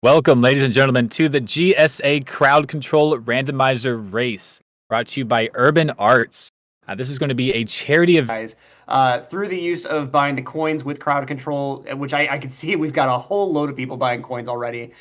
Welcome, ladies and gentlemen, to the GSA Crowd Control Randomizer Race, brought to you by Urban Arts. This is going to be a charity event. Guys, through the use of buying the coins with crowd control, which I can see we've got a whole load of people buying coins already.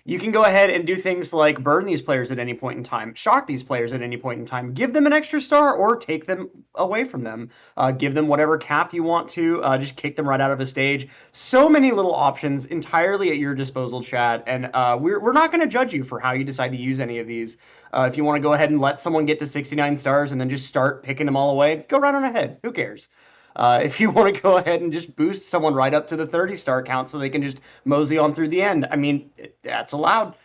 You can go ahead and do things like burn these players at any point in time, shock these players at any point in time, give them an extra star, or take them away from them. Give them whatever cap you want to, just kick them right out of a stage. So many little options entirely at your disposal, chat. And we're not going to judge you for how you decide to use any of these. If you want to go ahead and let someone get to 69 stars and then just start picking them all away, go right on ahead. Who cares? If you want to go ahead and just boost someone right up to the 30-star count so they can just mosey on through the end, I mean, that's allowed.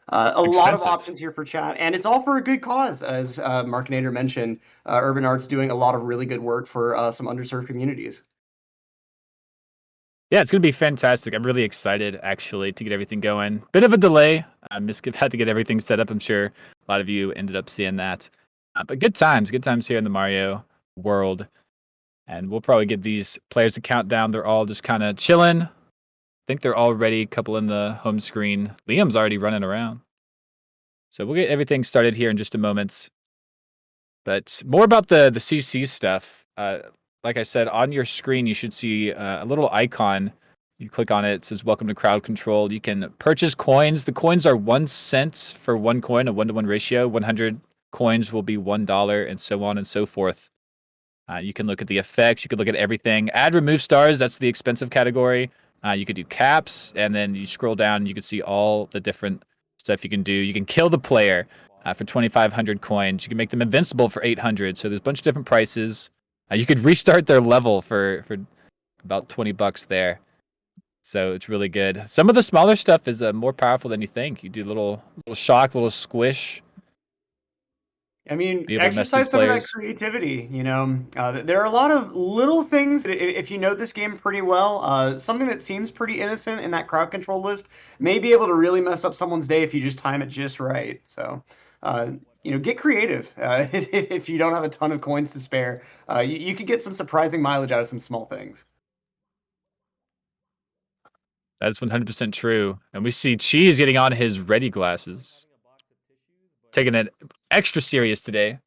A lot of options here for chat, and it's all for a good cause, as Markinator mentioned. Urban Arts doing a lot of really good work for some underserved communities. Yeah, it's going to be fantastic. I'm really excited, actually, to get everything going. Bit of a delay. Mizkif had to get everything set up. I'm sure a lot of you ended up seeing that. But good times here in the Mario world. And we'll probably get these players to count down. They're all just kind of chilling. I think they're already a couple in the home screen. Liam's already running around. So we'll get everything started here in just a moment. But more about the CC stuff. Like I said, on your screen, you should see a little icon. You click on it. It says "Welcome to Crowd Control." You can purchase coins. The coins are 1 cent for 1 coin, a 1-to-1 ratio. 100 coins will be $1, and so on and so forth. You can look at the effects. You can look at everything. Add, remove stars. That's the expensive category. You could do caps, and then you scroll down, and you can see all the different stuff you can do. You can kill the player for 2,500 coins. You can make them invincible for 800. So there's a bunch of different prices. You could restart their level for about $20 there. So it's really good. Some of the smaller stuff is more powerful than you think. You do little shock, little squish. I mean, Be able to mess these exercise some of that players. creativity. There are a lot of little things that if you know this game pretty well, something that seems pretty innocent in that crowd control list may be able to really mess up someone's day if you just time it just right. So, get creative. If you don't have a ton of coins to spare, you could get some surprising mileage out of some small things. That's 100% true. And we see Cheese getting on his ready glasses. Taking it extra serious today.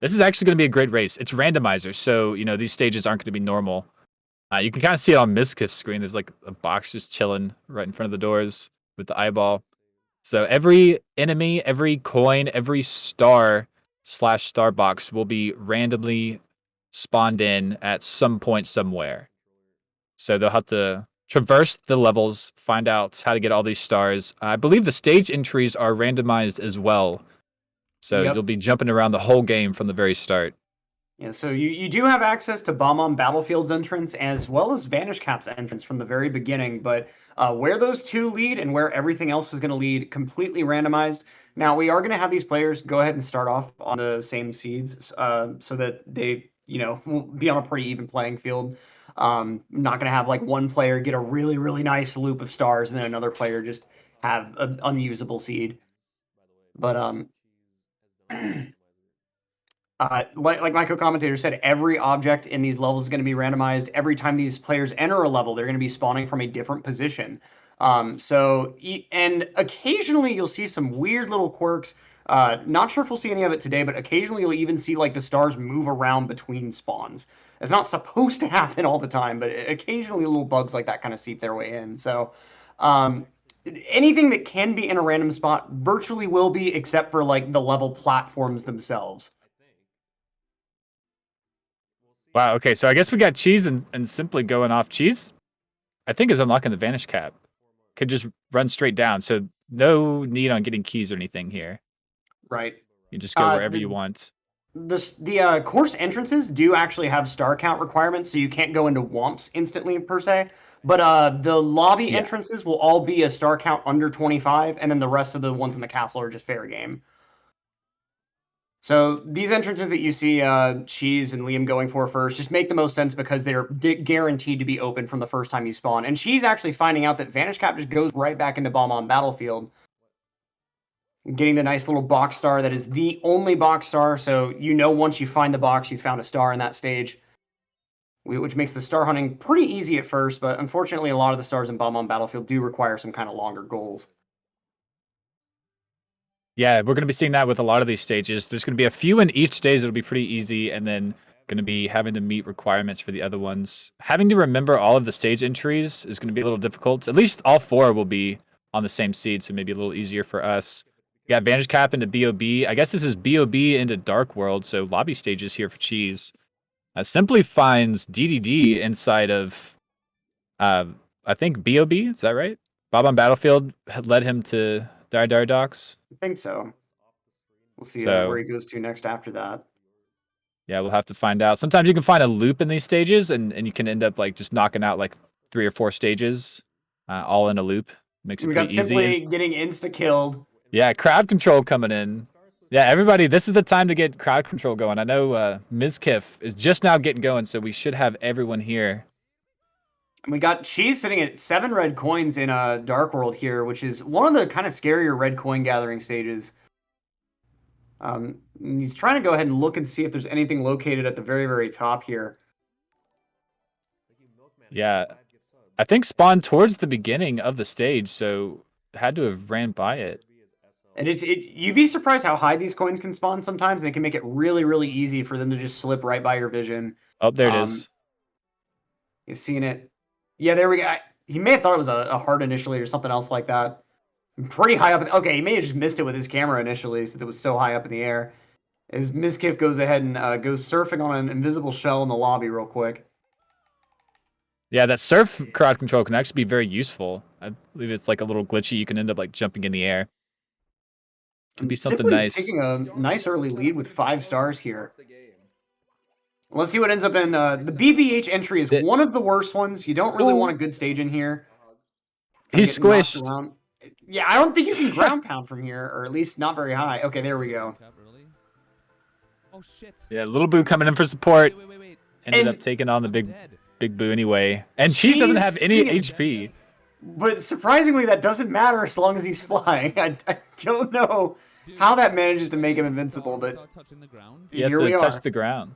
This is actually going to be a great race. It's randomizer, so these stages aren't going to be normal. You can kind of see it on Mizkif's screen. There's like a box just chilling right in front of the doors with the eyeball. So every enemy, every coin, every star/star box will be randomly spawned in at some point somewhere. So they'll have to traverse the levels, find out how to get all these stars. I believe the stage entries are randomized as well. So you'll Yep. be jumping around the whole game from the very start. Yeah, so you do have access to Bomb on Battlefield's entrance as well as Vanish Cap's entrance from the very beginning, but where those two lead and where everything else is going to lead completely randomized. Now we are going to have these players go ahead and start off on the same seeds so that they will be on a pretty even playing field. Not going to have like one player get a really nice loop of stars and then another player just have an unusable seed. But like my co-commentator said, every object in these levels is going to be randomized. Every time these players enter a level, they're going to be spawning from a different position. And occasionally you'll see some weird little quirks. Not sure if we'll see any of it today, but occasionally you'll even see like the stars move around between spawns. It's not supposed to happen all the time, but occasionally little bugs like that kind of seep their way in. So, anything that can be in a random spot virtually will be, except for like the level platforms themselves. Wow, okay, so I guess we got Cheese and Simply going off. Cheese, I think, is unlocking the Vanish Cap. Could just run straight down, so no need on getting keys or anything here. Right. You just go Uh, wherever you the want. the course entrances do actually have star count requirements, so you can't go into Wumps instantly per se. But the lobby Yeah. entrances will all be a star count under 25, and then the rest of the ones in the castle are just fair game. So these entrances that you see Cheese and Liam going for first just make the most sense because they're guaranteed to be open from the first time you spawn. And she's actually finding out that Vanish Cap just goes right back into Bomb on Battlefield, getting the nice little box star that is the only box star. So once you find the box, you found a star in that stage. which makes the star hunting pretty easy at first, but unfortunately a lot of the stars in Bomb on Battlefield do require some kind of longer goals. Yeah, we're going to be seeing that with a lot of these stages. There's going to be a few in each stage that'll be pretty easy, and then going to be having to meet requirements for the other ones. Having to remember all of the stage entries is going to be a little difficult. At least all 4 will be on the same seed, so maybe a little easier for us. We got Vantage Cap into BOB. I guess this is BOB into Dark World, so lobby stages here for Cheese. Simply finds DDD inside of, I think, BOB. Is that right? Bob on Battlefield had led him to Dire Docks. I think so. We'll see So, where he goes to next after that. Yeah, we'll have to find out. Sometimes you can find a loop in these stages, and you can end up like just knocking out like 3 or 4 stages, all in a loop. Makes it We got pretty easy. simply getting insta-killed. Yeah, crowd control coming in. Yeah, everybody, this is the time to get crowd control going. I know Mizkif is just now getting going, so we should have everyone here. And we got Cheese sitting at 7 red coins in a Dark World here, which is one of the kind of scarier red coin gathering stages. He's trying to go ahead and look and see if there's anything located at the very, very top here. Yeah, I think spawned towards the beginning of the stage, so had to have ran by it. And you'd be surprised how high these coins can spawn sometimes, and it can make it really, really easy for them to just slip right by your vision. Oh, there it is. You've seen it. Yeah, there we go. He may have thought it was a heart initially or something else like that. Pretty high up. Okay, he may have just missed it with his camera initially since it was so high up in the air. As Mizkif goes ahead and goes surfing on an invisible shell in the lobby real quick. Yeah, that surf crowd control can actually be very useful. I believe it's like a little glitchy. You can end up like jumping in the air. Could be something Simply nice. taking a nice early lead with 5 stars here. Let's see what ends up in the BBH entry is one of the worst ones. You don't really want a good stage in here. He's squished. Yeah, I don't think you can ground pound from here, or at least not very high. Okay, there we go. Oh shit. Yeah, Little Boo coming in for support. Wait. Ended up taking on the big Boo anyway. And Cheese doesn't have any HP. But surprisingly, that doesn't matter as long as he's flying. I don't know how that manages to make him invincible, but you have to touch the ground.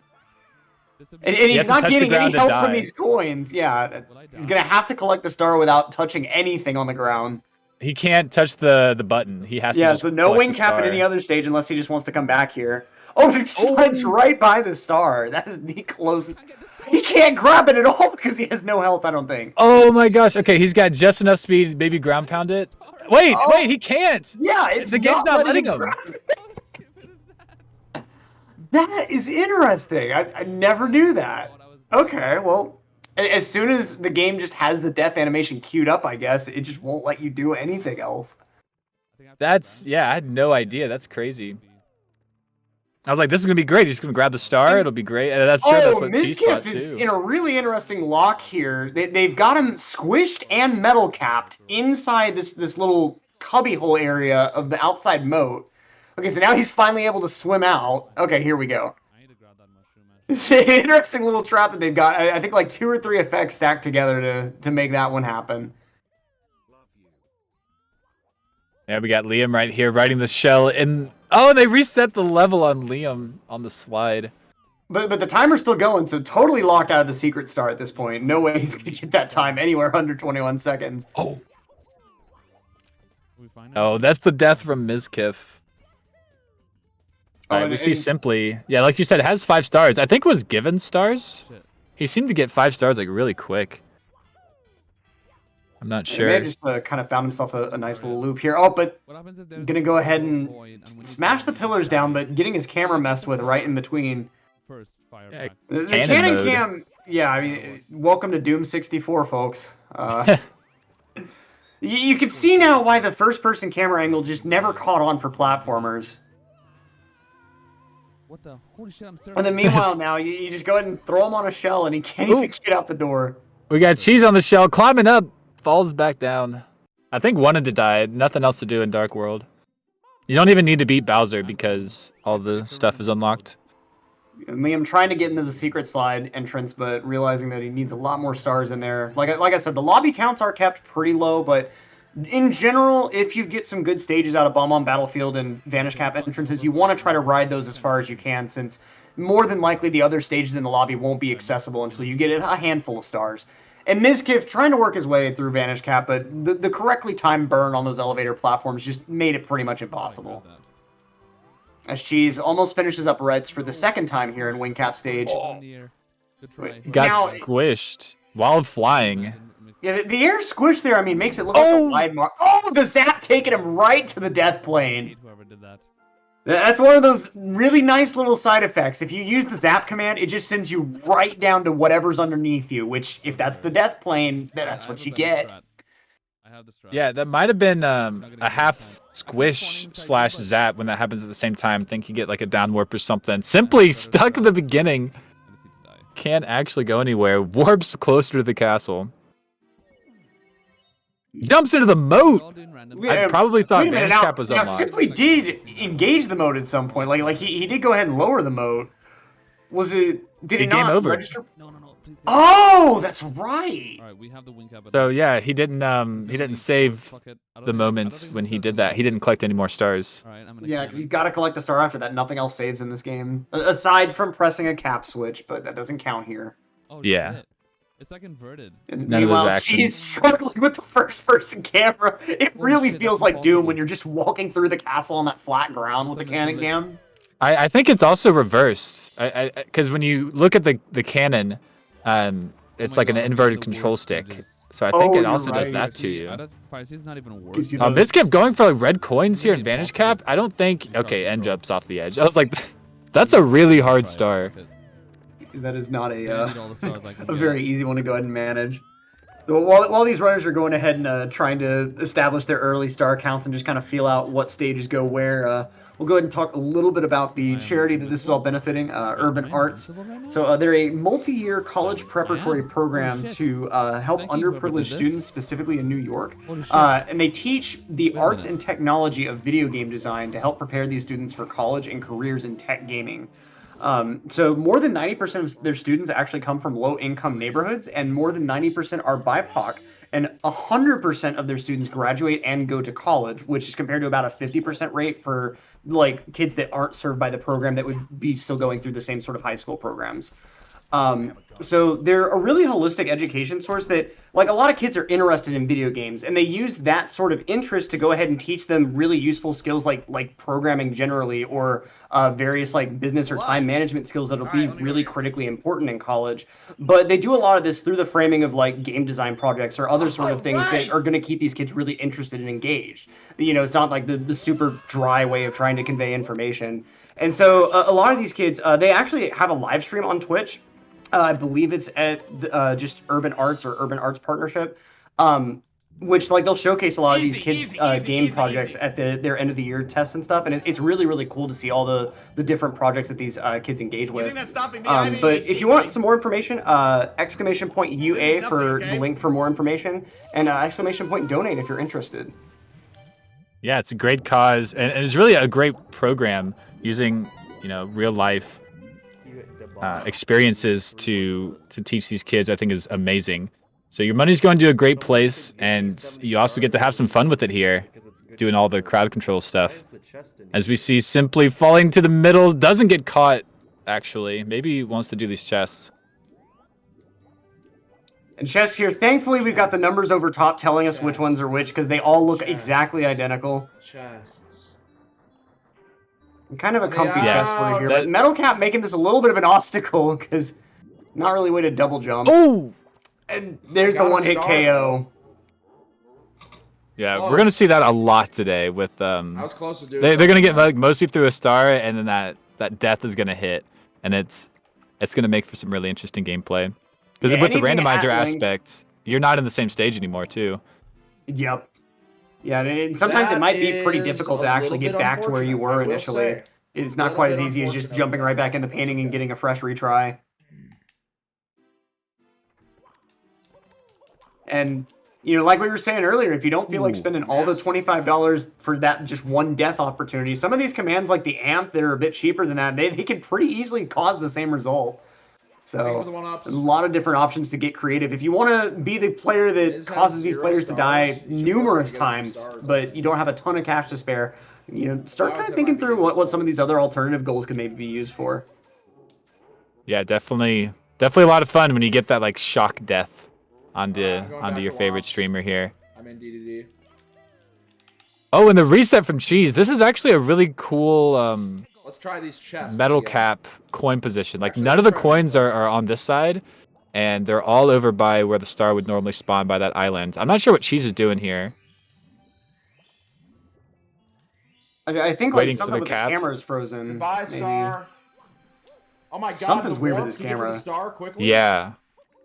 And he's not getting any help from these coins. Yeah, he's going to have to collect the star without touching anything on the ground. He can't touch the button. He has to just so no wing cap in any other stage unless he just wants to come back here. Oh, he slides right by the star. That is the closest. He can't grab it at all because he has no health, I don't think. Oh my gosh. Okay, he's got just enough speed to maybe ground pound it. Wait, he can't. Yeah, the game's not letting him. That is interesting. I never knew that. Okay, well, as soon as the game just has the death animation queued up, I guess, it just won't let you do anything else. I had no idea. That's crazy. I was like, this is going to be great. He's just going to grab the star. It'll be great. And that's what Cheese thought, too. Mizkif is in a really interesting lock here. They've got him squished and metal capped inside this little cubbyhole area of the outside moat. Okay, so now he's finally able to swim out. Okay, here we go. I need to grab that mushroom, man. It's an interesting little trap that they've got. I think like 2 or 3 effects stacked together to make that one happen. Yeah, we got Liam right here riding the shell. And oh, they reset the level on Liam on the slide. But the timer's still going, so totally locked out of the secret star at this point. No way he's going to get that time anywhere under 21 seconds. Oh, that's the death from Mizkif. All right, we see Simply. Yeah, like you said, it has 5 stars. I think it was given stars. Shit. He seemed to get 5 stars like really quick. I'm not sure. He may have just kind of found himself a nice little loop here. Oh, but gonna go ahead and smash the pillars down, but getting his camera messed with right in between. First fire Yeah, The Cannon cannon mode. cam, yeah, I mean, welcome to Doom 64, folks. You can see now why the first-person camera angle just never caught on for platformers. What the holy shit? I'm And staring. then meanwhile now, you just go ahead and throw him on a shell, and he can't even get out the door. We got Cheese on the shell, climbing up, falls back down. I think wanted to die. Nothing else to do in Dark World. You don't even need to beat Bowser because all the stuff is unlocked. And Liam trying to get into the secret slide entrance, but realizing that he needs a lot more stars in there. Like I said, the lobby counts are kept pretty low, but In general, if you get some good stages out of Bomb on Battlefield and Vanish Cap entrances, you want to try to ride those as far as you can, since more than likely the other stages in the lobby won't be accessible until you get a handful of stars. And Mizkif trying to work his way through Vanish Cap, but the correctly timed burn on those elevator platforms just made it pretty much impossible. As Cheese almost finishes up Reds for the second time here in Wing Cap stage. Got Now- squished while flying. Yeah, the air squish there, I mean, makes it look like a wide mark. Oh, the zap taking him right to the death plane. Whoever did that. That's one of those really nice little side effects. If you use the zap command, it just sends you right down to whatever's underneath you, which, if that's the death plane, then that's what you get. I have the strat. Yeah, that might have been a half squish slash zap when that happens at the same time. Think you get like a down warp or something. Simply stuck at the beginning. I just need to die. Can't actually go anywhere. Warps closer to the castle. Jumps into the We're moat. all doing random. Yeah, I probably thought Wait a minute, Vanish Cap was now unlocked. Simply did engage the mode at some point. Like he did go ahead and lower the mode. Was it? Did it Game not over. register? No, please. Oh, that's right. All right, we have the wing cap. So yeah, he didn't save the moment when he did that. He didn't collect any more stars. All right, I'm gonna Yeah, because you gotta collect the star after that. Nothing else saves in this game, aside from pressing a cap switch, but that doesn't count here. Oh, Yeah. shit. It's like inverted. And None of those meanwhile, actions. she's struggling with the first-person camera. It Holy really shit, feels that's like Doom impossible. when you're just walking through the castle on that flat ground with the It's cannon like a cam. I think it's also reversed. Because when you look at the cannon, it's my like an God, inverted the control worst stick. images. So I think Oh, it you're also does right. that to you. It's not even worse. Gives you the- This kept going for like red coins here in Vanish Cap. I don't think. Okay, end jumps off the edge. I was like, that's a really hard star. That is not I need all the stars I can a get. very easy one to go ahead and manage. So while these runners are going ahead and trying to establish their early star counts and just kind of feel out what stages go where, we'll go ahead and talk a little bit about the charity that this is all benefiting, Urban Arts. So they're a multi-year college preparatory program shit. to help Thank you, whoever did underprivileged this. students, specifically in New York. Holy shit. And they teach the Wait a arts minute. and technology of video game design to help prepare these students for college and careers in tech gaming. So more than 90% of their students actually come from low-income neighborhoods, and more than 90% are BIPOC, and 100% of their students graduate and go to college, which is compared to about a 50% rate for like kids that aren't served by the program that would be still going through the same sort of high school programs. So they're a really holistic education source that, like, a lot of kids are interested in video games, and they use that sort of interest to go ahead and teach them really useful skills like programming generally, or various like business or time management skills that'll be really critically important in college. But they do a lot of this through the framing of like game design projects or other sort of things that are going to keep these kids really interested and engaged. You know, it's not like the super dry way of trying to convey information. And so a lot of these kids, they actually have a live stream on Twitch. I believe it's at just Urban Arts or Urban Arts Partnership, which like they'll showcase a lot of these kids' game projects at their end of the year tests and stuff, and it's really, really cool to see all the different projects that these kids engage with. But if you want some more information, exclamation point UA for the link for more information, and exclamation point donate if you're interested. Yeah, it's a great cause, and it's really a great program using real life experiences to teach these kids. I think is amazing. So your money's going to a great place, and you also get to have some fun with it here, doing all the crowd control stuff. As we see, Simply falling to the middle, doesn't get caught. Actually, maybe he wants to do these chests. And chests here, thankfully we've got the numbers over top telling us which ones are which, because they all look exactly identical. Chests. Kind of a comfy Yeah, chest for you here, that- but Metal Cap making this a little bit of an obstacle, because not really a way to double jump. Oh! And there's the Got a one-hit star, KO. Yeah, Oh. we're gonna see that a lot today with I was close to doing they're gonna something get there. like mostly through a star, and then that death is gonna hit, and it's gonna make for some really interesting gameplay. Because Yeah, with the anything randomizer at length- aspect, you're not in the same stage anymore too. Yep. Yeah, and sometimes it might be pretty That difficult is to a actually little get bit back to where you were unfortunate, I will initially. say. It's not Little quite bit as easy as just unfortunate, jumping but right back in the that's painting and okay. getting a fresh retry. And, like we were saying earlier, if you don't feel like Ooh. spending all the $25 for that just one death opportunity, some of these commands like the amp that are a bit cheaper than that, they can pretty easily cause the same result. So the one-ups. a lot of different options to get creative. If you want to be the player that Miz has causes these 0 players to die stars. You should numerous work on getting times, some stars, I but think. you don't have a ton of cash to spare, start I kind always of hit thinking my through medium what some of these stars. other alternative goals could maybe be used for. Yeah, definitely a lot of fun when you get that like shock death onto I'm going back your to favorite Lobs. streamer here. I'm in DDD. Oh, and the reset from Cheese. This is actually a really cool Let's try these chests metal again. cap coin position. Like Actually, none of the let's try coins are on this side, and they're all over by where the star would normally spawn by that island. I'm not sure what Cheese is doing here. I think Waiting like for something the with cap. the camera's frozen. Goodbay, maybe. star. Oh my god, Something's the weird with warp this to get to camera. the star quickly? Yeah,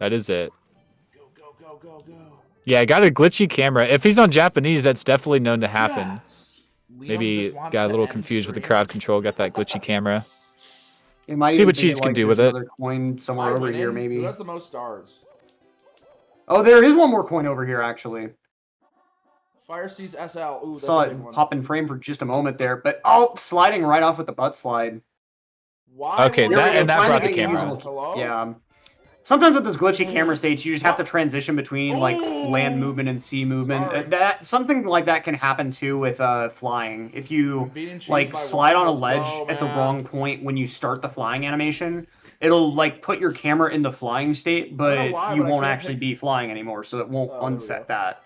that is it. Go. Yeah, I got a glitchy camera. If he's on Japanese, that's definitely known to happen. Yes. Liam Maybe just wants got a to little end confused with the stream. crowd control, got that glitchy camera. It might See even what be Cheese can like do there's with it. another coin Am somewhere I over here, winning? maybe. Who has the most stars? Oh, there is one more coin over here, actually. Fire Seas SL. Ooh, that's Saw a it big one. pop in frame for just a moment there, but sliding right off with the butt slide. Why Okay, won't that- it and that find brought the any camera. usable- Hello? Yeah. Sometimes with those glitchy camera states, you just have to transition between like land movement and sea movement. Sorry. That something like that can happen too with flying. If you Beating Cheese like by slide one. on a Let's ledge go, at the man. wrong point when you start the flying animation, it'll like put your camera in the flying state, I don't but know why, you but I won't can't actually pick- be flying anymore, so it won't Oh, there we unset go. that.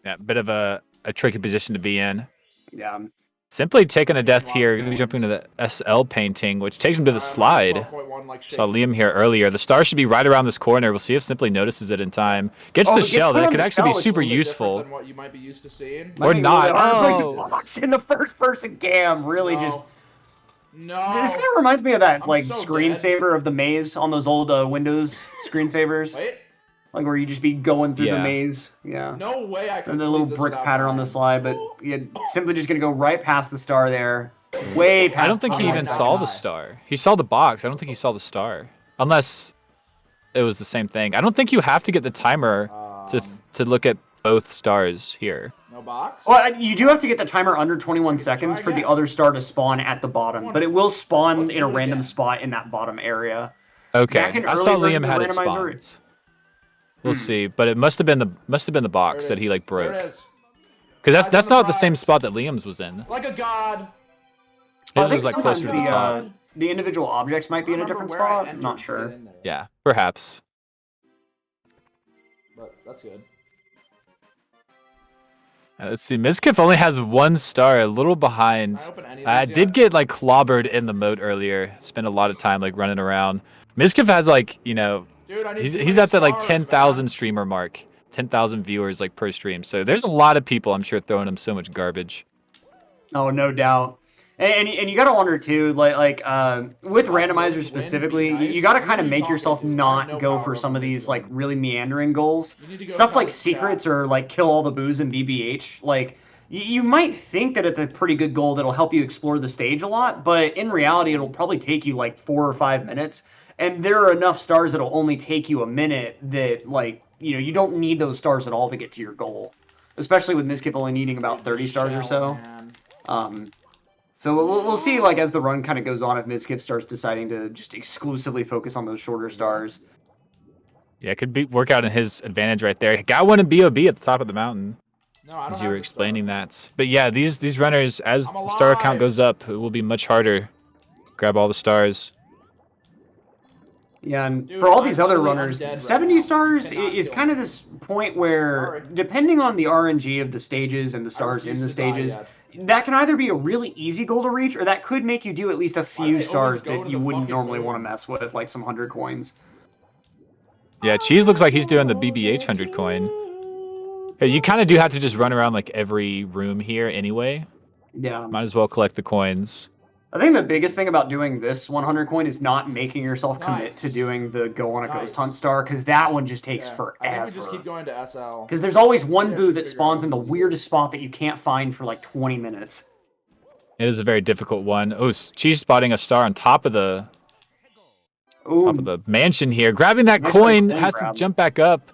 Yeah, bit of a tricky position to be in. Yeah. Simply taking a death Lots here. of Going to be jumping coins. into the SL painting, which takes him to the Alright, slide. minus 12.1, like Saw shaky. Liam here earlier. The star should be right around this corner. We'll see if Simply notices it in time. Gets Oh, the it gets shell. put That on could the actually shell, be which is a super A little bit different useful. than what you might be used to seeing. Might Or be a little not. bit harder. Oh. Like, blocks in the first person cam really No. just. No. This kind of reminds me of that I'm like so screensaver of the maze on those old Windows screensavers, Wait. like where you just be going through the Yeah. maze. Yeah. No way I could And the believe little this brick without pattern on the dying. slide, but yeah, simply just gonna go right past the star there, way past. I don't think he Oh, even that saw the guy. star. He saw the box. I don't think he saw the star. Unless it was the same thing. I don't think you have to get the timer to look at both stars here. No box? Well, you do have to get the timer under 21 Okay, seconds try for the again. other star to spawn at the bottom, but it will spawn Let's in a do it random again. spot in that bottom area. Okay, Back in I early saw versions Liam of had it Randomizer, spawned. We'll see, but it must have been the There box it that he is. like There broke. it is. Because that's Eyes on the not the same prize. spot that Liam's was in. Like a god. I His think was like sometimes closer to the top. the individual objects might be in a Remember different where I spot. entered Not to sure. get in there. Yeah, perhaps. But that's good. Let's see. Mizkif only has one star, a little behind. Can I open any of I these did yet? get like clobbered in the moat earlier. Spent a lot of time like running around. Mizkif has like, you know, Dude, I need he's too at many that like stars, 10,000 man. streamer mark. 10,000 viewers like per stream. So there's a lot of people I'm sure throwing him so much garbage. Oh, no doubt. And you gotta wonder too, with Wow, randomizer Wolves win, specifically, be nice. you gotta Who kind are of you make talking yourself to? I have not no go power for over some of this these like woman. really meandering goals. You need to go Stuff tell like this secrets chat. or like kill all the boos in BBH. Like you might think that it's a pretty good goal that'll help you explore the stage a lot, but in reality, it'll probably take you like 4 or 5 minutes. And there are enough stars that'll only take you a minute that like you don't need those stars at all to get to your goal. Especially with Mizkif only needing about Dude, 30 stars or shell, so. man. So we'll see, like, as the run kind of goes on, if Mizkif starts deciding to just exclusively focus on those shorter stars. Yeah, it could work out in his advantage right there. Got one in BOB at the top of the mountain, No, I don't as have you were the explaining star. that. But yeah, these runners, as I'm the star count alive. goes up, it will be much harder. Grab all the stars. Yeah, and Dude, for all I'm these other literally runners, undead right 70 now. stars You cannot is kill kind of me. this point where, Sorry. depending on the RNG of the stages and the stars in refuse the to die stages, yet. that can either be a really easy goal to reach, or that could make you do at least a Why do few they always stars go that to you the wouldn't fucking normally want to moon? mess with, like some 100 coins. Yeah, Cheese looks like he's doing the BBH 100 coin. Hey, you kind of do have to just run around like every room here anyway. Yeah. Might as well collect the coins. I think the biggest thing about doing this 100 coin is not making yourself commit Nice. to doing the go on a ghost hunt Nice. star, because that one just takes Yeah, I forever. think we just keep going to SL. Because there's always one Yeah, boo should that figure spawns out in the what it weirdest is. spot that you can't find for like 20 minutes. It is a very difficult one. Oh, Cheese spotting a star on top of the Ooh, mansion here. Grabbing that Nice coin, coin has grab. to jump back up.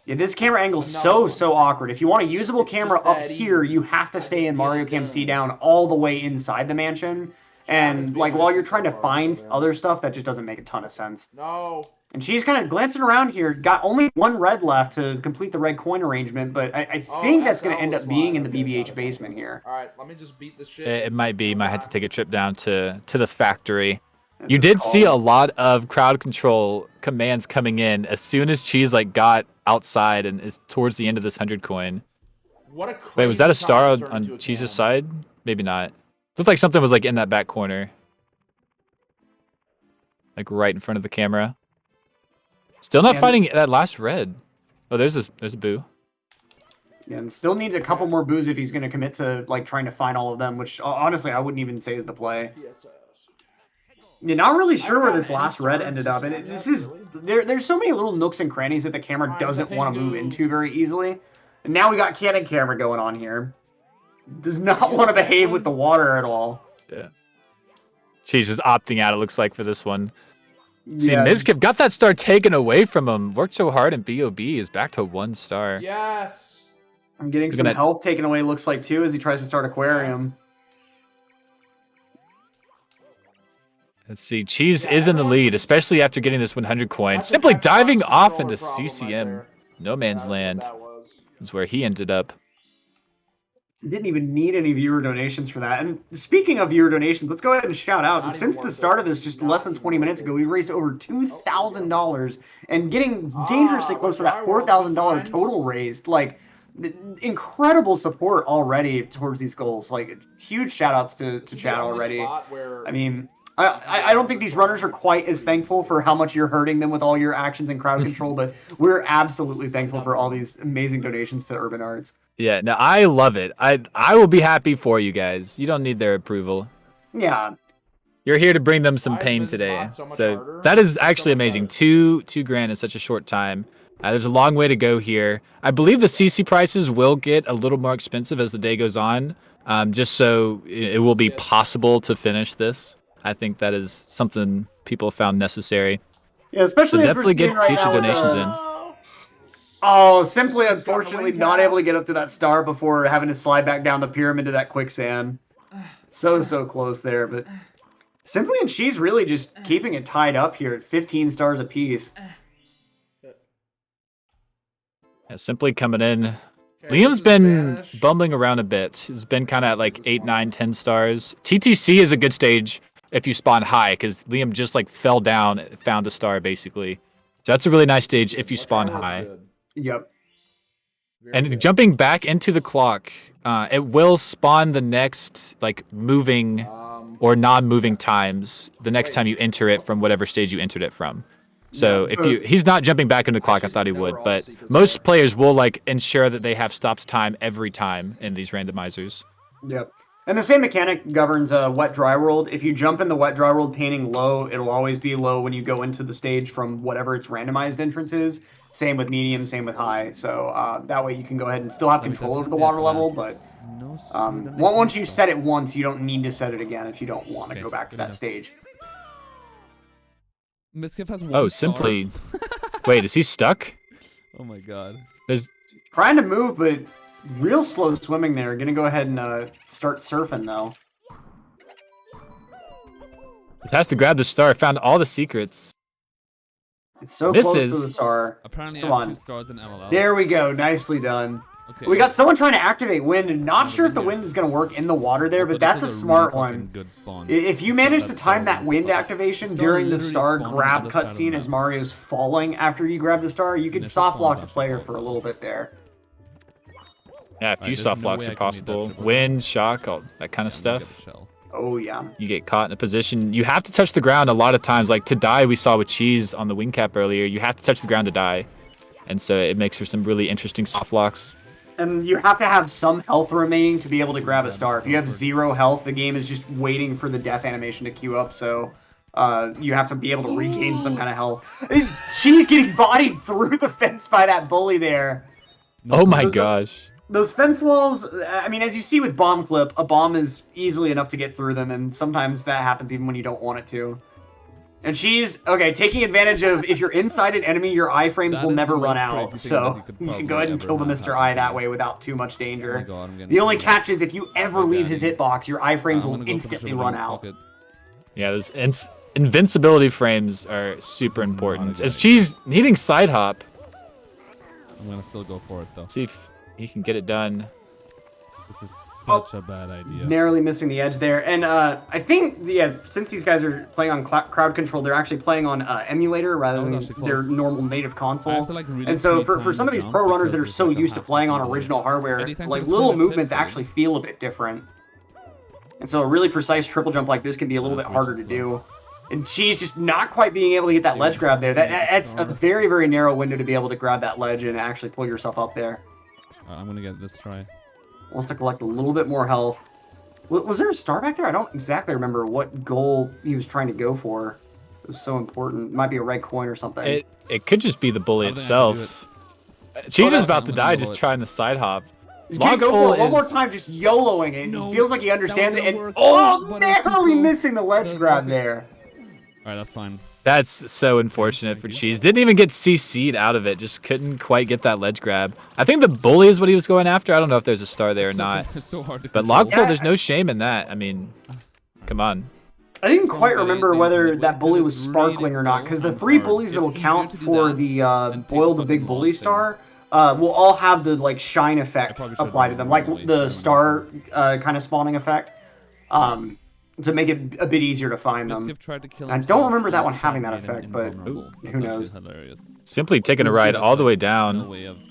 yeah, this camera angle's Another so one. awkward. If you want a usable It's camera just up that here, easy. you have to I stay just in feel Mario like Cam doing C it. down all the way inside the mansion. And like while you're trying to far, find yeah. other stuff, that just doesn't make a ton of sense. No. And she's kind of glancing around here. Got only one red left to complete the red coin arrangement, but I think that's going to end up being in the BBH basement here. All right, let me just beat this shit. It might be. Might have to take a trip down to the factory. That's You his did see a call. lot of crowd control commands coming in as soon as Cheese like got outside and is towards the end of this 100 coin. What a Wait, was that a crazy star time on, to turn into on a Cheese's can. side? Maybe not. Looked like something was like in that back corner. Like right in front of the camera. Still not Yeah, finding that last red. Oh, there's a boo. Yeah, and still needs a couple more boos if he's going to commit to like trying to find all of them, which honestly I wouldn't even say is the play. PSS. You're not really sure where haven't this gotten last any red stars ended this up, and round this yet, is really? there's so many little nooks and crannies that the camera Fine, doesn't the want to move Pingu. into very easily. And now we got cannon camera going on here. Does not you want to the behave penguin? with the water at all. Yeah. Cheese is opting out, it looks like, for this one. See, Yeah, Mizkif got that star taken away from him. Worked so hard, and BOB is back to 1 star. Yes. I'm getting He's some gonna- health taken away, looks like, too, as he tries to start aquarium. Let's see. Cheese Yeah, is in the everyone's lead, just- especially after getting this 100 coin. That's a Simply Xbox diving off controller into problem right CCM. there. No man's That's what land that was. is where he ended up. Didn't even need any viewer donations for that. And speaking of viewer donations, let's go ahead and shout out. Not even Since the worth start it. of this, just Not less than even 20 worth minutes it. ago, we raised over $2,000 and getting dangerously Ah, close to but that Dryworld $4,000 fine. total raised. Like, incredible support already towards these goals. Like, huge shout outs to This is chat the only already. spot where I mean, I don't think these runners are quite as thankful for how much you're hurting them with all your actions and crowd control, but we're absolutely thankful for all these amazing donations to Urban Arts. Yeah, no, I love it. I will be happy for you guys. You don't need their approval. Yeah, You're here to bring them some Why is pain Mrs. today. Bot so much So harder? that is So actually much amazing. better. Two grand in such a short time. There's a long way to go here. I believe the CC prices will get a little more expensive as the day goes on, just so it will be possible to finish this. I think that is something people found necessary. yeah, especially So as we're definitely seeing get right future now with, donations in. Oh, simply This is got the unfortunately wing not cap. able to get up to that star before having to slide back down the pyramid to that quicksand. So close there, but Simply and She's really just keeping it tied up here at 15 stars apiece. Yeah, Simply coming in. Okay, Liam's this is been Vanish. bumbling around a bit. He's been kind of at like 8, 9, 10 stars. TTC is a good stage if you spawn high, because Liam just like fell down, found a star basically. So that's a really nice stage if you spawn Dryworld's high. good. Yep. Very And good. jumping back into the clock, it will spawn the next like moving or non-moving times the next Wait. time you enter it from whatever stage you entered it from. So Yeah, if he's not jumping back into the clock, I should thought he know would, where all the but secrets most are. players will like ensure that they have stopped time every time in these randomizers. Yep. And the same mechanic governs wet dry world. If you jump in the wet dry world painting low, it'll always be low when you go into the stage from whatever its randomized entrance is. Same with medium, same with high. So that way you can go ahead and still have control over the water level, but once you set it once, you don't need to set it again if you don't want to Okay, go back to good that enough. stage. Mizkif has one Oh, star. Simply. Wait, is he stuck? Oh my god. There's Trying to move, but real slow swimming there. Gonna go ahead and start surfing though. it has to grab the star. Found all the secrets. It's so close to Misses. the star. Apparently Come I have on. 2 stars in MLL. There we go. Nicely done. Okay. We got someone trying to activate wind, and not Oh, sure if the yeah. wind is going to work in the water there, Also, but this that's a was smart really fucking one. Good spawn. If you Instead of manage to that time star that wind okay. activation Star during the literally star spawned on the grab other side of the cutscene as map. Mario's falling after you grab the star, you can Initial soft spawn's block the actually player called for a little bit there. Yeah, a few there's soft no blocks way are I can meet that possible. triple Wind, shock, all that kind of Yeah, I'm gonna stuff. get the shell. Oh, yeah. You get caught in a position. You have to touch the ground a lot of times. Like to die, we saw with Cheese on the wing cap earlier. You have to touch the ground to die. And so it makes for some really interesting soft blocks. And you have to have some health remaining to be able to grab a star. If you have 0 health, the game is just waiting for the death animation to queue up, so you have to be able to regain some kind of health. She's getting bodied through the fence by that bully there. Oh my the- gosh. Those fence walls, I mean, as you see with Bomb Clip, a bomb is easily enough to get through them, and sometimes that happens even when you don't want it to. And she's, okay, taking advantage of, if you're inside an enemy, your iframes That will is never the run most out, crazy thing so that you could you can probably go ahead and ever kill the have Mr. happen I to that you. way without too much Oh my danger. god, I'm getting The only screwed. catch is if you ever Oh my leave God. his hitbox, your I'm iframes gonna will go for the instantly triple run jump, out. fuck it. Yeah, those invincibility frames are super This is not a important. good As idea. Cheese needing side hop, I'm gonna still go for it though. see if he can get it done. This is Oh, such a bad idea. Narrowly missing the edge there. And I think, yeah, since these guys are playing on crowd control, they're actually playing on emulator rather That was than actually their close. normal native I have console. to, like, really And so for pre-time some of the these jump pro runners that are because so there's, like, a used to half playing on second delay. original hardware, Eddie, thanks like for the little 300 tips, movements buddy. actually feel a bit different. And so a really precise triple jump like this can be a little That's bit way harder too to slow. do. And she's just not quite being able to get that Dude, ledge grab there. I'm gonna get That's this a star. very, very narrow window to be able to grab that ledge and actually pull yourself up there. I'm gonna get this try. Wants to collect a little bit more health. Was there a star back there? I don't exactly remember what goal he was trying to go for. It was so important. It might be a red coin or something. It could just be the bully I don't think I can do itself. Cheese is that's- about to I'm die gonna just bullet. trying the side hop. He's gonna go Logful for it one more is- time, just YOLOing it. No, He feels like he that was understands it. gonna And work, oh, but it was too narrowly slow. missing the ledge The- grab okay. there. Alright, that's fine. That's so unfortunate Thank for you. Cheese. Didn't even get CC'd out of it. Just couldn't quite get that ledge grab. I think the bully is what he was going after. I don't know if there's a star there or It's so not. It's so hard to But control. Logful, Yeah, there's no shame in that. I mean, come on. I didn't Some quite of it remember ain't whether intended that way, bully 'cause was it's sparkling really or not, slow because the and three hard. bullies that'll It's easier count to do for that the than take boil the the big fucking bully log thing. star will all have the like shine effect probably should've applied to done them, it like manually, the Randomizer. star kind of spawning effect, to make it a bit easier to find them. Mizkif tried to kill I don't himself, remember that and one his having shot that made him effect, but invulnerable. who That's actually knows? hilarious. Simply taking a Mizkif ride has, all the way No down. way of... This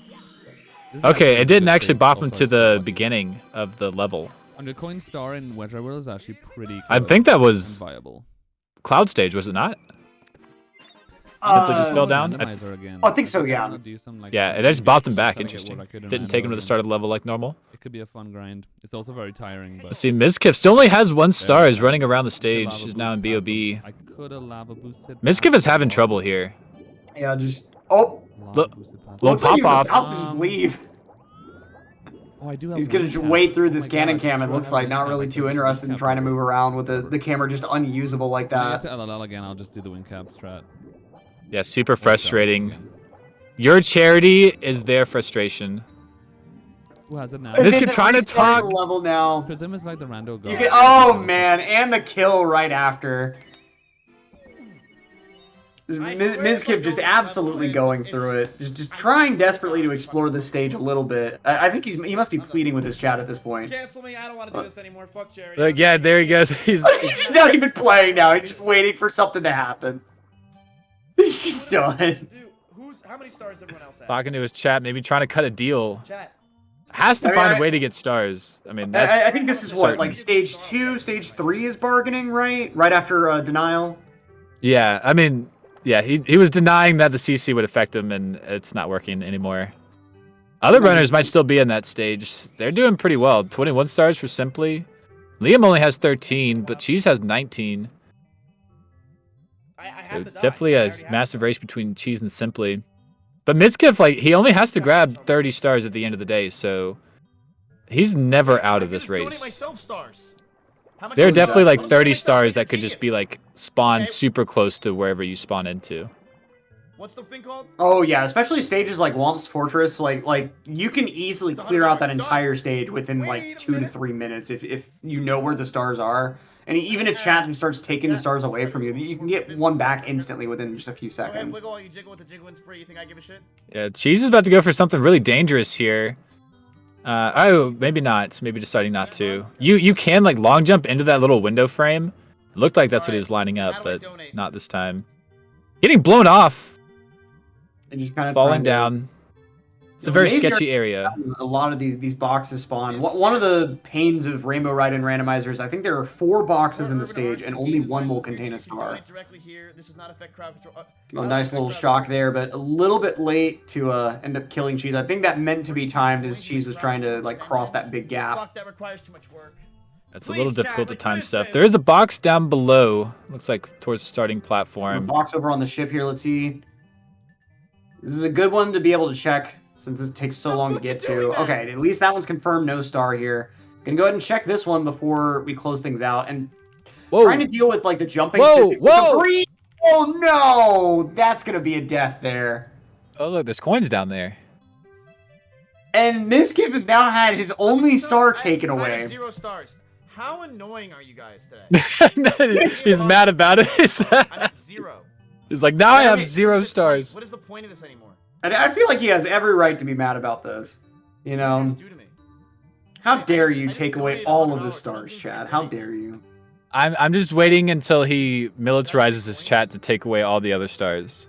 is Okay, actually it a didn't good actually stage, bop him also to it's so the lucky. beginning of the level. The coin star in Wedge World is actually pretty I good think that and was viable. Cloud Stage, was it not? Simply just fell down? Randomizer again. I think so, think I yeah. wanna do some, like, Yeah, it random just bopped him just back. trying to get Interesting. what I could in Didn't take him to rando the start of again. the level like normal. It could be a fun grind. It's also very tiring, but... Let's see, Mizkif still only has one star. Is running around the Could stage. lava Is now in boost past BOB. him. I could have lava boosted. Mizkif past is him, having but- trouble here. Yeah, just lava Look- boosted past little him. looks like he was pop-off. about to just leave. Oh, I do have He's gonna wing just cap. wade through Oh this my cannon God, cam. It sure, I looks have like wing not cap. I really can too just interested wing in cap trying to over. move around with the camera just unusable like When I get that. to LLL again, I'll just do the wing cap strat. Yeah, super Or start frustrating. again. Your charity is their frustration. Who has it now? And Mizkif then trying to restarting talk. the level now. Prism is like the rando You god. get, oh man, and the kill right after. Mizkif just absolutely going through it, just trying desperately to explore this stage a little bit. I think he must be pleading with his chat at this point. Cancel me. I don't want to do this anymore. Fuck charity. Look, yeah, there he goes. He's He's not even playing now. He's just waiting for something to happen. He's just done. How many stars does everyone else have? talking to his chat, maybe trying to cut a deal. Chat. Has to I mean, find I- a way to get stars. I mean, I that's think this is what, certain. like stage 2, stage 3 is bargaining, right? Right after denial. yeah. I mean, yeah. He was denying that the CC would affect him, and it's not working anymore. Other runners might still be in that stage. They're doing pretty well. 21 stars for Simply. Liam only has 13, but Cheese has 19. I So have to die. definitely I a already have massive to. race between Cheese and Simply. But Mizkif, like, he only has to grab 30 stars at the end of the day, so he's never out of this race. There are definitely like 30 stars that could just be like spawned super close to wherever you spawn into. What's the thing called? Oh yeah, especially stages like Womp's Fortress, like you can easily It's clear out that $100 done. entire stage within Wait like a 2 to minute. 3 minutes if you know where the stars are. And even if Chatham starts taking the stars away from you, you can get one back instantly within just a few Go ahead, seconds. wiggle. You jiggle with the jiggle and free. You think I give a shit? Yeah, Cheese is about to go for something really dangerous here. Oh, maybe not. Maybe deciding not to. You can like long jump into that little window frame. It looked like that's what he was lining up, How do I but donate? not this time. Getting blown off, And just kind of falling down. It's a very Amazing sketchy area. A lot of these boxes spawn. One of the pains of Rainbow Ride and randomizers, I think there are 4 boxes in the stage, and only one will contain a star. Directly here. This does not affect crowd control. Oh, nice little shock there, but a little bit late to end up killing Cheese. I think that meant to be timed as Cheese was trying to like cross that big gap. Fuck, that requires too much work. It's a little Please, difficult chat, to like, time this stuff. is- There is a box down below. Looks like towards the starting The platform. box over on the ship here, let's see. This is a good one to be able to check since this takes so Stop long to fucking get doing to. that. Okay, at least that one's confirmed, no star here. Gonna go ahead and check this one before we close things out. And Whoa! trying to deal with like the jumping Whoa, physics with whoa! the green. Oh no! That's gonna be a death there. Oh look, there's coins down there. And Mizkif has now had his only star I- taken I have away. 0 stars. How annoying are you guys today? He's mad about it. I'm at 0. He's like, now I have mean, 0 What is the point? stars. What is the point of this anymore? I feel like he has every right to be mad about this. You What know, did you do to me? how I dare just- you I just take away donated all of the $100. stars, Nothing Chad? freaking How anything. dare you? I'm just waiting until he militarizes his chat to take away all the other stars.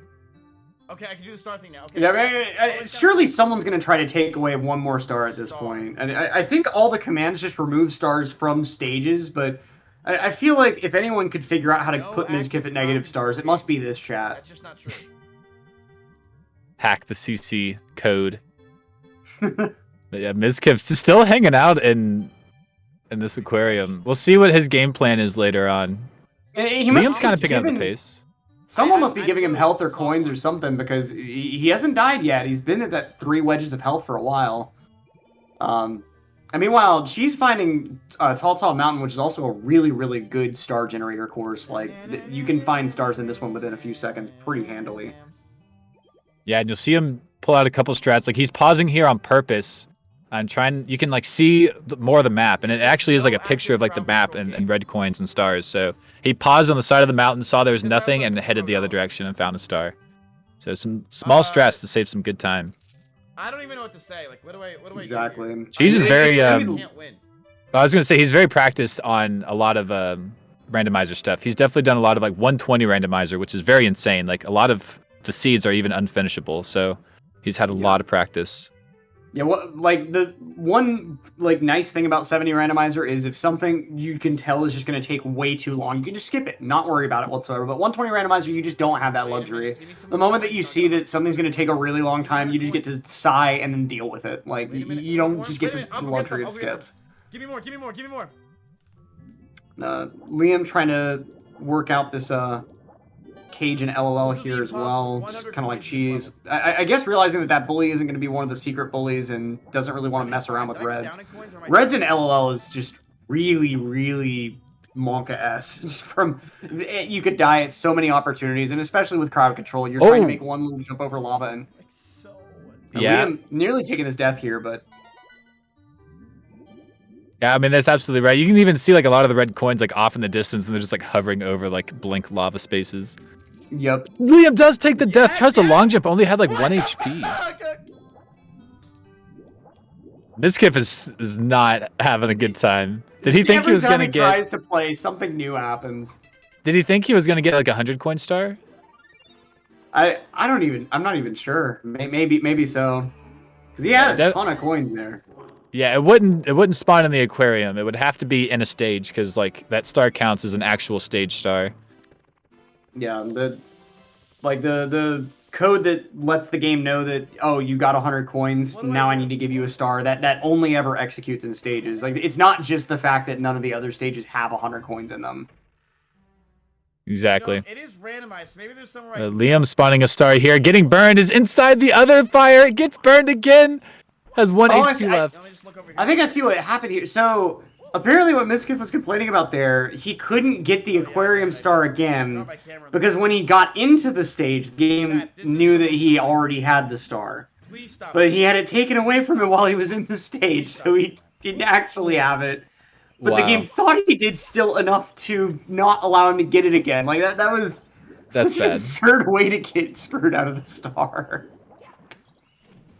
Okay, I can do the star thing now. Okay. Yeah, I mean, Always gotta- surely someone's gonna try to take away one more star at this Star. point. And I think all the commands just remove stars from stages, but I feel like if anyone could figure out how to No put Mizkif active at negative crowd stars, it control must be this chat. That's just not true. Hack the CC code. But yeah, Mizkif's still hanging out in this aquarium. We'll see what his game plan is later on. And he must Liam's be kind of picking up the given- pace. Someone must be I'm giving him really health or soft coins on or it. something because he hasn't died yet. He's been at that 3 wedges of health for a while. And meanwhile, she's finding Tall Mountain, which is also a really, really good star generator course. Like, you can find stars in this one within a few seconds pretty handily. Yeah, and you'll see him pull out a couple strats. Like he's pausing here on purpose. I'm trying. You can like see more of the map, and it actually is like a picture of like the map and red coins and stars. So he paused on the side of the mountain, saw there was nothing, and headed the other direction and found a star. So some small strats to save some good time. I don't even know what to say. Like, what do I do Exactly. here? Cheese is very. I can't win. I was gonna say he's very practiced on a lot of randomizer stuff. He's definitely done a lot of like 120 randomizer, which is very insane. Like a lot of the seeds are even unfinishable. So he's had a lot of practice. Yeah, like the one like nice thing about 70 randomizer is if something you can tell is just going to take way too long, you can just skip it, not worry about it whatsoever. But 120 randomizer, you just don't have that Wait a luxury. minute, give me some The more moment that coins, you I'll see go. that something's going to take a really long time, you just get to sigh and then deal with it. Like Wait a minute, you don't more? just Wait get a minute, the I'll go get luxury some, of I'll go get skips. Give me more, give me more, give me more. Liam trying to work out this cage and LOL We'll do the here as impossible, well, 100 kind of like coins this cheese. level. I guess realizing that bully isn't going to be one of the secret bullies and doesn't really want to mess around with Did I go Reds. down in coins or am I Reds down? and LOL is just really, really Monka-esque. Just from you could die at so many opportunities, and especially with crowd control, you're trying to make one little jump over lava, and Like, so Yeah. Liam nearly taking his death here, but Yeah, I mean that's absolutely right. You can even see like a lot of the red coins like off in the distance, and they're just like hovering over like blink lava spaces. yep. Liam does take the death. Yes, Tries the yes! long jump. Only had like What 1 the HP. fuck? Mizkif is not having a good time. Did he think he Every was time gonna he get? tries to play, something new happens. Did he think he was gonna get like 100 coin star? I'm not even sure. Maybe so. Because he had a That- ton of coins there. Yeah, it wouldn't spawn in the aquarium. It would have to be in a stage because like that star counts as an actual stage star. Yeah, the code that lets the game know that, oh, you got 100 coins, What do I now I do? need to give you a star, that only ever executes in stages. Like, it's not just the fact that none of the other stages have 100 coins in them. Exactly. You know, it is randomized. Maybe there's somewhere I Liam spawning a star here, getting burned, is inside the other fire. It gets burned again. Has 1 Oh, I HP see. left. Let me just look over here. I think I see what happened here. So, apparently what Mizkif was complaining about there, he couldn't get the Oh, yeah, aquarium okay, star I again, dropped my camera in because the- when he got into the stage, the game Chat, this is knew the that most he annoying. already had the star. Please stop. But he had it taken away from him while he was in the stage, so he didn't actually have it. But the Wow. game thought he did still enough to not allow him to get it again. Like that was That's such an bad. absurd way to get screwed out of the star.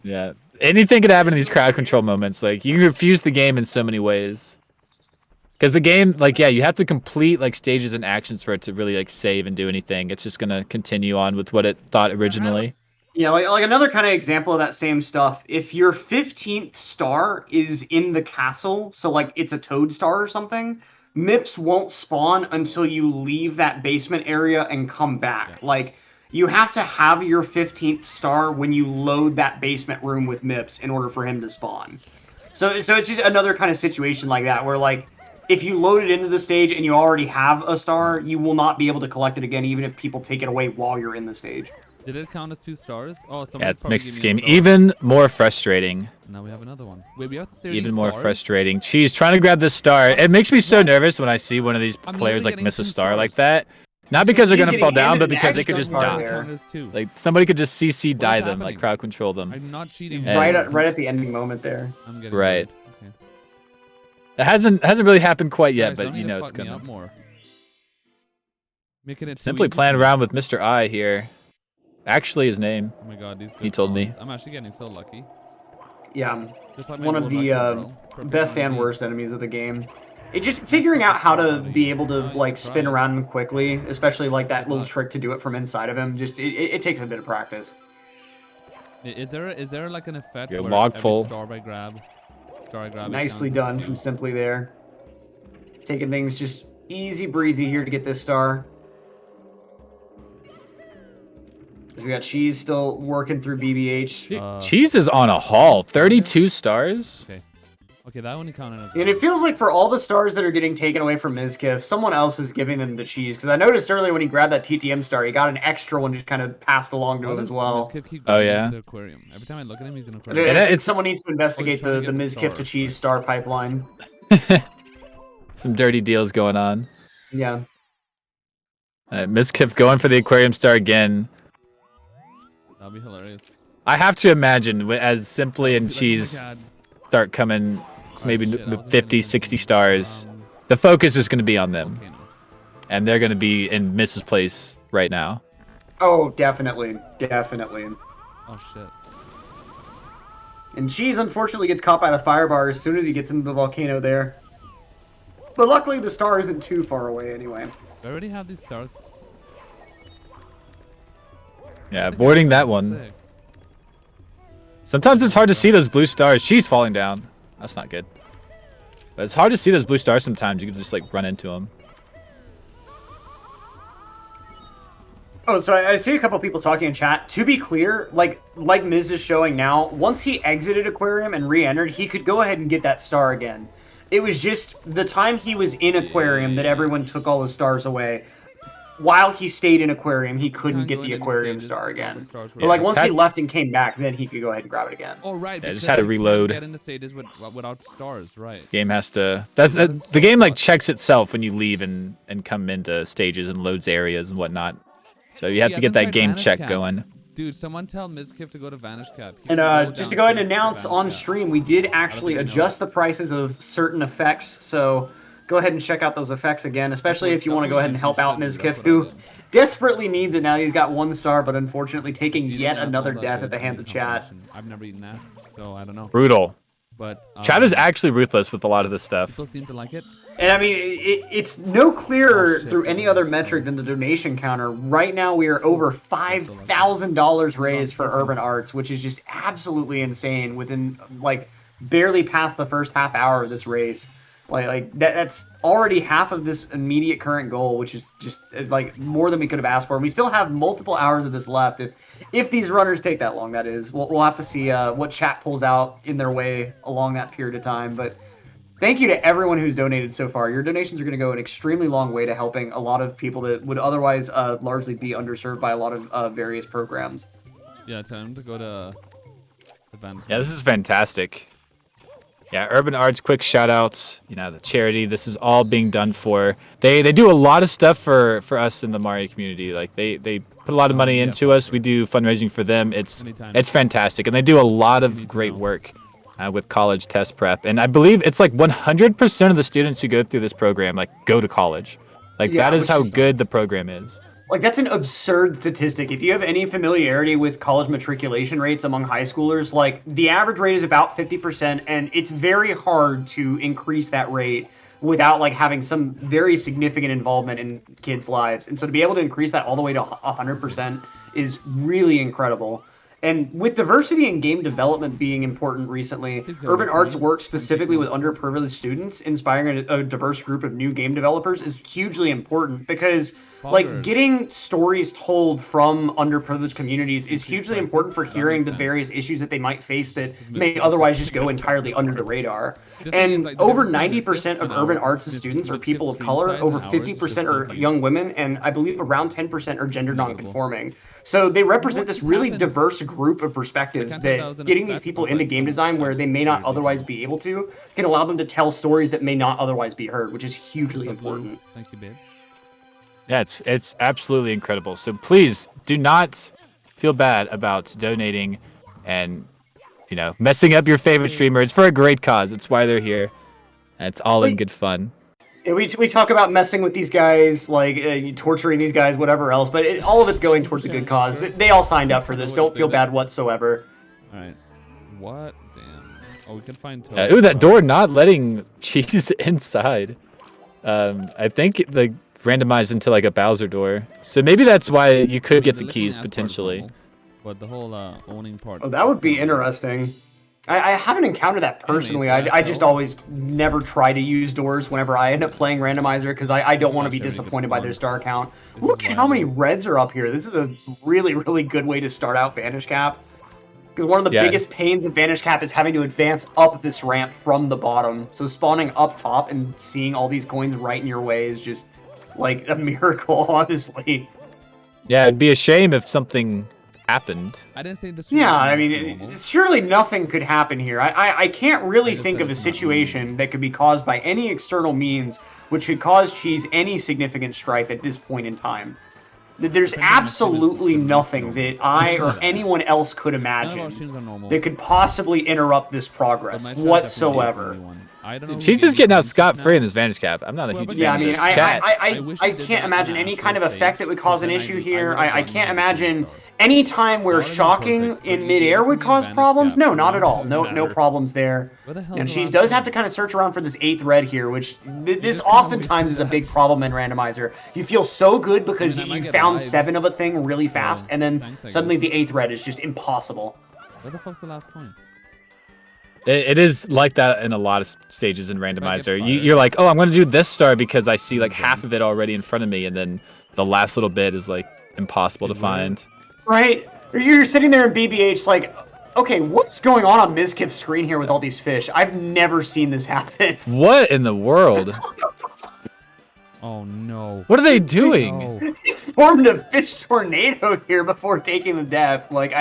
Yeah. Anything could happen in these crowd control moments. Like you can refuse the game in so many ways. Because the game, like, yeah, you have to complete like stages and actions for it to really like save and do anything. It's just gonna continue on with what it thought originally. Yeah, like another kind of example of that same stuff. If your 15th star is in the castle, so like it's a toad star or something, MIPS won't spawn until you leave that basement area and come back. Like you have to have your 15th star when you load that basement room with MIPS in order for him to spawn. So it's just another kind of situation like that where like if you load it into the stage and you already have a star, you will not be able to collect it again even if people take it away while you're in the stage. Did it count as 2 stars? Oh, someone Yeah, it probably makes gave this me a game star. even more frustrating. Now we have another one. Wait, we have 30 Even more stars? frustrating. Cheese trying to grab this star. It makes me so nervous when I see one of these I'm players literally like miss a getting 2 star like stars. that. Not because they're He's gonna getting fall down, handed but an because they extra could just mark Doesn't die. there. count as 2. Like somebody could just CC die them, happening? like crowd control them. I'm not cheating. And- Right at the ending moment there. I'm getting Right. burned. Okay. It hasn't really happened quite yet, Guys, but don't you need to know it's fuck me up coming. more. Making it too Simply easy playing for me. around with Mr. I here. Actually, his name. Oh my god, these He good told me. spawns. I'm actually getting so lucky. Yeah, Just like my one of gold the lucky barrel. Perfect best and RNG. worst enemies of the game. It just figuring out how to be able to like spin around him quickly, especially like that little trick to do it from inside of him. Just it takes a bit of practice. Is there like an effect Your where log every full. star I grab, Nicely it counts done as from two? Simply there. Taking things just easy breezy here to get this star. We got Cheese still working through BBH. Cheese is on a haul. 32 stars. Okay. Okay, that one counted as And it feels like for all the stars that are getting taken away from Mizkif, someone else is giving them the cheese. Because I noticed earlier when he grabbed that TTM star, he got an extra one just kind of passed along to him as well. Mizkif keep Oh, going yeah? into the aquarium. Every time I look at him, he's in an And aquarium. I think it's- someone needs to investigate trying to the get the Mizkif to star, cheese right? star pipeline. Some dirty deals going on. Yeah. Mizkif going for the aquarium star again. That'd be hilarious. I have to imagine as Simply and Like, Cheese oh my god. start coming maybe shit, I wasn't 50, paying 60 attention. stars, the focus is going to be on them. Volcano. And they're going to be in Mrs. Place right now. Oh, definitely. Definitely. Oh shit. And Cheese unfortunately gets caught by the fire bar as soon as he gets into the volcano there. But luckily the star isn't too far away anyway. We already have these stars. Yeah, avoiding that one. Six. Sometimes it's hard to see those blue stars. She's falling down. That's not good. But it's hard to see those blue stars sometimes. You can just like run into them. Oh, so I see a couple people talking in chat. To be clear, like Miz is showing now, once he exited Aquarium and re-entered, he could go ahead and get that star again. It was just the time he was in Aquarium that everyone took all his stars away. While he stayed in Aquarium, he couldn't get the Aquarium star again. But like once he left and came back, then he could go ahead and grab it again. Oh right. Yeah, just because had to you can't reload. Get into stages without stars, right? Game has to. The game like checks itself when you leave and come into stages and loads areas and whatnot. So you have He to get hasn't that tried game Vanish check Cap. going. Dude, someone tell Mizkif to go to Vanish Cap. He And can go just to go ahead and downstairs announce to on Vanish Cap. stream, we did actually think he adjust knows. the prices of certain effects. So go ahead and check out those effects again, especially if you want to go ahead and help out Mizkif, who desperately needs it now. He's got 1 star, but unfortunately taking Eating yet ass another all that death good at the hands of in chat. competition. I've never eaten ass, so I don't know. Brutal. But Chat is actually ruthless with a lot of this stuff. people seem to like it. And I mean, it's no clearer Oh, shit, through any yeah, other sorry. metric than the donation counter. Right now, we are over $5,000 raised for Urban Arts, which is just absolutely insane. Within like barely past the first half hour of this race, that's already half of this immediate current goal, which is just like more than we could have asked for. And we still have multiple hours of this left. If these runners take that long, that is, we'll have to see what chat pulls out in their way along that period of time, but. Thank you to everyone who's donated so far. Your donations are going to go an extremely long way to helping a lot of people that would otherwise largely be underserved by a lot of various programs. Yeah, tell him to go to the Vanish Yeah, this is fantastic. Yeah, Urban Arts, quick shout outs. You know, the charity. This is all being done for. They do a lot of stuff for us in the Mario community. Like they put a lot of money yeah, into for us. sure. We do fundraising for them. It's Anytime. fantastic, and they do a lot of great work with college test prep. And I believe it's like 100% of the students who go through this program like go to college. Like Yeah, that is which how is- good the program is. Like, that's an absurd statistic. If you have any familiarity with college matriculation rates among high schoolers, like, the average rate is about 50%, and it's very hard to increase that rate without, like, having some very significant involvement in kids' lives. And so to be able to increase that all the way to 100% is really incredible. And with diversity in game development being important recently, Urban Arts work specifically with underprivileged students, inspiring a diverse group of new game developers is hugely important because like getting stories told from underprivileged communities is hugely important for hearing the various issues that they might face that may otherwise just go entirely under the radar. And over 90% of Urban Arts' students are people of color, over 50% are young women, and I believe around 10% are gender nonconforming. So they represent this really diverse group of perspectives that getting these people into game design where they may not otherwise be able to can allow them to tell stories that may not otherwise be heard, which is hugely important. Thank you, babe. Yeah, it's absolutely incredible. So please do not feel bad about donating and, you know, messing up your favorite streamer. It's for a great cause. It's why they're here. It's all in Wait. good fun. Yeah, we talk about messing with these guys, like torturing these guys, whatever else, but all of it's going towards a good cause. They all signed up for this. Don't feel bad whatsoever. All right. What? Damn. Oh, we can find. Ooh, that door not letting cheese inside. I think the randomized into like a Bowser door. So maybe that's why you could get the keys potentially. But the whole owning part. Oh, that would be interesting. I haven't encountered that personally. I just always never try to use doors whenever I end up playing Randomizer because I don't want to be disappointed by their star count. Look at how many reds are up here. This is a really, really good way to start out Vanish Cap. Because one of the biggest pains of Vanish Cap is having to advance up this ramp from the bottom. So spawning up top and seeing all these coins right in your way is just like a miracle, honestly. Yeah, it'd be a shame if something happened. I didn't say this. Yeah, I mean, surely nothing could happen here. I can't really think of a situation that could be caused by any external means which could cause Cheese any significant strife at this point in time. There's absolutely nothing that I or anyone else could imagine that could possibly interrupt this progress whatsoever. Cheese is getting out scot-free in this Vanish Cap. I'm not a huge fan of this. I can't imagine any kind of effect that would cause an issue here. I can't imagine any time where shocking in midair would cause problems. No, not at all. No problems there. And Cheese does have to kind of search around for this 8th red here, which this oftentimes is a big problem in Randomizer. You feel so good because you found 7 of a thing really fast, and then suddenly the 8th red is just impossible. Where the fuck's the last coin? It is like that in a lot of stages in Randomizer. You're like, oh, I'm going to do this star because I see like half of it already in front of me, and then the last little bit is like impossible to find. Right? You're sitting there in BBH like, okay, what's going on Mizkif's screen here with all these fish? I've never seen this happen. What in the world? Oh no. What are they doing? No. He formed a fish tornado here before taking the death. Like,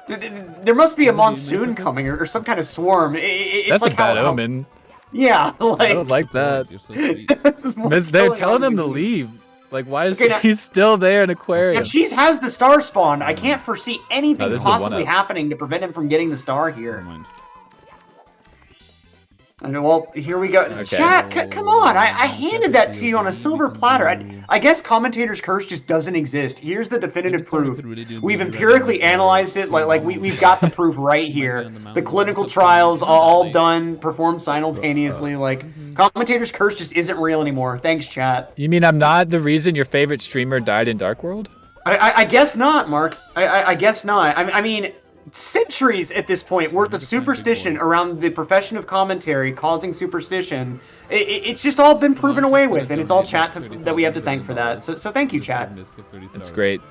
there must be a monsoon coming or some kind of swarm. It's That's like a bad omen. Yeah, like... I don't like that. You're so sweet. They're telling him to leave. Like, why is he still there in Aquarium? And Cheese has the star spawn. I can't foresee anything this is possibly a 1-up. happening to prevent him from getting the star here. Never mind. And well, here we go. Okay. Chat, come on. I handed that to you on a silver platter. I guess Commentator's Curse just doesn't exist. Here's the definitive proof. We've empirically analyzed it. Like we've got the proof right here. The clinical trials all done, performed simultaneously. Like, Commentator's Curse just isn't real anymore. Thanks, chat. You mean I'm not the reason your favorite streamer died in Dark World? I guess not, Mark. I guess not. I mean, centuries at this point worth of superstition around the profession of commentary causing superstition. It's just all been proven away with, and it's all chat that we have to thank for that. So thank you, chat. It's great.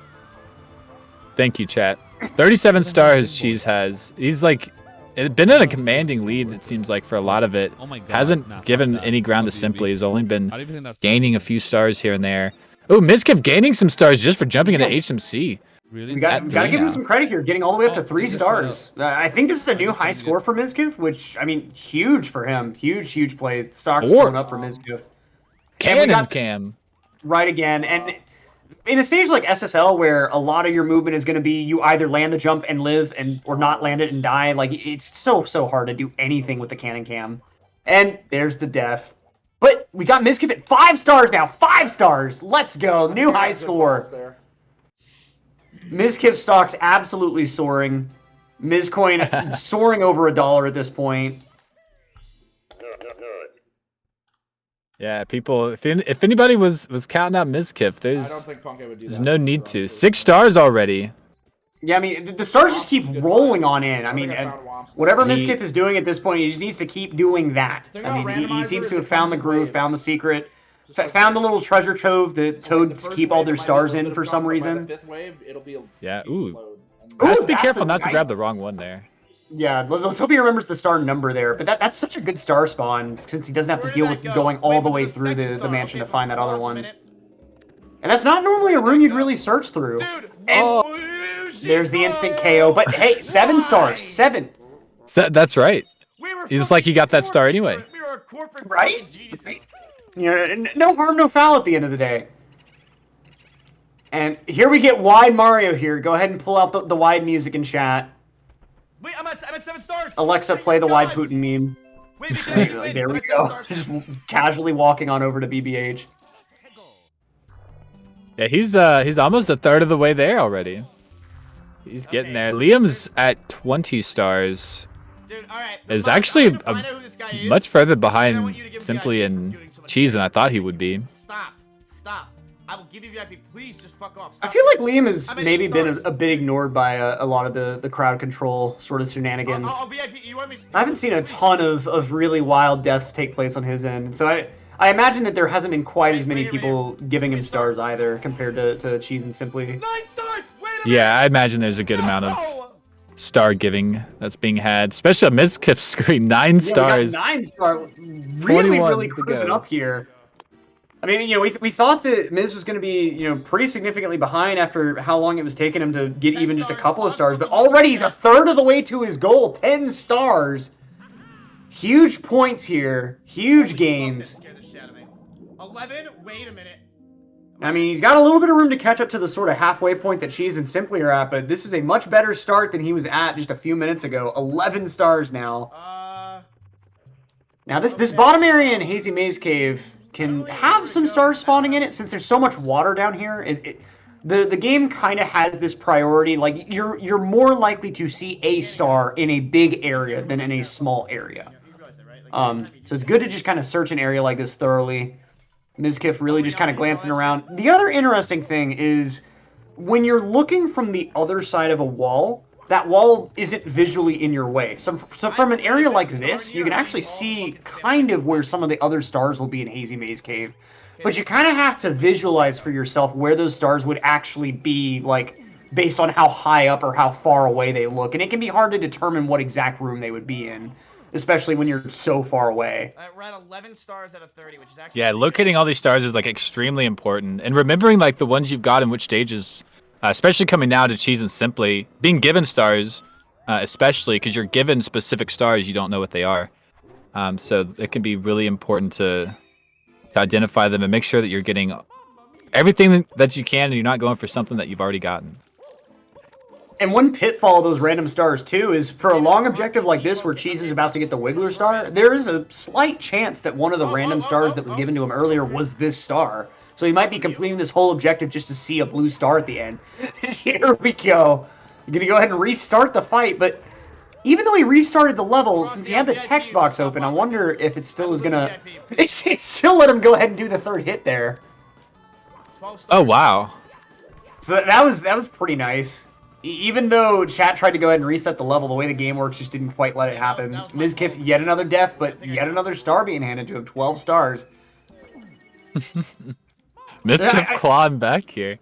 Thank you, chat. 37 stars Cheese has. He's like been in a commanding lead, it seems like, for a lot of it. Oh my God. Hasn't given any ground to Simply. He's only been How do you think that's gaining a few stars here and there. Oh, Mizkif gaining some stars just for jumping into HMC. Really? We got to give him now. some credit here, getting all the way up to Oh, 3 he just stars. I think this is a new just high said score for Mizkif, which, I mean, huge for him. Huge plays. The stock's going up for Mizkif. Cannon cam. Right again, and in a stage like SSL where a lot of your movement is going to be you either land the jump and live or not land it and die, like, it's so hard to do anything with the cannon cam. And there's the death. But we got Mizkif at 5 stars now. 5 stars. Let's go. New high score. Mizkif stock's absolutely soaring. Mizcoin soaring over $1 at this point. Yeah, people. If anybody was counting out Mizkif, I don't think Punk would do there's that. no need to. 6 stars already. Yeah, I mean, the stars just keep rolling on in. I mean, whatever He- Mizkif is doing at this point, he just needs to keep doing that. Thing I about mean, he Randomizer seems is to have it found comes the in groove, waves. found the secret, Just like found the the- little treasure trove that So, like, the toads first keep all wave, their it might be a stars little in bit for of some drama, but by the reason. 5th wave, it'll be a Yeah, huge ooh. load. And Ooh, Has to be that's careful a not to nice- grab the wrong one there. Yeah, let's hope he remembers the star number there. But that's such a good star spawn, since he doesn't have to Where did deal that with go? going all Wait, the but way the through second the star. mansion Okay, to so find that pause other a one. minute. And that's not normally a Where did room that you'd go? really search through. Dude! And there's the instant KO. But hey, 7 stars. 7. That's right. We were It's like he got that star corporate. anyway. We were corporate Right? fucking geniuses. You know, no harm, no foul at the end of the day. And here we get wide Mario here. Go ahead and pull out the wide music in chat. Wait, I'm at 7 stars. Alexa, Say play your the wide gods. Putin meme. Wait, because you win. There we That's how go. stars Just happen. casually walking on over to BBH. Yeah, he's almost a third of the way there already. He's getting there. Liam's at 20 stars. Dude, all right. Is Mike, actually I'm gonna find out who this guy is, much further and I behind want you to give Simply VIP and for doing so much Cheese than I damage. thought he would be. Stop. I will give you VIP. Please, just fuck off. I Stop feel like doing Liam this. has I'm at maybe 8 been stars. a bit ignored by a lot of the crowd control sort of shenanigans. I'll VIP. You want me? I haven't seen a ton of really wild deaths take place on his end, so I imagine that there hasn't been quite as many Right here. people giving him Give me a star. stars either compared to Cheese and Simply. 9 stars. Wait a minute. Yeah, I imagine there's a good amount of No! star giving that's being had, especially on Mizkif's screen. 9 Yeah, stars. we got 9 star, really 21 to cruising go. up here. I mean, we thought that Miz was going to be, pretty significantly behind after how long it was taking him to get 10 even just a stars couple of on stars, from but the already he's a Mizkif. third of the way to his goal, 10 stars. Huge points here, huge Holy fuck, gains. that scared the shit out of me. 11. Wait a minute. I mean, he's got a little bit of room to catch up to the sort of halfway point that Cheese and Simply are at, but this is a much better start than he was at just a few minutes ago. 11 stars now. Now this Okay. bottom area in Hazy Maze Cave can have some stars spawning in it since there's so much water down here. The game kind of has this priority, like you're more likely to see a star in a big area than in a small area. You realize that, right? Like, So it's good to just kind of search an area like this thoroughly. Mizkif really just kind of glancing around. The other interesting thing is when you're looking from the other side of a wall, that wall isn't visually in your way. So from an area like this, you can actually see kind of where some of the other stars will be in Hazy Maze Cave. But you kind of have to visualize for yourself where those stars would actually be, like, based on how high up or how far away they look. And it can be hard to determine what exact room they would be in, especially when you're so far away. we're at 11 stars out of 30, which is actually... Yeah, locating all these stars is like extremely important, and remembering like the ones you've got in which stages, especially coming now to Cheese and Simply, being given stars, especially because you're given specific stars, you don't know what they are. So it can be really important to identify them and make sure that you're getting everything that you can, and you're not going for something that you've already gotten. And one pitfall of those random stars, too, is for a long objective like this where Cheese is about to get the Wiggler star, there is a slight chance that one of the random stars that was given to him earlier was this star. So he might be completing this whole objective just to see a blue star at the end. Here we go. I'm going to go ahead and restart the fight, but even though he restarted the level, since he had the text box open, I wonder if it still is going to... It still let him go ahead and do the third hit there. 12 stars. Oh wow! So that was pretty nice. Even though chat tried to go ahead and reset the level, the way the game works just didn't quite let it happen. Mizkif, yet another death, but yet another star being handed to him. 12 stars. Mizkif clawing back here.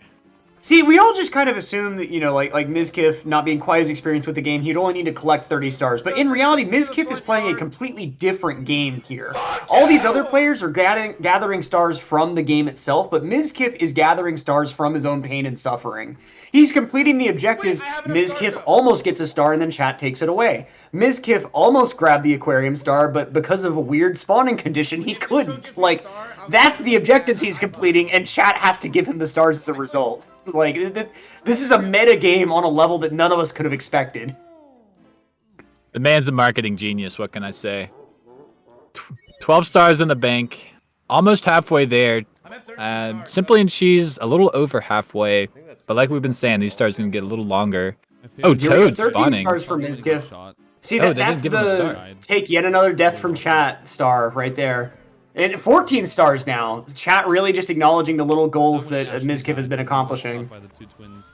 See, we all just kind of assume that, like Mizkif not being quite as experienced with the game, he'd only need to collect 30 stars. But in reality, Mizkif is playing a completely different game here. All these other players are gathering stars from the game itself, but Mizkif is gathering stars from his own pain and suffering. He's completing the objectives. Mizkif almost gets a star, and then chat takes it away. Mizkif almost grabbed the aquarium star, but because of a weird spawning condition, he couldn't. Like, that's the objectives he's completing, and chat has to give him the stars as a result. Like, this is a meta game on a level that none of us could have expected. The man's a marketing genius. What can I say? 12 stars in the bank, almost halfway there. I'm at 13 stars. Simply and Cheese, a little over halfway. But like we've been saying, these stars are gonna get a little longer. Oh, Here we go, Toad 13 spawning. stars for Mizkif. See, Oh, they that's didn't give him a the star. take yet another death from chat star right there. And 14 stars now. Chat really just acknowledging the little goals that Mizkif has been accomplishing. By the two twins.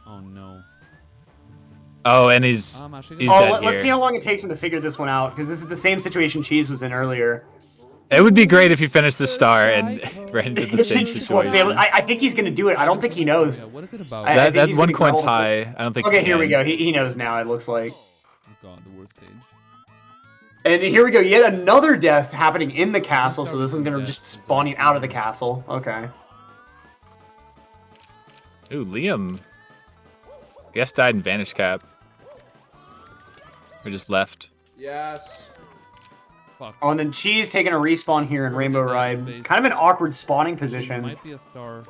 Oh no. Oh, and he's Actually, he's Oh, dead let's see here. how long it takes him to figure this one out, because this is the same situation Cheese was in earlier. It would be great if you finished the star and ran into the same Well, situation. I think he's going to do it. I don't think he knows. Yeah, what is it about? I That think he's one gonna coin's grab all the- high. I don't think. Okay, he here we can. go. He knows now, it looks like. Oh god, the worst stage. And here we go. Yet another death happening in the castle, so this is going to just spawn you out of the castle. Okay. Ooh, Liam. I guess died in Vanish Cap. Or just left. Yes. Fuck. Oh, and then Cheese taking a respawn here in Rainbow Ride. Kind of an awkward spawning position. Might be a star.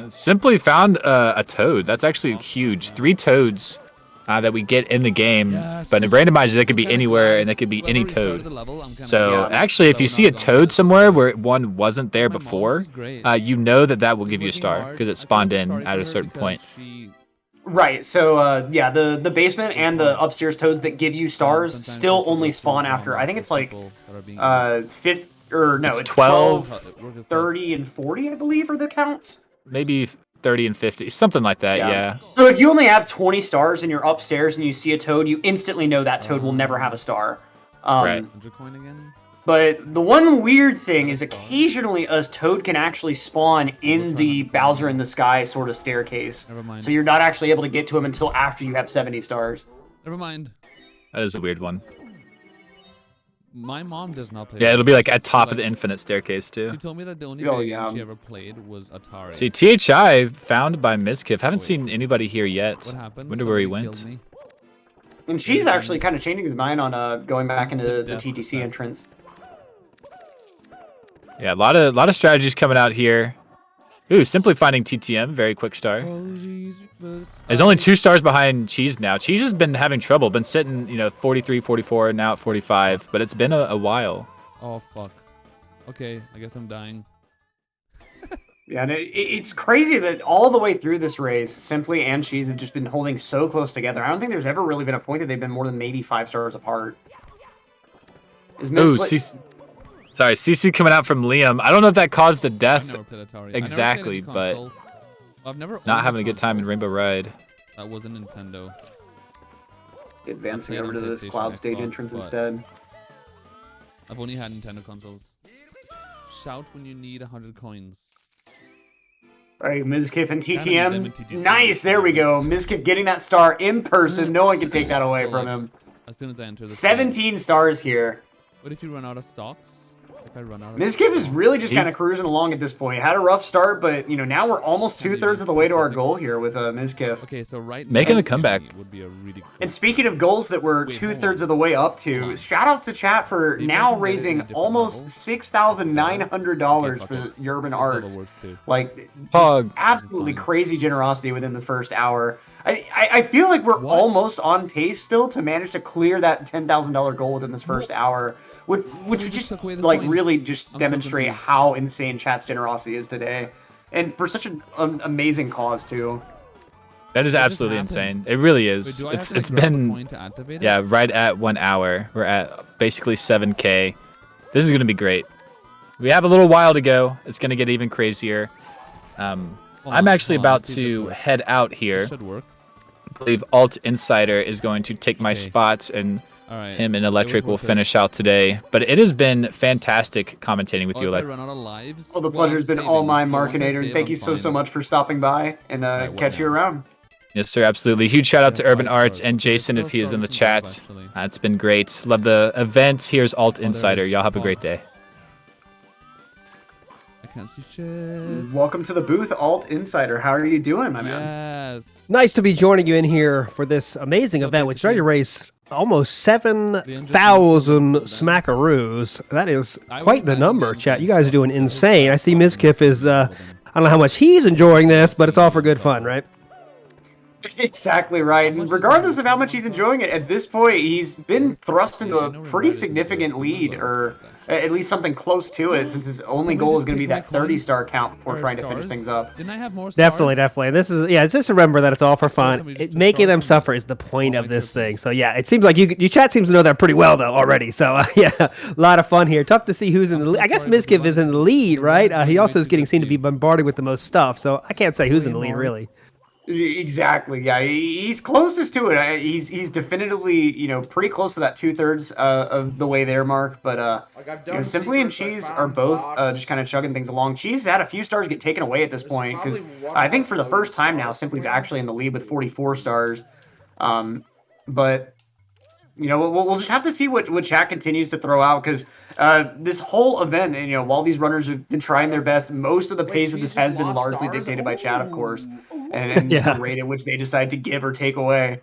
Simply found a toad. That's actually huge. 3 toads that we get in the game. Yes. But in Randomizer, they could be I'm kinda anywhere, glad and they could be any whoever restarted toad. the level, I'm kinda So glad actually, if that you we're see a not toad going somewhere to- where one wasn't there My mom before, was great. you know that will She's give you a working star hard. because I it feel spawned bit in sorry at for a her certain because point. she- Right. So yeah, the basement and the hard. upstairs toads that give you stars sometimes still there's the only work spawn through after. drama I think of it's like people that are being idiots. it's It's 12, 12, Work is tough. 30, and 40, I believe, are the counts. maybe 30 and 50, something like that. Yeah. So if you only have 20 stars and you're upstairs and you see a toad, you instantly know that toad will never have a star. Right. 100 coin again? But the one weird thing Not a is star? occasionally a toad can actually spawn in try the 100 Bowser coin. in the Sky sort of staircase. Never mind. So you're not actually able to get to him until after you have 70 stars. Never mind. That is a weird one. My mom does not play. Yeah, it'll be like at top Like, of the infinite staircase too. She told me that the only Oh, video yeah. game she ever played was Atari. See, THI found by Mizkif. Haven't Wait. seen anybody here yet. What happened? Wonder where he Somebody went. killed me. And she's Yeah, actually kind of changing his mind on going back into the Death TTC effect. entrance. Yeah, a lot of strategies coming out here. Ooh, simply finding TTM, very quick star. There's only 2 stars behind Cheese now. Cheese has been having trouble, been sitting, 43, 44, now at 45, but it's been a while. Oh fuck. Okay, I guess I'm dying. Yeah, and it's crazy that all the way through this race, Simply and Cheese have just been holding so close together. I don't think there's ever really been a point that they've been more than maybe 5 stars apart. Ooh, sorry, CC coming out from Liam. I don't know if that caused the I've death. never played Atari. Exactly, I never played but any console. I've never Not owned having a good time in console. Rainbow Ride. That was a Nintendo. Advancing I played over on to this PlayStation, cloud stage Xbox, entrance but- instead. I've only had Nintendo consoles. Shout when you need 100 coins. All right, Mizkif and Gotta be them in TTM. TTC. Nice, there we go. Mizkif getting that star in person. No one can take that away So, from like, him. As soon as I enter the 17 stars here. What if you run out of stocks? If I run out of Mizkif is really just He's- kind of cruising along at this point. Had a rough start, but now we're almost Can be 2/3 of the way to our specific. goal here with Mizkif. Okay, so right Making now, a comeback. would be a really cool. And speaking of goals that we're Wait, 2/3 of the way up Hold to, on. shout out to chat for Maybe I now can get it in a raising different almost level. $6,900 Okay, for fuck it. Urban This Arts. level works too. Like, Pog. absolutely fine. crazy generosity within the first hour. I feel like we're What? almost on pace still to manage to clear that $10,000 goal within this first hour, which would just just took away the like points. really just I'm so demonstrate confused. how insane chat's generosity is today, and for such an amazing cause too. That is What just absolutely happened? insane. It really Wait, is. do I have It's to, like, it's grab a been coin to activate it? yeah, right at 1 hour. We're at basically 7K. This is gonna be great. We have a little while to go. It's gonna get even crazier. Hold I'm on, actually hold on, about let's see if to this works. head out This here. should work. I believe Alt Insider is going to take my Okay. spot, and All right. him and it Electric was will worth it. finish out today. But it has been fantastic commentating with Oh, you, if I Electric. run out of lives. Well, the well, I'm pleasure's been all saving, mine, so once I Markinator, and save, thank I'm you so fine. much for stopping by, and Alright, what catch you now? around. Yes, sir, absolutely. Huge shout out to Yeah, Urban 5 Arts stars. and Okay, Jason still if he is in the stars from chat. both, actually. It's been great. Love the event. Here's Alt there it Insider. is. Y'all have a Pog. great day. I can't see shit. Welcome to the booth, Alt Insider. How are you doing, my man? Yes. Nice to be joining you in here for this amazing So event, which is ready to basically- raise almost 7,000 Showdown. smackaroos. That is I quite would the imagine number, games chat. like You guys are doing this insane. I see probably Mizkif is, I more than- don't know how much he's enjoying this, but it's all for good fun, right? Exactly right. How much And is regardless it? of how much he's enjoying it, at this point, he's been thrust into Yeah, I a know pretty Red is significant good. lead, Red is or good. at least something close to it, since his only Somebody goal is just going to be take that away coins 30-star count before or trying to finish stars? things up. Didn't I have more stars? Definitely, definitely. And this is, yeah, just remember that it's all for fun. somebody just took Making stars them from me. suffer is the point Oh, of I this tripped. thing. So, yeah, it seems like your chat seems to know that pretty well, though, already. So, yeah, a lot of fun here. Tough to see who's in I'm the lead. so I guess sorry, but the Mizkif is in the line- lead, the right? line's He way also is too getting good seemed to for be you. bombarded with the most stuff. So, I can't say who's in the Way lead, more. really. Exactly. Yeah, he's closest to it. He's definitively pretty close to that 2/3 of the way there, Mark. But Like I've done Simply and secrets, I Cheese found are both blocks. just kind of chugging things along. Cheese had a few stars get taken away at this There's point because probably one I think for the floating first time now, star Simply's somewhere. actually in the lead with 44 stars. But we'll just have to see what chat continues to throw out because this whole event, and while these runners have been trying their best, most of the Wait, pace of Cheese this has just been lost largely stars? dictated by chat, of course, Ooh. and Yeah. the rate at which they decide to give or take away.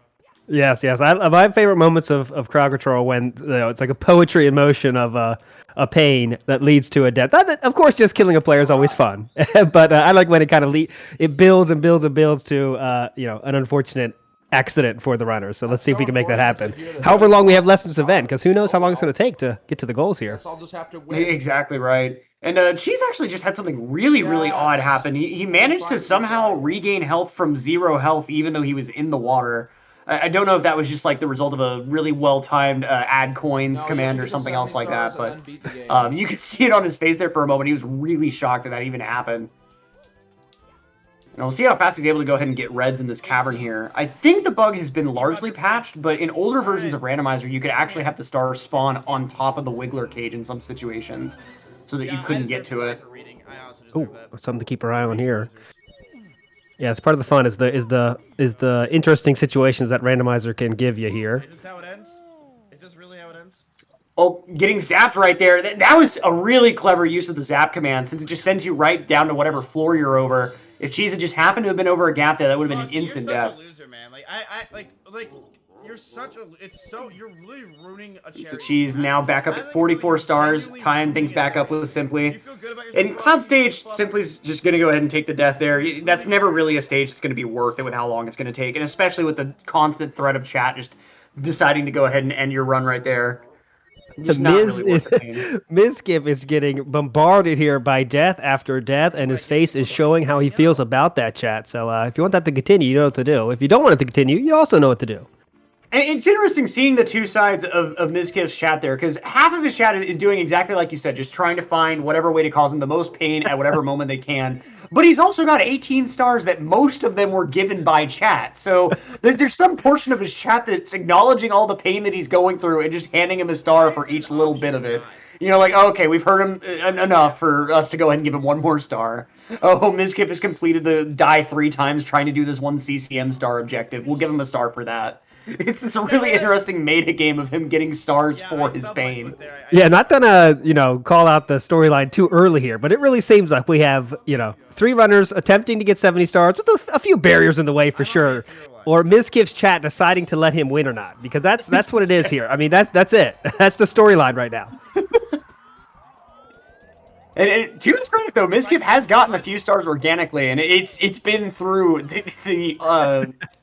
Yes, yes. My favorite moments of crowd control when it's like a poetry in motion of a pain that leads to a death. Of course, just killing a player is always fun, but I like when it kind of it builds and builds and builds to an unfortunate accident for the runners. So let's see if we can make that happen. However long we have left this event, because who knows how long it's going to take to get to the goals here. Guess I'll just have to win. Exactly right. And Cheese actually just had something really, really odd happen. He managed to somehow regain health from 0 health, even though he was in the water. I don't know if that was just like the result of a really well-timed add coins command or something else like that, but you could see it on his face there for a moment. He was really shocked that even happened. And we'll see how fast he's able to go ahead and get reds in this cavern here. I think the bug has been largely patched, but in older versions of Randomizer, you could actually have the star spawn on top of the Wiggler cage in some situations, so that you couldn't get to it. Oh, something to keep our eye on here. Yeah, it's part of the fun is the interesting situations that Randomizer can give you here. Is this how it ends? Is this really how it ends? Oh, getting zapped right there. That was a really clever use of the zap command, since it just sends you right down to whatever floor you're over. If Cheese had just happened to have been over a gap there, that would have been an instant death. You're such a loser, man. Like, you're such a. You're really ruining a charity. So Cheese now back up at 44 stars, tying things back up with Simply. And Cloud Stage, Simply's just going to go ahead and take the death there. That's never really a stage that's going to be worth it with how long it's going to take, and especially with the constant threat of chat just deciding to go ahead and end your run right there. Mizkif is getting bombarded here by death after death, and his face is showing how he feels about that, chat. So if you want that to continue, you know what to do. If you don't want it to continue, you also know what to do. And it's interesting seeing the two sides of Mizkif's chat there, because half of his chat is doing exactly like you said, just trying to find whatever way to cause him the most pain at whatever moment they can. But he's also got 18 stars that most of them were given by chat. So there's some portion of his chat that's acknowledging all the pain that he's going through and just handing him a star for each little bit of it. You know, like, oh, okay, we've heard him enough for us to go ahead and give him one more star. Oh, Mizkif has completed the die 3 times trying to do this one CCM star objective. We'll give him a star for that. It's a really interesting meta game of him getting stars for his pain. Yeah, not gonna, call out the storyline too early here, but it really seems like we have, 3 runners attempting to get 70 stars with a few barriers in the way for sure. Or Mizkif's chat deciding to let him win or not, because that's what it is here. I mean, that's it. That's the storyline right now. And to his credit, though, Mizkif has gotten a few stars organically, and it's been through the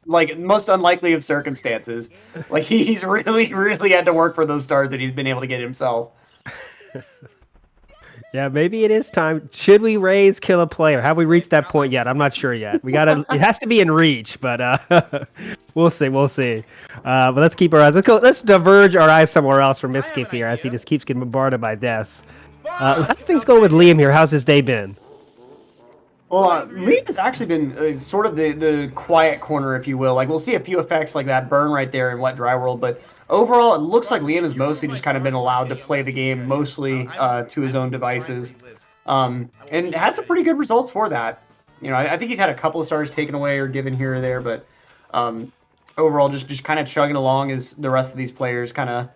like most unlikely of circumstances. Like he's really had to work for those stars that he's been able to get himself. Yeah, maybe it is time. Should we raise kill a player? Have we reached that point yet? I'm not sure yet. We gotta. It has to be in reach, but we'll see. But let's keep our eyes. Let's diverge our eyes somewhere else from Mizkif here, as he just keeps getting bombarded by deaths. Let's things go with Liam here. How's his day been? Well, Liam has actually been sort of the quiet corner, if you will. Like, we'll see a few effects like that burn right there in Wet Dry World, but overall, it looks like Liam has mostly just kind of been allowed to play the game mostly to his own devices, and had some pretty good results for that. I think he's had a couple of stars taken away or given here or there, but overall, just kind of chugging along as the rest of these players kind of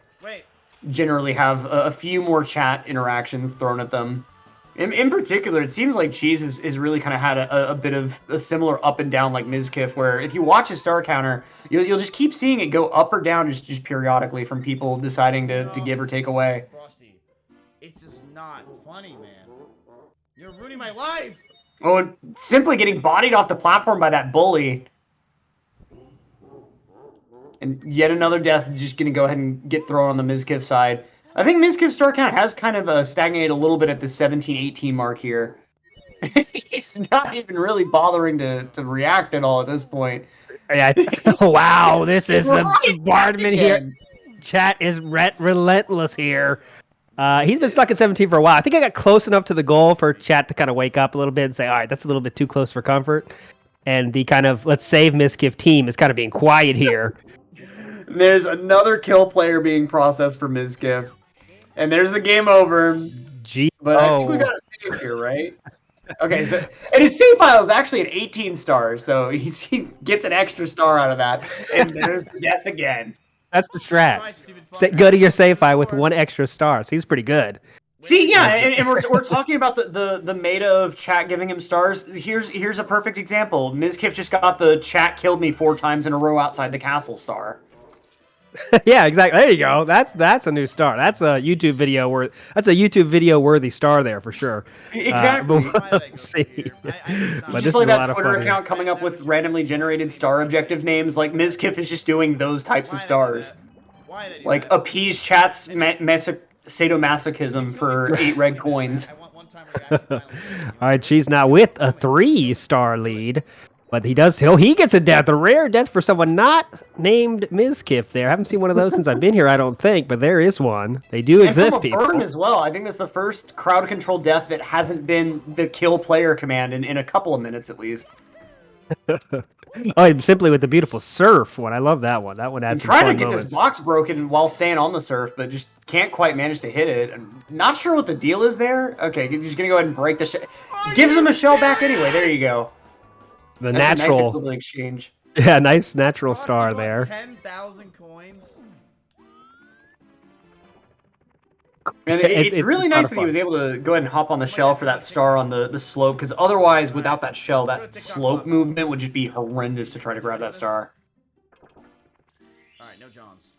generally have a few more chat interactions thrown at them. In particular, it seems like Cheese is really kind of had a bit of a similar up and down like Mizkif, where if you watch his star counter, you'll just keep seeing it go up or down just periodically from people deciding to give or take away. Frosty, it's just not funny, man. You're ruining my life! Oh, and simply getting bodied off the platform by that bully. And yet another death just going to go ahead and get thrown on the Mizkif side. I think Mizkif's star count has kind of stagnated a little bit at the 17-18 mark here. He's not even really bothering to react at all at this point. Yeah. Wow, this is a bombardment here. Chat is relentless here. He's been stuck at 17 for a while. I think I got close enough to the goal for chat to kind of wake up a little bit and say, all right, that's a little bit too close for comfort. And the kind of let's save Mizkif team is kind of being quiet here. There's another kill player being processed for Mizkif. And there's the game over. But I think we got a save here, right? Okay, so and his save file is actually an 18 stars, so he gets an extra star out of that. And there's the death again. That's the strat. Go to your save file with 1 extra star. So he's pretty good. See, yeah, and we're talking about the meta of chat giving him stars. Here's a perfect example. Mizkif just got the chat killed me 4 times in a row outside the castle star. Yeah, exactly. There you go. That's a new star. That's a YouTube video worthy star there for sure. Exactly. But Why did I we'll go see. through here? I was not But Just this like is a that lot of Twitter fun. account coming up with randomly generated star objective names, like Mizkif is just doing those types of stars. Why did I do Like that? appease chat's sadomasochism for 8 red coins. I want one time where you actually finally- All right, she's now with a 3-star lead, but he gets a death, a rare death for someone not named Mizkif there. I haven't seen one of those since I've been here, I don't think, but there is one. They do And exist, from a people. burn as well. I think that's the first crowd control death that hasn't been the kill player command in a couple of minutes at least. Oh, and simply with the beautiful surf one. I love that one. That one I'm adds some trying to fun get moments. this box broken while staying on the surf, but just can't quite manage to hit it. I'm not sure what the deal is there. Okay, you're just gonna go ahead and break the shell. Gives him a shell back anyway. There you go. The That's a nice natural, equivalent exchange. yeah, nice natural Cost star you about there. 10,000 coins. And it's really a lot nice of that he fun. was able to go ahead and hop on the shell for that star on the slope, because otherwise, without that shell, that slope movement would just be horrendous to try to grab that star. Alright, no Johns.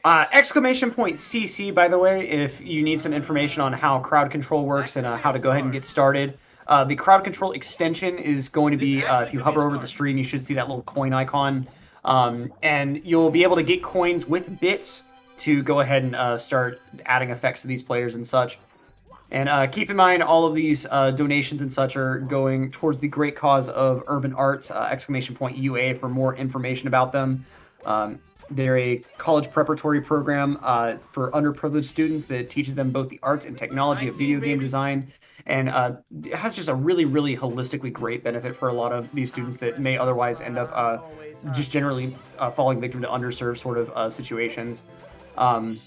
Exclamation point CC, by the way, if you need some information on how crowd control works and how to go ahead and get started. The crowd control extension is going to be, if you hover over the stream, you should see that little coin icon. And you'll be able to get coins with bits to go ahead and start adding effects to these players and such. And keep in mind, all of these donations and such are going towards the great cause of urban arts, exclamation point UA for more information about them. They're a college preparatory program for underprivileged students that teaches them both the arts and technology of video game design. And it has just a really, really holistically great benefit for a lot of these students that may otherwise end up just generally falling victim to underserved sort of situations. So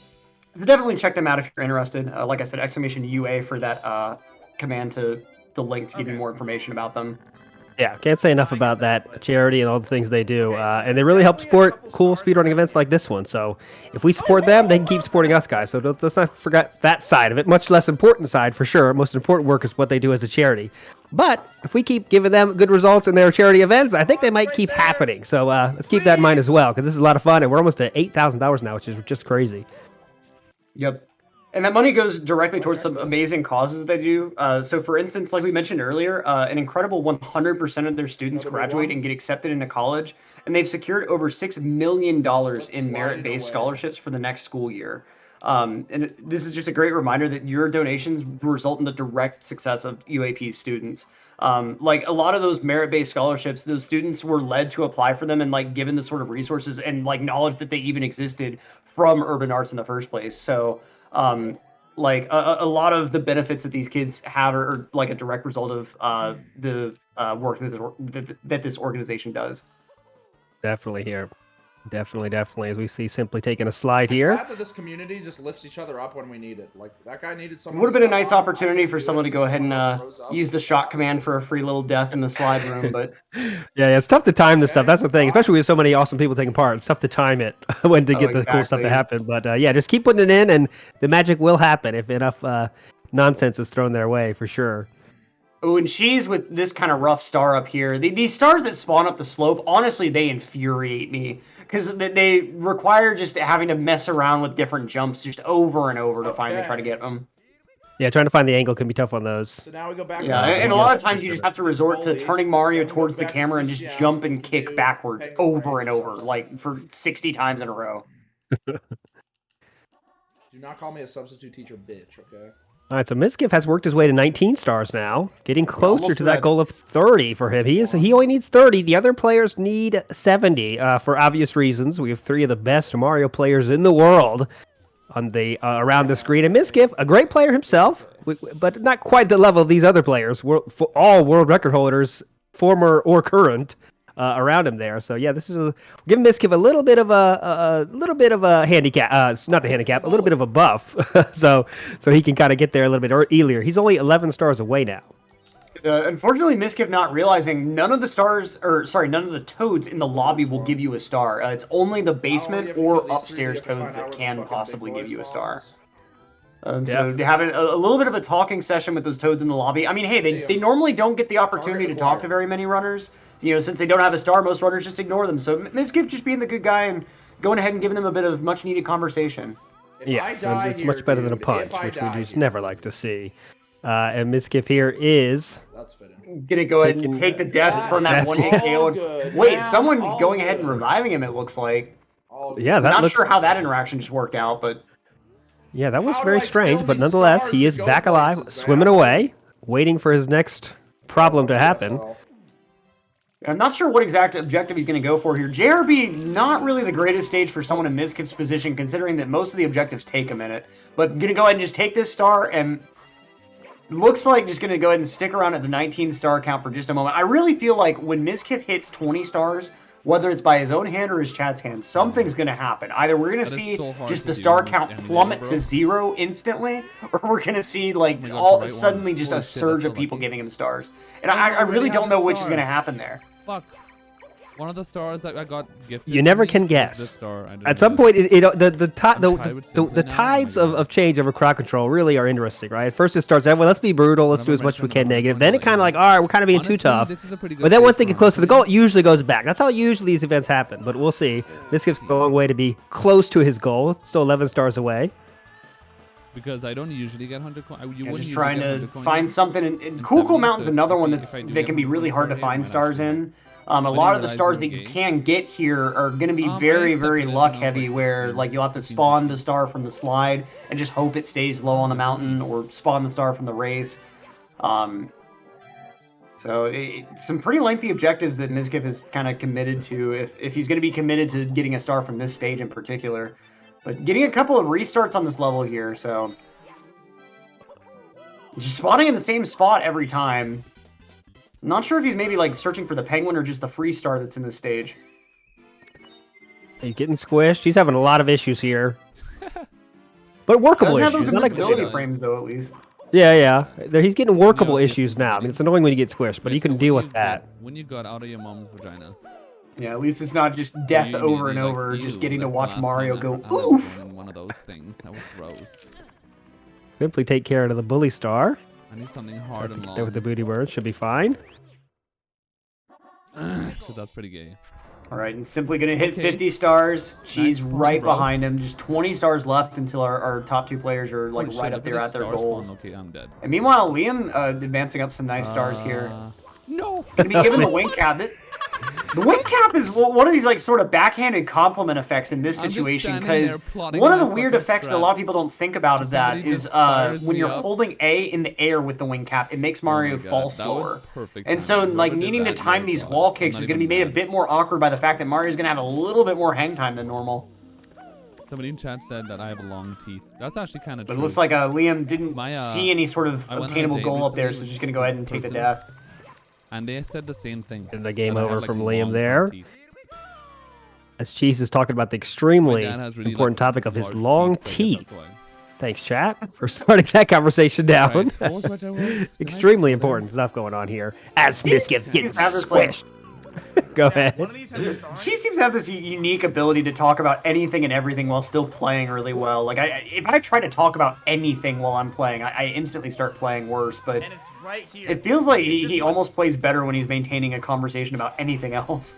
definitely check them out if you're interested. Like I said, exclamation UA for that command to the link to give you more information about them. Yeah, can't say enough about that charity and all the things they do. And they really help support cool speedrunning events like this one. So if we support them, they can keep supporting us, guys. So let's not forget that side of it. Much less important side, for sure. Most important work is what they do as a charity. But if we keep giving them good results in their charity events, I think they might keep happening. So let's keep that in mind as well, because this is a lot of fun. And we're almost at $8,000 now, which is just crazy. Yep. And that money goes directly towards some amazing causes they do. So, for instance, like we mentioned earlier, an incredible 100% of their students graduate and get accepted into college, and they've secured over $6 million in merit-based scholarships for the next school year. And this is just a great reminder that your donations result in the direct success of UAP students. Like a lot of those merit-based scholarships, those students were led to apply for them and like given the sort of resources and like knowledge that they even existed from urban arts in the first place. So like a lot of the benefits that these kids have are like a direct result of the work that this organization does. Definitely here. Definitely. As we see Simply taking a slide here. Glad that this community just lifts each other up when we need it. Like that guy needed It someone. would have to been a step nice on. opportunity for someone to go ahead and Rose up. use the shot command for a free little death in the slide room, but Yeah, it's tough to time this stuff. That's the thing, especially with so many awesome people taking part. It's tough to time it when to get the cool stuff to exactly. happen. But yeah, just keep putting it in, and the magic will happen if enough nonsense is thrown their way, for sure. oh, and she's with this kind of rough star up here. These stars that spawn up the slope, honestly, they infuriate me because they require just having to mess around with different jumps just over and over to finally try to get them. Yeah, trying to find the angle can be tough on those. So now we go back. Yeah, to and a lot of times you just have to resort to turning Mario towards the camera and just jump and kick backwards over and over, like for 60 times in a row. Do not call me a substitute teacher, bitch. Okay. All right, so Mizkif has worked his way to 19 stars now, getting closer almost to to that that. goal of 30 for him. He only needs 30. The other players need 70 for obvious reasons. We have 3 of the best Mario players in the world on the around the screen. And Mizkif, a great player himself, but not quite the level of these other players. For all world record holders, former or current, around him there. So yeah, this is give Mizkif a little bit of a handicap. Not the handicap, a little bit of a buff, so he can kind of get there a little bit earlier. He's only 11 stars away now. Unfortunately, Mizkif not realizing none of the toads in the lobby will give you a star. It's only the basement or upstairs toads that can possibly give you a star. So having a little bit of a talking session with those toads in the lobby. I mean, hey, they normally don't get the opportunity to talk to very many runners. Since they don't have a star, most runners just ignore them. So Mizkif just being the good guy and going ahead and giving them a bit of much needed conversation. Yes, it's much better than a punch, which we just never like to see. And Mizkif here is... That's fitting. Gonna go ahead and take the death from that one-hit KO. Wait, someone going ahead and reviving him, it looks like. Yeah, I'm not sure how that interaction just worked out, but... Yeah, that was very strange, but nonetheless, he is back alive, swimming away, waiting for his next problem to happen. I'm not sure what exact objective he's going to go for here. JRB, not really the greatest stage for someone in Mizkif's position, considering that most of the objectives take a minute. But going to go ahead and just take this star, and looks like just going to go ahead and stick around at the 19 star count for just a moment. I really feel like when Mizkif hits 20 stars, whether it's by his own hand or his chat's hand, something's going to happen. Either we're going to see just the star count plummet to 0 instantly, or we're going to see like suddenly just a surge of people giving him stars. And I really don't know which is going to happen there. Fuck. One of the stars that I got gifted. You never can guess. At some point, the tides of change over crowd control really are interesting, right? At first it starts out, well, let's be brutal, let's do as much as we can negative. Then it kind of like, all right, we're kind of being too tough. But then once they get close to the goal, it usually goes back. That's how usually these events happen. But we'll see. This gives a long way to be close to his goal. Still 11 stars away. Because I don't usually get 100 coins. Just trying to find something. And Cool Mountain's another one that can be really hard to find stars in. A lot of the stars that you can get here are going to be very, very luck heavy, where like you'll have to spawn the star from the slide and just hope it stays low on the mountain, or spawn the star from the race. So some pretty lengthy objectives that Mizkif is kind of committed to, if he's going to be committed to getting a star from this stage in particular. But getting a couple of restarts on this level here, so just spawning in the same spot every time. Not sure if he's maybe like searching for the penguin or just the free star that's in this stage. He's getting squished. He's having a lot of issues here, but workable issues. Doesn't have those invisibility frames though, at least. Yeah. He's getting workable issues now. I mean, it's annoying when you get squished, but you can deal with that. When you got out of your mom's vagina. Yeah, at least it's not just death over and over, just getting to watch Mario go oof. One of those things. That was gross. Simply take care of the bully star. I need something hard and long. There with the booty bird should be fine. Because that's pretty gay. All right, and simply going to hit 50 stars. She's right behind him. Just 20 stars left until our top two players are like right up there at their goals. Okay, I'm dead. And meanwhile, Liam advancing up some nice stars here. No. Going to be given the wing cap. The wing cap is one of these like sort of backhanded compliment effects in this situation, because one of the weird effects that a lot of people don't think about is when you're holding A in the air with the wing cap, it makes Mario fall slower. And so like needing to time these wall kicks is going to be made a bit more awkward by the fact that Mario's going to have a little bit more hang time than normal. Somebody in chat said that I have long teeth. That's actually kind of true. But it looks like Liam didn't see any sort of obtainable goal up there, so just going to go ahead and take the death. And they said the same thing. And the game over from Liam there. As Cheese is talking about the extremely important topic of his long teeth. Thanks, chat, for starting that conversation down. Extremely important stuff going on here. As Mizkif gets squished. Go ahead. She seems to have this unique ability to talk about anything and everything while still playing really well. Like, if I try to talk about anything while I'm playing, I instantly start playing worse. But it feels like he almost plays better when he's maintaining a conversation about anything else.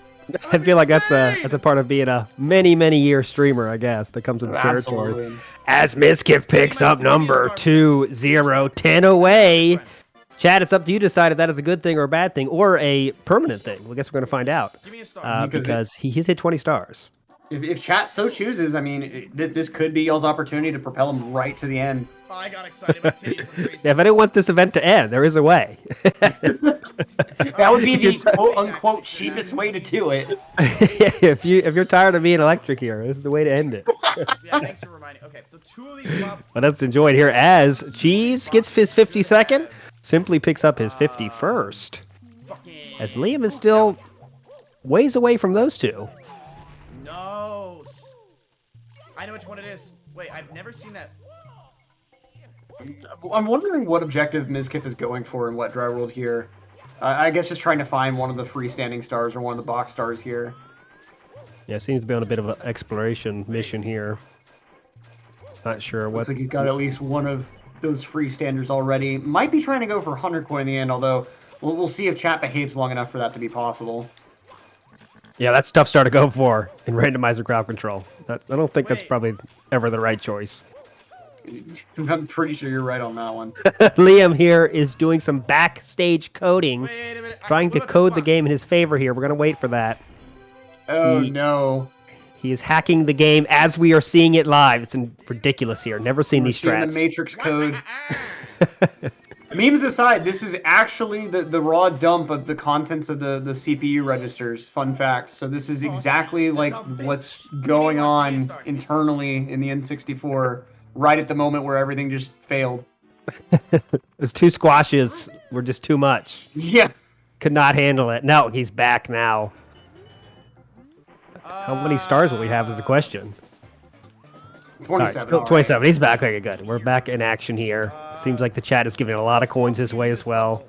I feel like that's a part of being a many year streamer, I guess, that comes with the territory. Absolutely. As Mizkif picks up number 2-0, 10 away. Chad, it's up to you to decide if that is a good thing or a bad thing or a permanent thing. Well, I guess we're going to find out. Give me a star. Because he's hit 20 stars. If chat so chooses, I mean, this could be y'all's opportunity to propel him right to the end. Oh, I got excited. My titties went crazy. Yeah, if anyone wants this event to end, there is a way. That would be the quote-unquote cheapest way to do it. if you're tired of being electric here, this is the way to end it. Yeah, thanks for reminding. Okay, so two of these pop. But let's enjoy it here as Cheese gets his 52nd. Simply picks up his 51st. As Liam is still ways away from those two. No. I know which one it is. Wait, I've never seen that. I'm wondering what objective Mizkif is going for in Wet Dry World here. I guess just trying to find one of the freestanding stars or one of the box stars here. Yeah, seems to be on a bit of an exploration mission here. Not sure what. Looks like he's got at least one of those freestanders already. Might be trying to go for 100 coin in the end, although we'll see if chat behaves long enough for that to be possible. Yeah, that's tough star to go for in randomizer crowd control. I don't think that's Wait. probably ever the right choice. I'm pretty sure you're right on that one. Liam here is doing some backstage coding, Wait a minute. trying What to about code the box? game in his favor here. We're going to wait for that. Oh He- no. He is hacking the game as we are seeing it live. It's ridiculous here. Never seen We're these seeing the strats. Matrix code. Memes aside, this is actually the raw dump of the contents of the CPU registers. Fun fact. So this is exactly like what's going on internally in the N64 right at the moment where everything just failed. Those 2 squashes were just too much. Yeah. Could not handle it. No, he's back now. How many stars will we have is the question. 27. Still 27. He's back. Okay, good. We're back in action here. Seems like the chat is giving a lot of coins his way as well.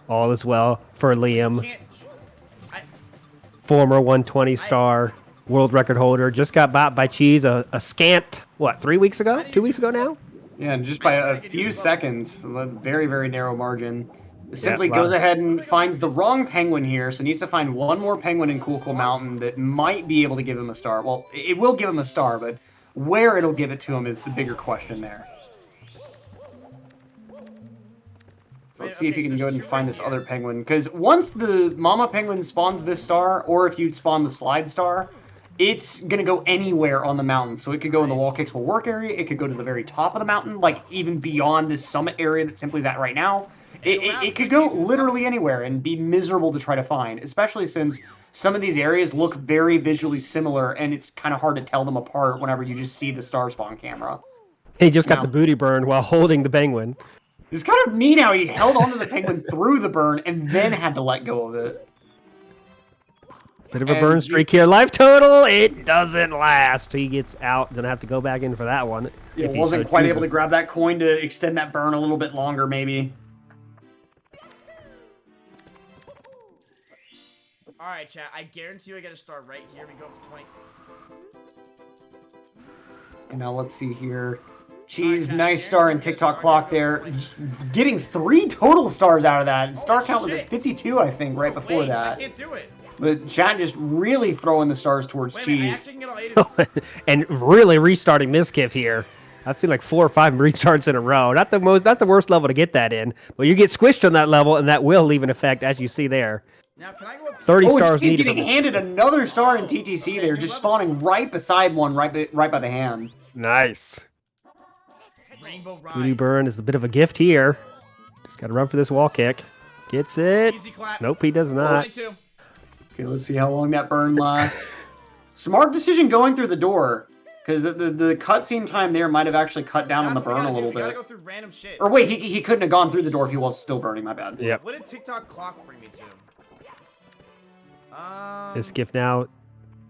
All is well for Liam. Can't. Former 120 star world record holder. Just got bought by Cheese a scant, what, 3 weeks ago? 2 weeks ago now? Yeah, and just by a few seconds, a very, very narrow margin. Simply wow. goes ahead and finds the wrong penguin here, so needs to find one more penguin in Cool Mountain that might be able to give him a star. Well, it will give him a star, but where it'll give it to him is the bigger question there. So let's see if you can go ahead and find this other penguin, because once the mama penguin spawns this star, or if you spawn the slide star, it's going to go anywhere on the mountain. So it could go in the wall kicks will work area, it could go to the very top of the mountain, like even beyond this summit area that Simply's at right now. It could go literally anywhere and be miserable to try to find, especially since some of these areas look very visually similar, and it's kind of hard to tell them apart whenever you just see the star spawn camera. He just got No. the booty burned while holding the penguin. It's kind of neat how he held onto the penguin through the burn and then had to let go of it. Bit of a And burn the- streak here. Life total, it doesn't last. He gets out. Gonna have to go back in for that one. It wasn't quite able to grab that coin to extend that burn a little bit longer, maybe. All right, chat. I guarantee you I get a star right here. We go up to 20. And now let's see here. Cheese, Alright, nice Jack, star and get a TikTok star, clock get a there. star. Getting 3 total stars out of that. Star count was shit. at 52, I think, right Oh, before wait, I that. can't do it. But chat just really throwing the stars towards Wait a minute. I Cheese. actually can get all 8 of these. And really restarting Mizkif here. I feel like 4 or 5 restarts in a row. Not the worst level to get that in, but you get squished on that level, and that will leave an effect, as you see there. Now, can I go up 30 Oh, and stars Cheese needed. getting from- handed another star in TTC there, just spawning right beside one, right by the hand. Nice. Rainbow Booty Ride? burn is a bit of a gift here. Just got to run for this wall kick. Gets it. Easy clap. Nope, he does not. 22. Okay, let's see how long that burn lasts. Smart decision going through the door, because the cutscene time there might have actually cut down on the That's what we burn a gotta little do. We gotta bit. go through random shit. Or wait, he couldn't have gone through the door if he was still burning, my bad. Yep. What did TikTok clock bring me to? Mizkif now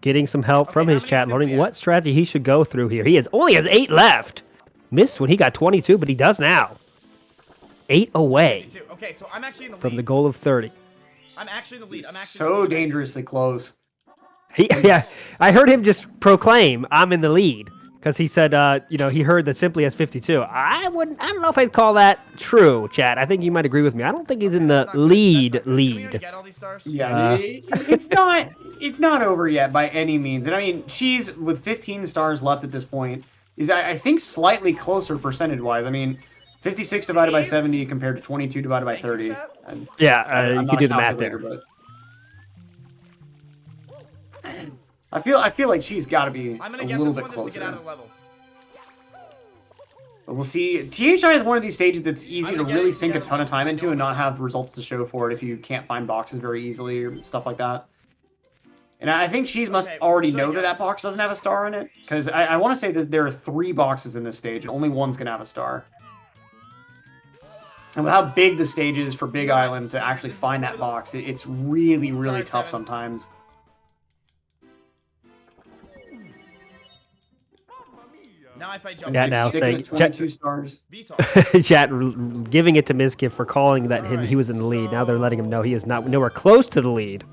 getting some help Okay, from how his many chat, is it learning we what have? strategy he should go through here. He only has 8 left. Missed when he got 22, but he does now. 8 away 52. Okay, so I'm actually in the lead. from the goal of 30. I'm actually in the lead. I'm actually So dangerously close. Yeah, I heard him just proclaim, "I'm in the lead," because he said, he heard that Simply has 52. I don't know if I'd call that true, chat. I think you might agree with me. I don't think he's in the That's not good. lead. That's not good. Can we already get all these stars? Yeah, it's not over yet by any means. And I mean, Cheese with 15 stars left at this point is I think slightly closer percentage-wise. I mean, 56 divided by 70 compared to 22 divided by 30. And Yeah, I'm you not can a do the math calculator, there. but I feel like she's got to be I'm a gonna get little this bit one just to get out closer. of the level. But we'll see. THI is one of these stages that's easy I'm to gonna really get sink a it ton of time I into know and I'm not not. have results to show for it if you can't find boxes very easily or stuff like that. And I think Cheese must Okay, already so know you that got- that box doesn't have a star in it. Because I want to say that there are 3 boxes in this stage and only one's going to have a star. And with how big the stage is for Big Island to actually find that box, it's really, really Sorry, tough 7. sometimes. Now if I jump. Yeah, He's now sticking saying- with 22 stars. Vsauce. Chat giving it to Mizkif for calling that he was in the lead. Now they're letting him know he is not nowhere close to the lead.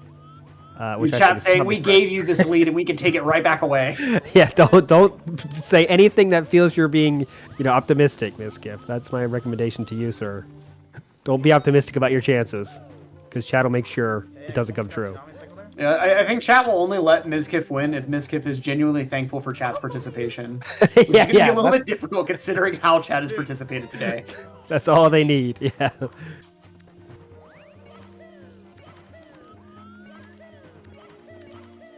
Which I Chat think is saying probably we correct. gave you this lead and we can take it right back away. Yeah, don't say anything that feels you're being, optimistic, Mizkif. That's my recommendation to you, sir. Don't be optimistic about your chances, because chat will make sure it doesn't come true. Yeah, I think chat will only let Mizkif win if Mizkif is genuinely thankful for chat's participation. Which is going to be a little bit difficult considering how chat has participated today. That's all they need. Yeah.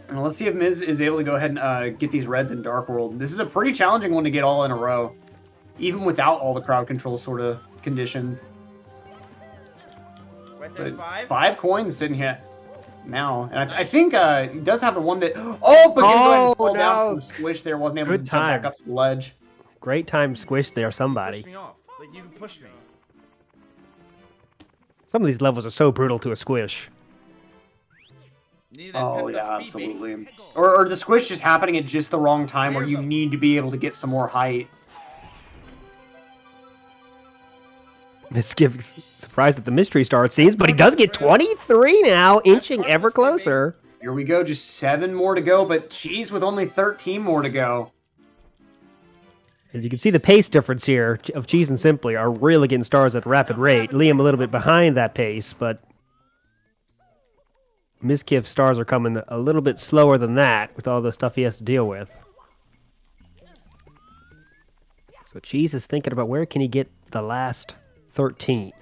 And let's see if Miz is able to go ahead and get these reds in Dark World. This is a pretty challenging one to get all in a row, even without all the crowd control sort of conditions. Wait, there's But 5? 5 coins sitting here now, and I think he does have the one that. Oh, but go ahead and fall down from squish there. Wasn't able to jump back up to the ledge. Great time squish there, You somebody. pushed me off. Like, you can push me. Some of these levels are so brutal to a squish. Needed that Oh pent yeah, up speed, baby. absolutely. Or the squish just happening at just the wrong time, where you need to be able to get some more height. Mizkif surprised at the mystery star it seems, but he does get 23 now, inching ever closer. Here we go, just 7 more to go, but Cheese with only 13 more to go. As you can see, the pace difference here of Cheese and Simply are really getting stars at a rapid rate. Liam a little bit behind that pace, but Mizkif's stars are coming a little bit slower than that with all the stuff he has to deal with. So Cheese is thinking about where can he get the last 13.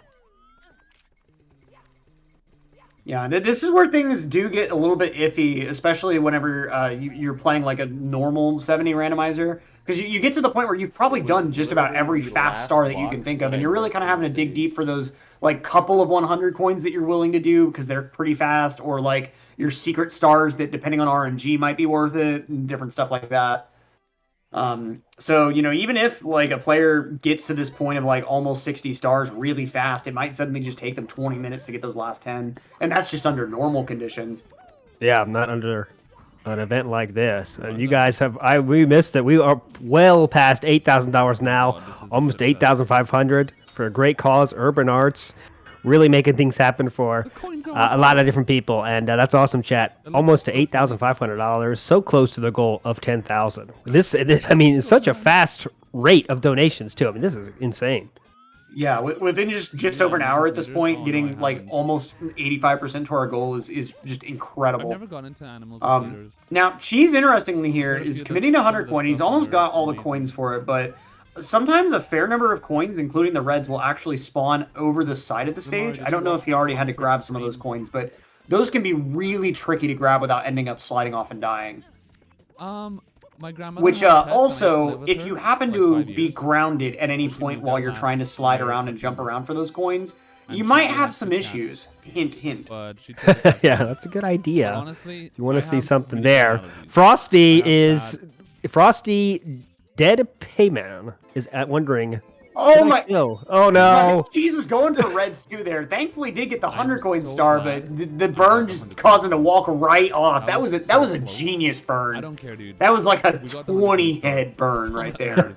Yeah, this is where things do get a little bit iffy, especially whenever you're playing like a normal 70 randomizer. Because you get to the point where you've probably done just about every fast star that you can think of, and you're really kind of having to dig deep for those like couple of 100 coins that you're willing to do because they're pretty fast, or like your secret stars that, depending on RNG, might be worth it, and different stuff like that. So, even if like a player gets to this point of like almost 60 stars really fast, it might suddenly just take them 20 minutes to get those last 10. And that's just under normal conditions. Yeah, not under an event like this. And you guys we missed it. We are well past $8,000 now, almost 8,500 for a great cause, Urban Arts. Really making things happen for a lot of different people, and that's awesome, chat. Almost to $8,500, so close to the goal of 10,000. This, I mean, it's such a fast rate of donations too. I mean, this is insane. Yeah, within just over an hour at this point, getting like almost 85% to our goal is just incredible. I've never gone into animals. Now, Cheese, interestingly here, is committing to 100 coin. He's almost got all the coins for it, but sometimes a fair number of coins, including the reds, will actually spawn over the side of the stage. I don't know if he already had to grab some of those coins, but those can be really tricky to grab without ending up sliding off and dying. My grandmother. Which also, if you happen to be grounded at any point while you're trying to slide around and jump around for those coins, you might have some issues. Hint, hint. But she yeah, that's a good idea. Honestly, you want to see something there. Frosty Dead Payman is wondering. Oh my! Oh no! Cheese was going for reds too there. Thankfully, did get the 100 coin star, but the burn just caused him to walk right off. That was a genius burn. I don't care, dude. That was like a 20 head burn right there.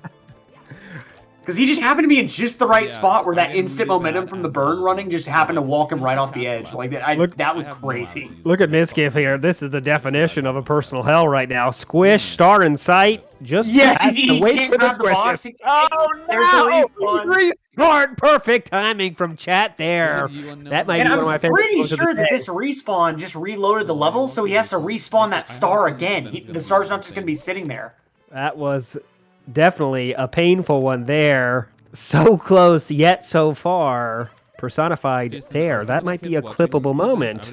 Because he just happened to be in just the right spot where that instant momentum from the burn running just happened to walk him right off the edge. Like that was crazy. Look at Mizkif here. This is the definition of a personal hell right now. Squish, star in sight. Just has to wait for the squish. Oh no! Restart. Perfect timing from chat there. That might be one of my favorite. I'm pretty sure that this respawn just reloaded the level, so he has to respawn that star again. The star's not just going to be sitting there. That was definitely a painful one there. So close, yet so far. Personified there. That might be a clippable moment.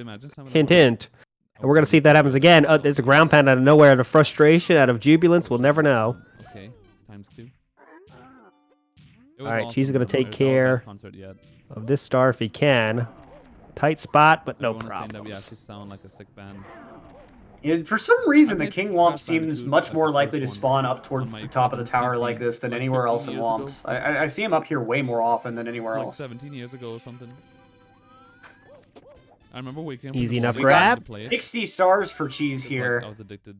Hint, hint. And we're going to see if that happens again. There's a ground pound out of nowhere, out of frustration, out of jubilance. We'll never know. Okay, ×2. All right, Cheese is going to take care of this star if he can. Tight spot, but no problem. Sound like a sick band. Yeah, for some reason, the King Womp seems much more likely to spawn up towards the top of the tower like this than anywhere else in Womps. I see him up here way more often than anywhere else. 17 years ago or something. I remember waking up. Easy enough grab. 60 stars for Cheese here. I was addicted.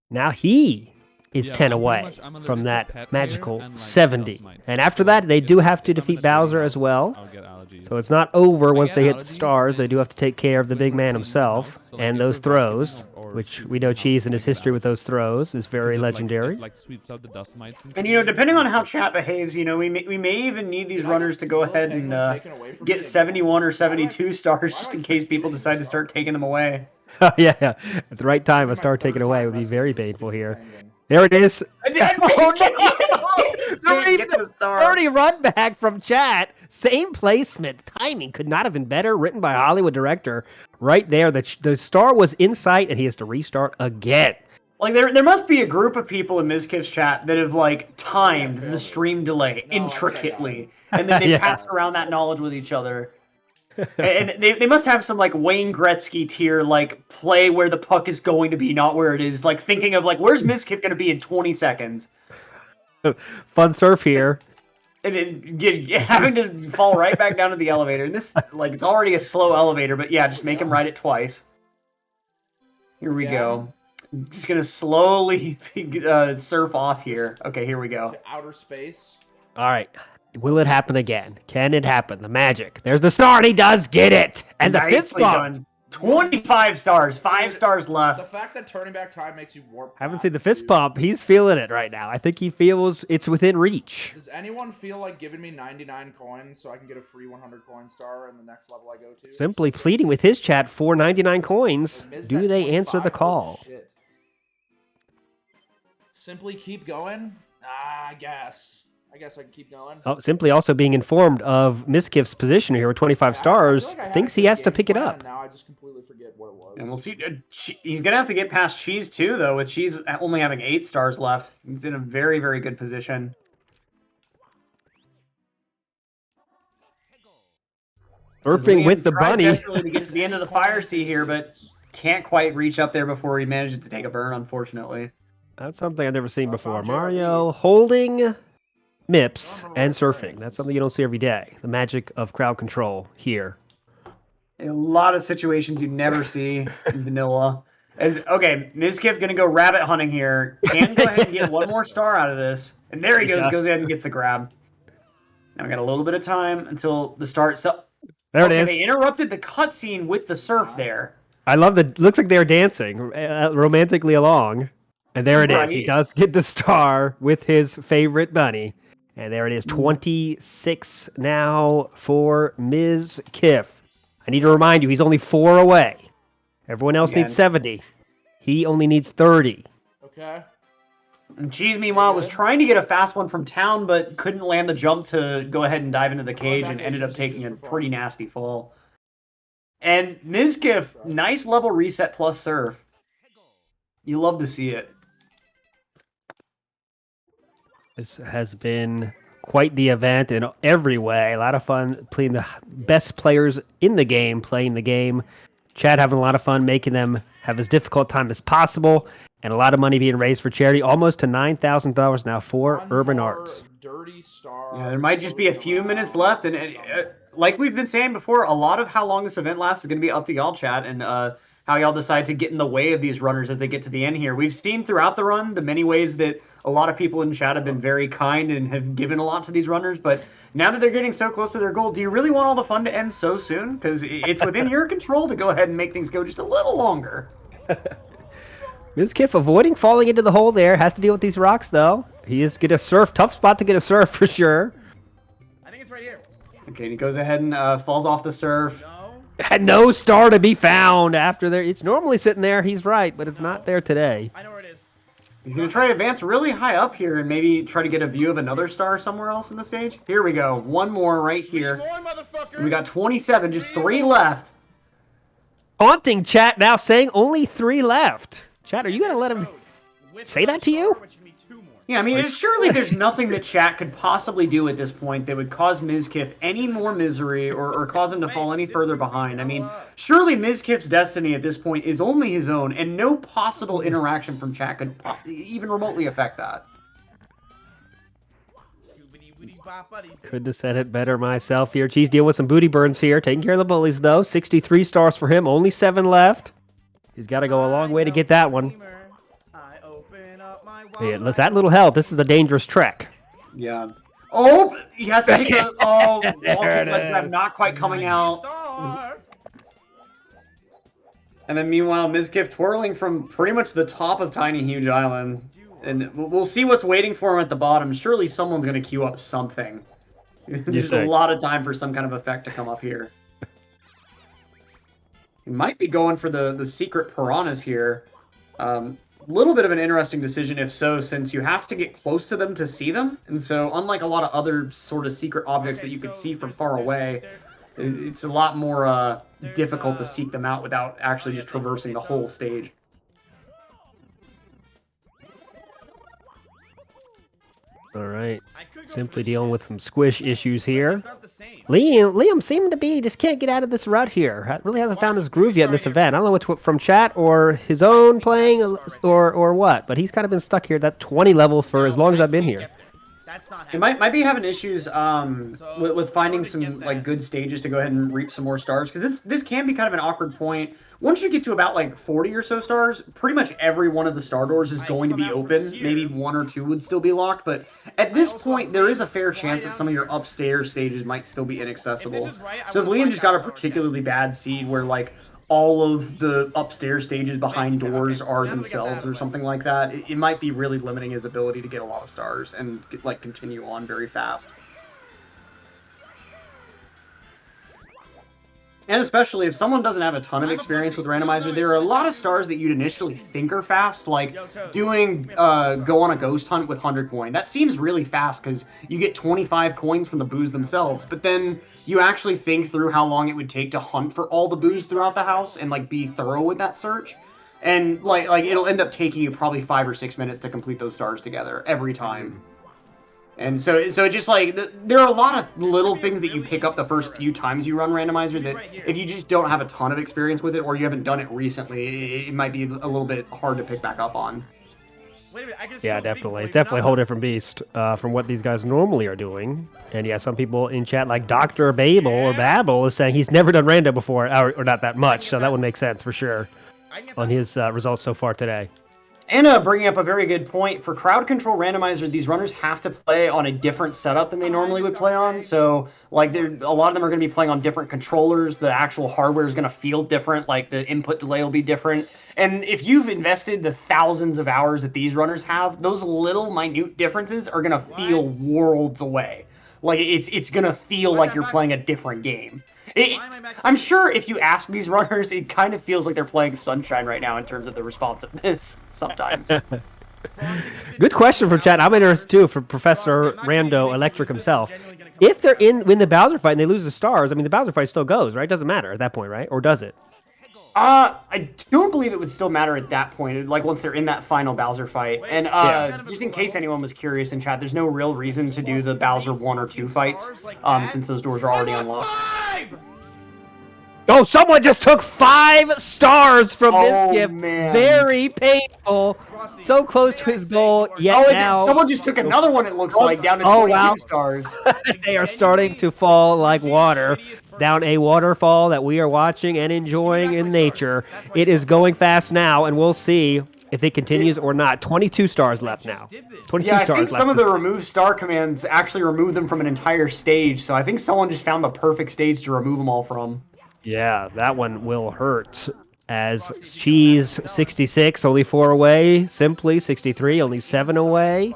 Now he is 10 away from that magical 70. And after that, they do have to defeat Bowser as well. So it's not over once Again, they hit out the of these, stars. they They do have to take care of the big man clean the himself. house, so, like, And if those they're vacuuming throws, or which sweeping we the know house, Cheese and they his get history out. with those throws is very Because legendary. it like sweeps out the dust mites. And you know, depending on how chat. chat behaves, you know, we may even need these Did I runners get to go Little ahead Penguin and taken away from me get again? 71 or Why do I 72 stars why do just I in keep case people getting decide to start star? taking them away. Yeah, yeah. At the right time, Maybe a my star third taken away time would be messing very with this painful stupid here. penguin. There it is. Oh, no! Can't get the star. 30 run back from chat. Same placement. Timing could not have been better. Written by Hollywood director. Right there. The star was in sight, and he has to restart again. Like there must be a group of people in Mizkif's chat that have like timed failed the it. stream delay No, I think I got intricately, it. and then they Yeah. pass around that knowledge with each other. And they must have some like Wayne Gretzky tier like play where the puck is going to be, not where it is. Like thinking of like where's Mizkif going to be in 20 seconds, Fun surf here. and having to fall right back down to the elevator. And this like it's already a slow elevator, but yeah, just make him ride it twice. Here we go. Just gonna slowly surf off here. Okay, here we go. To outer space. All right. Will it happen again? Can it happen? The magic. There's the star, and he does get it. And the fist Nicely bump. done. 25 stars, 5 stars The left. fact that turning back time makes you warp. Haven't back, seen the fist dude. bump. He's feeling it right now. I think he feels it's within reach. Does anyone feel like giving me 99 coins so I can get a free 100 coin star in the next level I go to? Simply pleading with his chat for 99 coins. Is Do that they answer the 25? call? Oh, shit. Simply keep going? I guess. I guess I can keep going. Oh, Simply also being informed of Mizkif's position here with 25 I feel stars, like I had thinks a he good has to game pick it plan, up. and now I just completely forget what it was. And we'll see. He's going to have to get past Cheese, too, though, with Cheese only having 8 stars left. He's in a very, very good position. Surfing with the Tries bunny. desperately to get to the end of the fire sea here, but can't quite reach up there before he manages to take a burn, unfortunately. That's something I've never seen before. found Mario holding MIPS and surfing. That's something you don't see every day. The magic of crowd control here. A lot of situations you never see in vanilla. Okay, Mizkif gonna go rabbit hunting here. Can go ahead and get one more star out of this. And there he goes, Yeah. goes ahead and gets the grab. Now we got a little bit of time until the start. So There okay, it they is. interrupted the cutscene with the surf there. I love the. Looks like they're dancing romantically along. And there it is. He Right. does get the star with his favorite bunny. And there it is. 26 now for Mizkif. I need to remind you, he's only 4 away. Everyone else Again. needs 70. He only needs 30. Okay. And Cheese, meanwhile, was trying to get a fast one from town, but couldn't land the jump to go ahead and dive into the cage and ended up taking a pretty nasty fall. And Mizkif, nice level reset plus surf. You love to see it. This has been quite the event in every way. A lot of fun playing the best players in the game, playing the game. Chad having a lot of fun making them have as difficult time as possible. And a lot of money being raised for charity. Almost to $9,000 now for One Urban more Arts. Dirty star. Yeah, there might just be a few minutes left, and like we've been saying before, a lot of how long this event lasts is going to be up to y'all, chat, and how y'all decide to get in the way of these runners as they get to the end here. We've seen throughout the run the many ways that a lot of people in chat have been very kind and have given a lot to these runners, but now that they're getting so close to their goal, do you really want all the fun to end so soon? Because it's within your control to go ahead and make things go just a little longer. Mizkif avoiding falling into the hole there. Has to deal with these rocks, though. He is going to surf. Tough spot to get a surf for sure. I think it's right here. Okay, and he goes ahead and falls off the surf. No. Had no star to be found after there. It's normally sitting there. He's right, but it's not there today. I know where it is. He's going to try to advance really high up here and maybe try to get a view of another star somewhere else in the stage. Here we go. One more right here. More, motherfucker. And we got 27, just 3 left. Haunting chat now saying only 3 left. Chat, are you going to let him say that to you? Yeah, I mean, surely there's nothing that chat could possibly do at this point that would cause Mizkif any more misery or cause him to fall any further behind. I mean, surely Mizkif's destiny at this point is only his own, and no possible interaction from chat could even remotely affect that. Couldn't have said it better myself here. Cheese deal with some booty burns here. Taking care of the bullies, though. 63 stars for him. Only 7 left. He's got to go a long way to get that one. Yeah, with that little health, this is a dangerous trek. Yeah. Oh, he has to take a... Oh, There it ledge grab is. not quite coming I see a out. star. And then meanwhile, Mizkif twirling from pretty much the top of Tiny Huge Island. And we'll see what's waiting for him at the bottom. Surely someone's going to queue up something. There's a think. lot of time for some kind of effect to come up here. He might be going for the secret piranhas here. Little bit of an interesting decision if so, since you have to get close to them to see them. And so unlike a lot of other sort of secret objects that you could see from far away, it's a lot more difficult to seek them out without actually just traversing the whole stage. All right. I could go Simply for the dealing ship, with some squish issues but here. it's not the same. Liam seemed to be just can't get out of this rut here. Really hasn't found his groove yet in this event. I don't know what's from chat or his own playing or what, but he's kind of been stuck here at that 20 level for as long as I've been here. That's not He happening. might be having issues with finding some like good stages to go ahead and reap some more stars, because this can be kind of an awkward point. Once you get to about like 40 or so stars, pretty much every one of the star doors is going to be open. Maybe 1 or 2 would still be locked, but at this point there is a fair chance that some of your upstairs stages might still be inaccessible. So if Liam just got a particularly bad seed where like all of the upstairs stages behind doors are themselves or something like that, it might be really limiting his ability to get a lot of stars and like continue on very fast. And especially if someone doesn't have a ton of experience with Randomizer, there are a lot of stars that you'd initially think are fast, like doing go on a ghost hunt with 100 coin. That seems really fast because you get 25 coins from the boos themselves, but then you actually think through how long it would take to hunt for all the boos throughout the house and like be thorough with that search. And like it'll end up taking you probably 5 or 6 minutes to complete those stars together every time. And so it just like there are a lot of little things that you pick up the first few times you run Randomizer that if you just don't have a ton of experience with it or you haven't done it recently, it might be a little bit hard to pick back up on. Wait a minute, I can Yeah, still definitely. big It's definitely a boy, whole different beast from what these guys normally are doing. And yeah, some people in chat like Dr. Babel or Babel is saying he's never done rando before, or not that much, so that would make sense for sure I can get on that. his results so far today. Anna bringing up a very good point. For crowd control Randomizer, these runners have to play on a different setup than they normally would play on. So, like, a lot of them are going to be playing on different controllers. The actual hardware is going to feel different. Like, the input delay will be different. And if you've invested the thousands of hours that these runners have, those little minute differences are going to feel worlds away. Like, it's going to feel like you're playing a different game. I'm sure if you ask these runners, it kind of feels like they're playing Sunshine right now in terms of the responsiveness sometimes. Good question from chat. I'm interested too for Professor Rando Electric himself. If they're in the Bowser fight and they lose the stars, I mean the Bowser fight still goes, right? Doesn't matter at that point, right? Or does it? I don't believe it would still matter at that point, like once they're in that final Bowser fight. And just in case anyone was curious in chat, there's no real reason to do the Bowser 1 or 2 fights, since those doors are already unlocked. Oh, someone just took 5 stars from Oh, Mizkif. man. Very painful. So close to his goal, yet now Someone just took another one, it looks like, down to Oh, 22 wow. stars. they are starting to fall like water down a waterfall that we are watching and enjoying in nature. It is going fast now, and we'll see if it continues or not. 22 stars left now. 22 Yeah, I stars think left. some of the remove star commands actually remove them from an entire stage, so I think someone just found the perfect stage to remove them all from. Yeah, that one will hurt. As Cheese 66, only 4 away. Simply 63, only 7 away.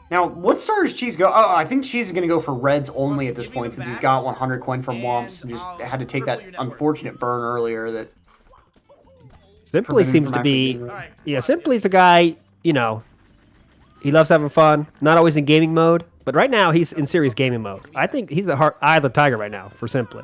Now, what star does Cheese go? Oh, I think Cheese is going to go for reds only at this point since he's got 100 coin from Womps and just had to take that unfortunate burn earlier that... Simply prevented him seems from to actually be... doing it. Yeah, Simply's a guy, you know, he loves having fun. Not always in gaming mode, but right now he's in serious gaming mode. I think he's the eye of the tiger right now for Simply.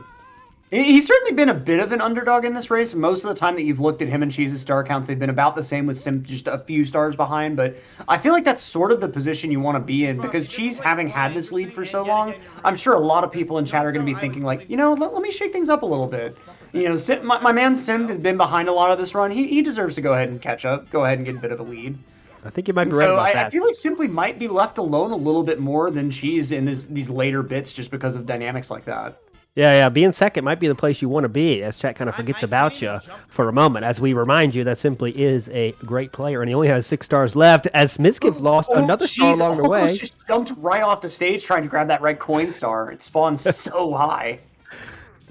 He's certainly been a bit of an underdog in this race. Most of the time that you've looked at him and Cheese's star counts, they've been about the same with Sim, just a few stars behind. But I feel like that's sort of the position you want to be in because Cheese, having had this lead for so long, I'm sure a lot of people in chat are going to be thinking like, you know, let me shake things up a little bit. You know, my man Sim has been behind a lot of this run. He deserves to go ahead and catch up, go ahead and get a bit of a lead. I think you might be And right so about that. I feel like Simply might be left alone a little bit more than Cheese in these later bits just because of dynamics like that. Yeah, being second might be the place you want to be, as chat kind of forgets about you for a moment, as we remind you that Simply is a great player, and he only has 6 stars left, as Mizkif lost another star along the way. Just jumped right off the stage trying to grab that red coin star. It spawned so high.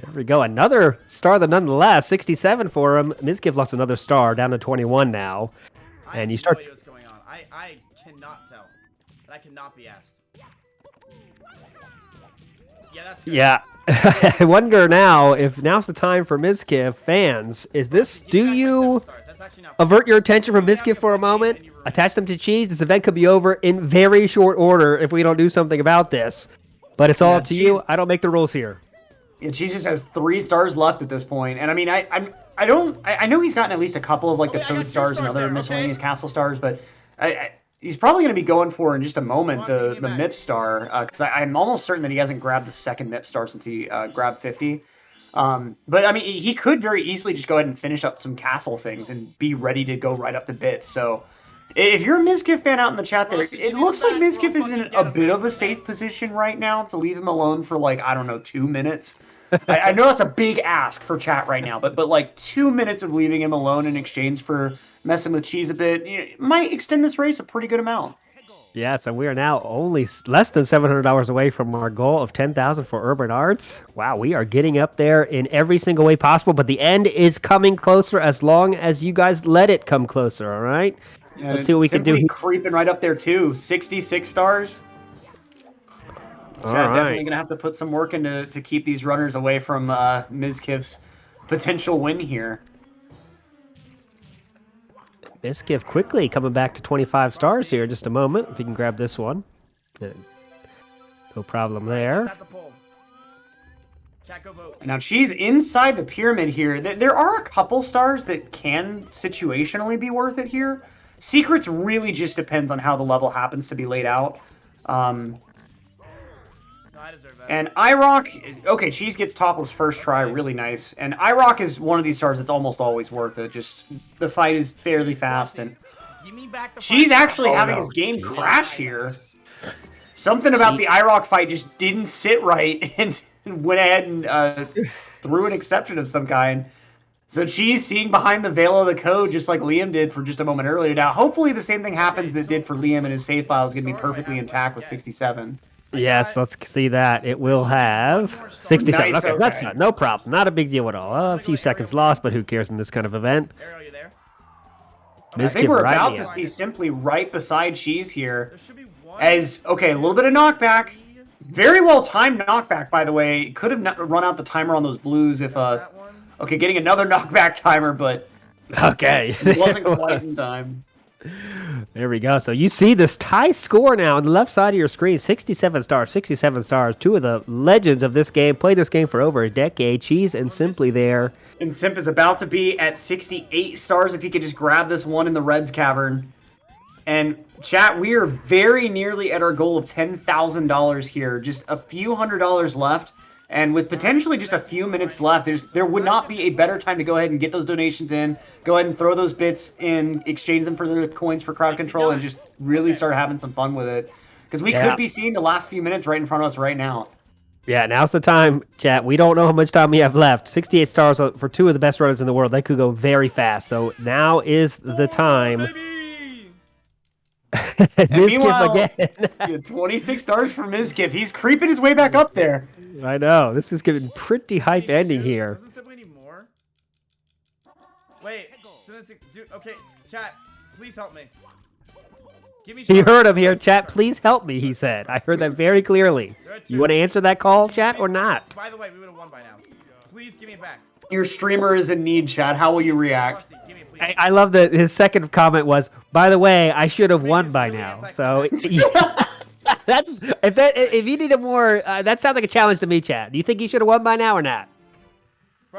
There we go, another star, nonetheless, 67 for him. Mizkif lost another star, down to 21 now, and you start. I have no idea what's going on. I cannot tell. That cannot be asked. Yeah, that's good. Yeah. I wonder now if now's the time for Mizkif fans. Is this, do you avert your attention from Mizkif for a moment, attach them to Cheese? This event could be over in very short order if we don't do something about this. But it's all up to you. I don't make the rules here. Yeah, Cheese just has 3 stars left at this point. And I mean, I know he's gotten at least a couple of like the food stars and other miscellaneous castle stars, but he's probably going to be going for in just a moment the MIP star, because I'm almost certain that he hasn't grabbed the second MIP star since he grabbed 50. But I mean, he could very easily just go ahead and finish up some castle things and be ready to go right up to bits. So if you're a Mizkif fan out in the chat there, it looks like Mizkif is in a bit of a safe position right now to leave him alone for like, I don't know, 2 minutes. I know that's a big ask for chat right now, but like 2 minutes of leaving him alone in exchange for messing with Cheese a bit might extend this race a pretty good amount. Yeah, so we are now only less than $700 away from our goal of 10,000 for Urban Arts. Wow, we are getting up there in every single way possible, but the end is coming closer as long as you guys let it come closer, all right? Yeah, let's see what we can do. Creeping right up there too, 66 stars. All Definitely right. gonna have to put some work into to keep these runners away from Mizkif's potential win here. Mizkif quickly coming back to 25 stars here in just a moment. If you can grab this one. No problem there. Now she's inside the pyramid here. There are a couple stars that can situationally be worth it here. Secrets really just depends on how the level happens to be laid out. I deserve that. And IROC, okay, Cheese gets topless first try, really nice. And IROC is one of these stars that's almost always worth it. Just the fight is fairly fast, and Give me back the Cheese fight. actually having his game crash here. Something about the IROC fight just didn't sit right, and went ahead and threw an exception of some kind. So Cheese seeing behind the veil of the code, just like Liam did for just a moment earlier. Now, hopefully the same thing happens that did for Liam, and his save file is going to be perfectly intact with 67. Yes, let's see that. It will have 67. Nice, Okay, that's not, no problem. Not a big deal at all. A few seconds lost, but who cares in this kind of event? Arrow, you there? I think we're right about in. to see Simply right beside Cheese here. There should be one. As, okay, a little bit of knockback. Very well timed knockback, by the way. Could have run out the timer on those blues if, That one. okay, getting another knockback timer, but Okay. it wasn't quite in time. There we go. So you see this tie score now on the left side of your screen. 67 stars, 67 stars. Two of the legends of this game. Played this game for over a decade. Cheese and Simply there. And Simp is about to be at 68 stars if he could just grab this one in the Reds Cavern. And chat, we are very nearly at our goal of $10,000 here. Just a few $100s left. And with potentially just a few minutes left, there would not be a better time to go ahead and get those donations in, go ahead and throw those bits in, exchange them for the coins for crowd control, and just really start having some fun with it. Because we could be seeing the last few minutes right in front of us right now. Yeah, now's the time, chat. We don't know how much time we have left. 68 stars for two of the best runners in the world. They could go very fast. So now is the time. And meanwhile, again. 26 stars for Mizkif. He's creeping his way back up there. I know. This is getting pretty hype ending here. Doesn't Simply need more? Wait. Dude, okay, chat, please help me. Give me. You heard him here, chat. Please help me, he said. I heard that very clearly. You want to answer that call, chat, or not? By the way, we would have won by now. Please give me it back. Your streamer is in need, chat. How will you react? Give me it, please. I love that his second comment was, by the way, I should have won by now. So that's if you need a more, that sounds like a challenge to me, chat. Do you think he should have won by now or not?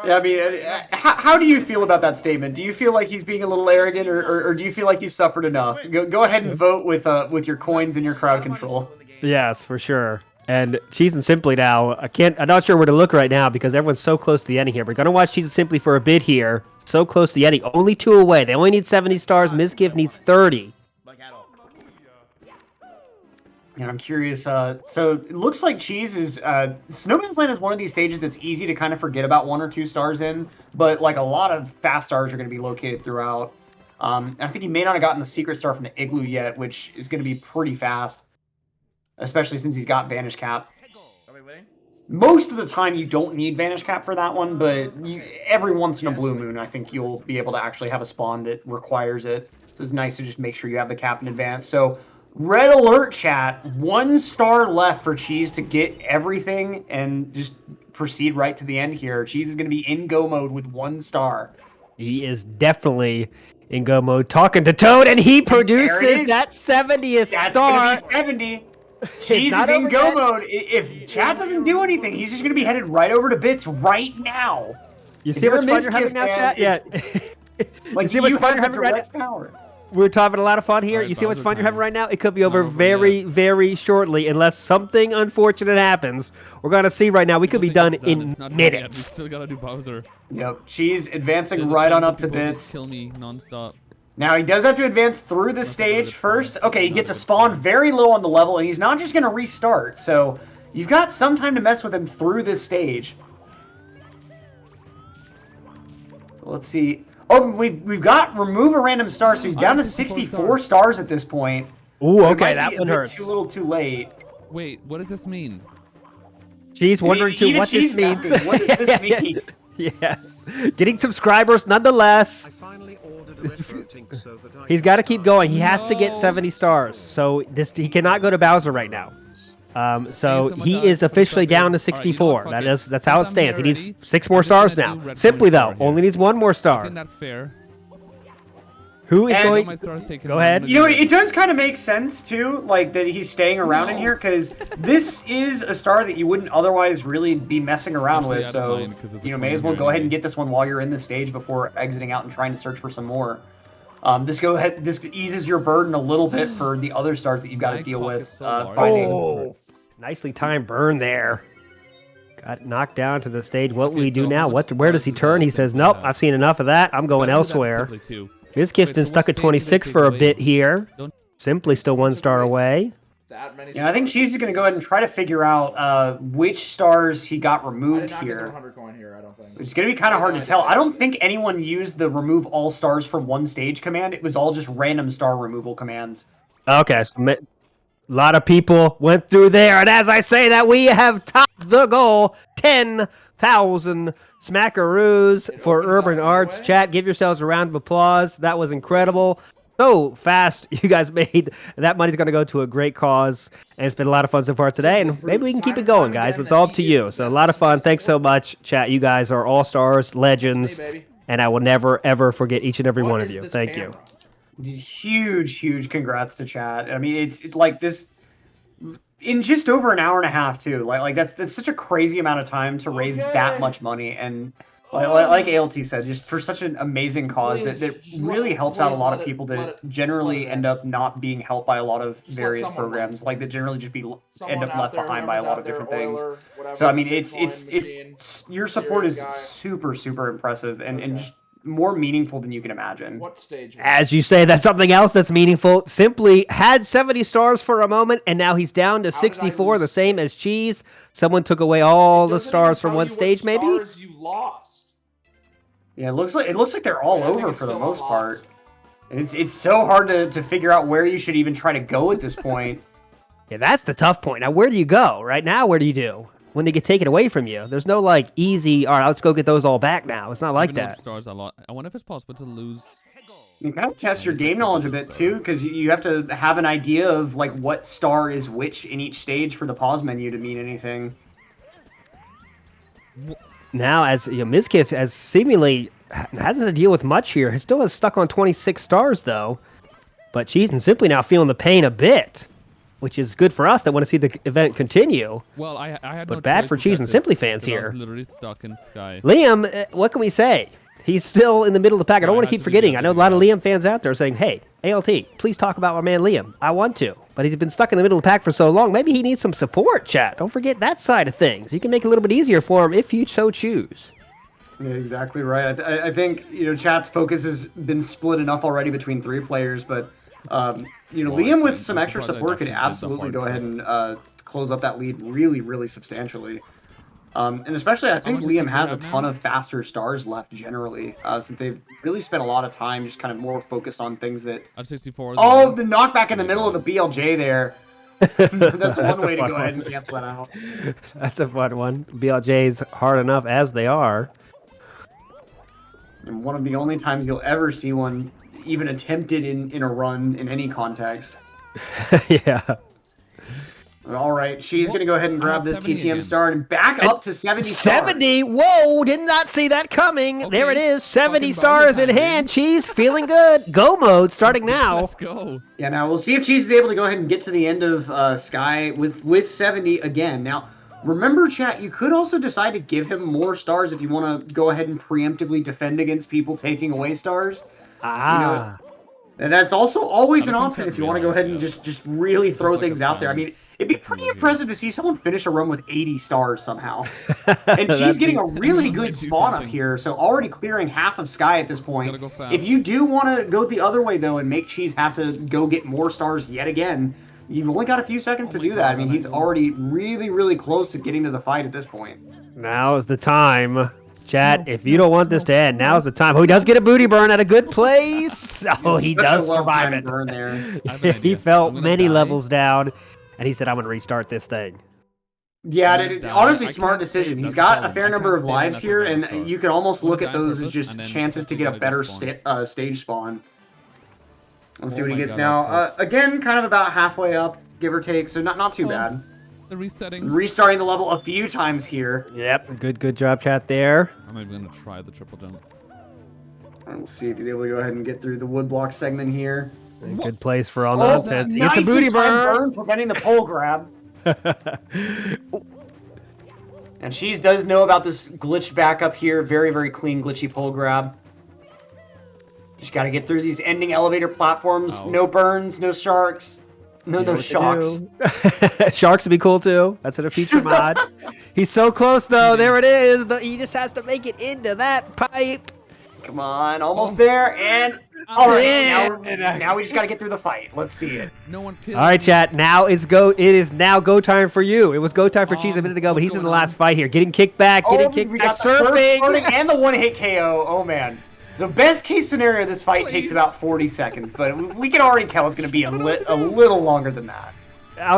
Yeah, I mean, how do you feel about that statement? Do you feel like he's being a little arrogant, or do you feel like he's suffered enough? Go ahead and vote with your coins and your crowd control. Yes, for sure. And Cheese and Simply now, I'm not sure where to look right now because everyone's so close to the ending here. We're gonna watch Cheese and Simply for a bit here. So close to the ending, only 2 away. They only need 70 stars. Mizkif needs 30. Like at all. And I'm curious. So it looks like Cheese is Snowman's Land is one of these stages that's easy to kind of forget about 1 or 2 stars in, but like a lot of fast stars are going to be located throughout. I think he may not have gotten the secret star from the Igloo yet, which is going to be pretty fast, especially since he's got Vanish Cap. Are we winning? Most of the time, you don't need Vanish Cap for that one, but every once in a blue moon, I think you'll be able to actually have a spawn that requires it. So it's nice to just make sure you have the cap in advance. So, red alert, chat. 1 star left for Cheese to get everything and just proceed right to the end here. Cheese is going to be in go mode with 1 star. He is definitely in go mode talking to Toad, and he produces that 70th That's star. going to be 70. Cheese is in go mode. If chat doesn't do anything, he's just going to be headed right over to Bits right now. You see how much fun you're having now, chat? Yeah. Like, you see how much fun you're having right now? Power. We're having a lot of fun here. Right, you see how much Bowser fun you're having time. right now? It could be over over very, yet. very shortly, unless something unfortunate happens. We're going to see right now. We could be done in It's not done yet. We minutes. still gotta do Bowser. Yep, Cheese advancing There's a right on chance up to that people just Bits. Kill me non-stop. Now he does have to advance through the stage first. Okay, he gets a spawn very low on the level, and he's not just going to restart. So you've got some time to mess with him through this stage. So let's see. Oh, we've got remove a random star, so he's down to 64 stars at this point. Ooh, It okay, might that be a one bit hurts. Too little, too late. Wait, what does this mean? She's wondering too Even what this Cheese means. asking, what does this mean? Yes, getting subscribers nonetheless. He's got to keep going. He has to get No. 70 stars. So he cannot go to Bowser right now. So Thank you so he much, is guys. officially Please down to subscribe. Alright, you know what, 64. fuck it. That's how it Since I'm stands. He here needs already, 6 more I'm just stars gonna now. do red Simply coin though, star here. only needs 1 more I star. think that's fair. Who is And- going? My star's taken Go ahead. You know, it does kind of make sense too, like that he's staying around in No. here, because this is a star that you wouldn't otherwise really be messing around Actually, with. I don't So mind, 'cause it's a you know, may coin as well here go ahead and anyway. get this one while you're in the stage before exiting out and trying to search for some more. This eases your burden a little bit for the other stars that you've got to My deal cock with. is so large. Finding. Oh, nicely timed burn there. Got knocked down to the stage. What Okay, will we do so now? how much Where does he stars turn? does He that says, Simply "Nope, have? I've seen enough of that. I'm going Better do that elsewhere." Simply too. Mizkif's been so stuck what at stage 26 do they for a take bit away? here. Don't- Simply still 1 star away. That many Yeah, I think stars? Cheese is going to go ahead and try to figure out which stars he got I removed did not get the here. 100 coin here, I don't think. It's going to be kind of hard to tell. I don't think anyone used the remove all stars from one stage command. It was all just random star removal commands. Okay, so a lot of people went through there, and as I say that, we have topped the goal. 10,000 smackaroos for opens Urban up Arts. anyway. Chat, give yourselves a round of applause. That was incredible. So fast you guys made. That money's going to go to a great cause, and it's been a lot of fun so far today, and maybe we can keep it going, guys. It's all up to you. So a lot of fun. Thanks so much, chat. You guys are all stars, legends, Hey, baby. and I will never, ever forget each and every What one of is you. this Thank you. camera? Huge congrats to chat. I mean, it's like this in just over an hour and a half too. Like that's such a crazy amount of time to raise that much money, and like ALT said, just for such an amazing cause Please, that just really helps out a please lot let of it- people let that it- generally let it end up not being helped by a lot of Just let various someone programs, win. like that generally just be end Someone up out left there, behind by a whoever's lot out of there, different things. Oiler, whatever, So I mean, Bitcoin it's machine, your support is guy. super impressive and Okay. just more meaningful than you can imagine. What stage? was As it? you say, that's something else that's meaningful. Simply had 70 stars for a moment, and now he's down to How did I 64, the lose same 6? as Cheese. Someone took away all It the doesn't stars even from tell one you what stage, maybe? stars you lost. Yeah, it looks like they're all I think over it's for the still most unlocked. part. And it's so hard to figure out where you should even try to go at this point. Yeah, that's the tough point. Now, where do you go? Right now, what do you do? When they get taken away from you, there's no like easy, all right, let's go get those all back now. It's not like Even though that. Stars a lot. I wonder if it's possible to lose. You kind of test your It's like game the knowledge a biggest bit star. too, because you have to have an idea of like what star is which in each stage for the pause menu to mean anything. Now, as you know, Mizkif has seemingly hasn't to deal with much here. He still is stuck on 26 stars though, but Cheese and Simply now feeling the pain a bit, which is good for us that want to see the event continue. Well, I had But no bad choice for to Cheese set and this, Simply fans because I was here. literally stuck in sky. Liam, what can we say? He's still in the middle of the pack. I don't Sorry, want I to had keep to do forgetting. that I know a to lot of do Liam fans out there saying, hey, ALT, please talk about my man Liam. I want to. But he's been stuck in the middle of the pack for so long. Maybe he needs some support, chat. Don't forget that side of things. You can make it a little bit easier for him if you so choose. Yeah, exactly right. I think chat's focus has been split enough already between 3 players, but Liam with some extra surprised I support could actually did the absolutely hard go ahead part. and close up that lead really, really substantially. And especially, I think much does Liam Super has a have ton now? of faster stars left generally, since they've really spent a lot of time just kind of more focused on things that. At 64 as Oh, well. the knockback in the Oh my middle of God. the BLJ there. That's one a way to fun go ahead one. and cancel it out. That's a fun one. BLJ's hard enough as they are. And one of the only times you'll ever see one even attempted in a run in any context. Yeah. All right, she's going to go ahead and I grab have this 70 TTM again. star and back up to 70 stars. 70! Whoa! Did not see that coming. There it Okay. is. 70 Fucking stars in bonus time, hand. Cheese feeling good. Go mode starting now. Let's go. Yeah, now we'll see if Cheese is able to go ahead and get to the end of Sky with 70 again. Now, remember, chat, you could also decide to give him more stars if you want to go ahead and preemptively defend against people taking away stars. Ah. And that's also always I an don't think option Chet if you want to go ahead and realized just really throw like a things out there. I mean, silence. it'd be pretty Movie. impressive to see someone finish a run with 80 stars somehow. And she's That'd getting be- a really Everyone's good like, do spawn up something. here, so already clearing half of Sky at this point. Gotta go fast. If you do want to go the other way, though, and make Cheese have to go get more stars yet again, you've only got a few seconds Oh to my do God, that. I mean, that he's angle. already really, really close to getting to the fight at this point. Now is the time. Chat, if you don't want this to end, now's the time. Oh, he does get a booty burn at a good place. Oh, he Such a does survive well-timed it. burn there. I have an He idea. felt I'm gonna many die. levels down, and he said, I'm going to restart this thing. Yeah, I'm gonna die. honestly, I smart can't decision. save, He's that's the got a problem. fair I number can't of save lives unless I here, get a and star. you can almost I'm look gonna at die on those as purpose, just and then chances to hopefully get a get a better good stage spawn. Let's see Oh what he my gets God, now. that's Again, kind of about halfway up, give or take, so not too Oh. bad. The resetting. Restarting the level a few times here. Yep, good job, chat there. I'm not even gonna try the triple jump. And we'll see if he's able to go ahead and get through the woodblock segment here. Good place for all Oh, nonsense. He gets a nicely booty timed burn. preventing the pole grab. And Cheese does know about this glitch back up here. Very, very clean, glitchy pole grab. Just got to get through these ending elevator platforms. Ow. No burns, no sharks, no You know no what to shocks. do. Sharks would be cool too. That's in a feature mod. He's so close though. There it is. He just has to make it into that pipe. Come on, almost there. And all right, now we just got to get through the fight. Let's see it. No one's killing All right, me. chat. Now it's go. It is now go time for you. It was go time for Cheese a Oh, minute ago, but what's he's in the going last on? fight here. Getting kicked back. Getting Oh, kicked we back. got the first Surfing. starting and the one-hit KO. Oh man. The best case scenario, this fight takes Please. about 40 seconds, but we can already tell it's going to be a little longer than that.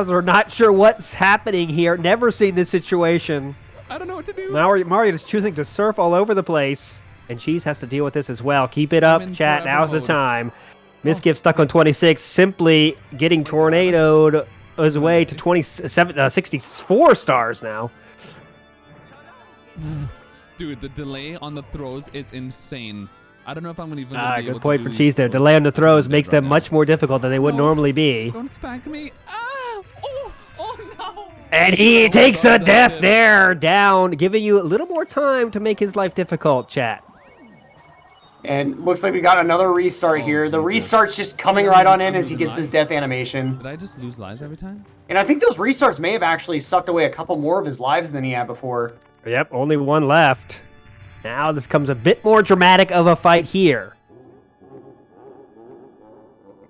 We're not sure what's happening here. Never seen this situation. I don't know what to do. Mario is choosing to surf all over the place, and Cheese has to deal with this as well. Keep it up, in chat. forever Now's the mode. time. Mizkif stuck on 26, simply getting tornadoed his way to 64 stars now. Dude, the delay on the throws is insane. I don't know if I'm gonna even be able Good to point for do Cheese there. those Delay on the throws right makes them now. much more difficult than they would No. normally be. Don't spank me. Ah! Oh no! And he Oh, takes God, a death that's it. there, down, giving you a little more time to make his life difficult, chat. And looks like we got another restart Oh, here. The Jesus. restart's just coming right on in as he gets this death animation. Did I just lose lives every time? And I think those restarts may have actually sucked away a couple more of his lives than he had before. Yep, only one left. Now this comes a bit more dramatic of a fight here.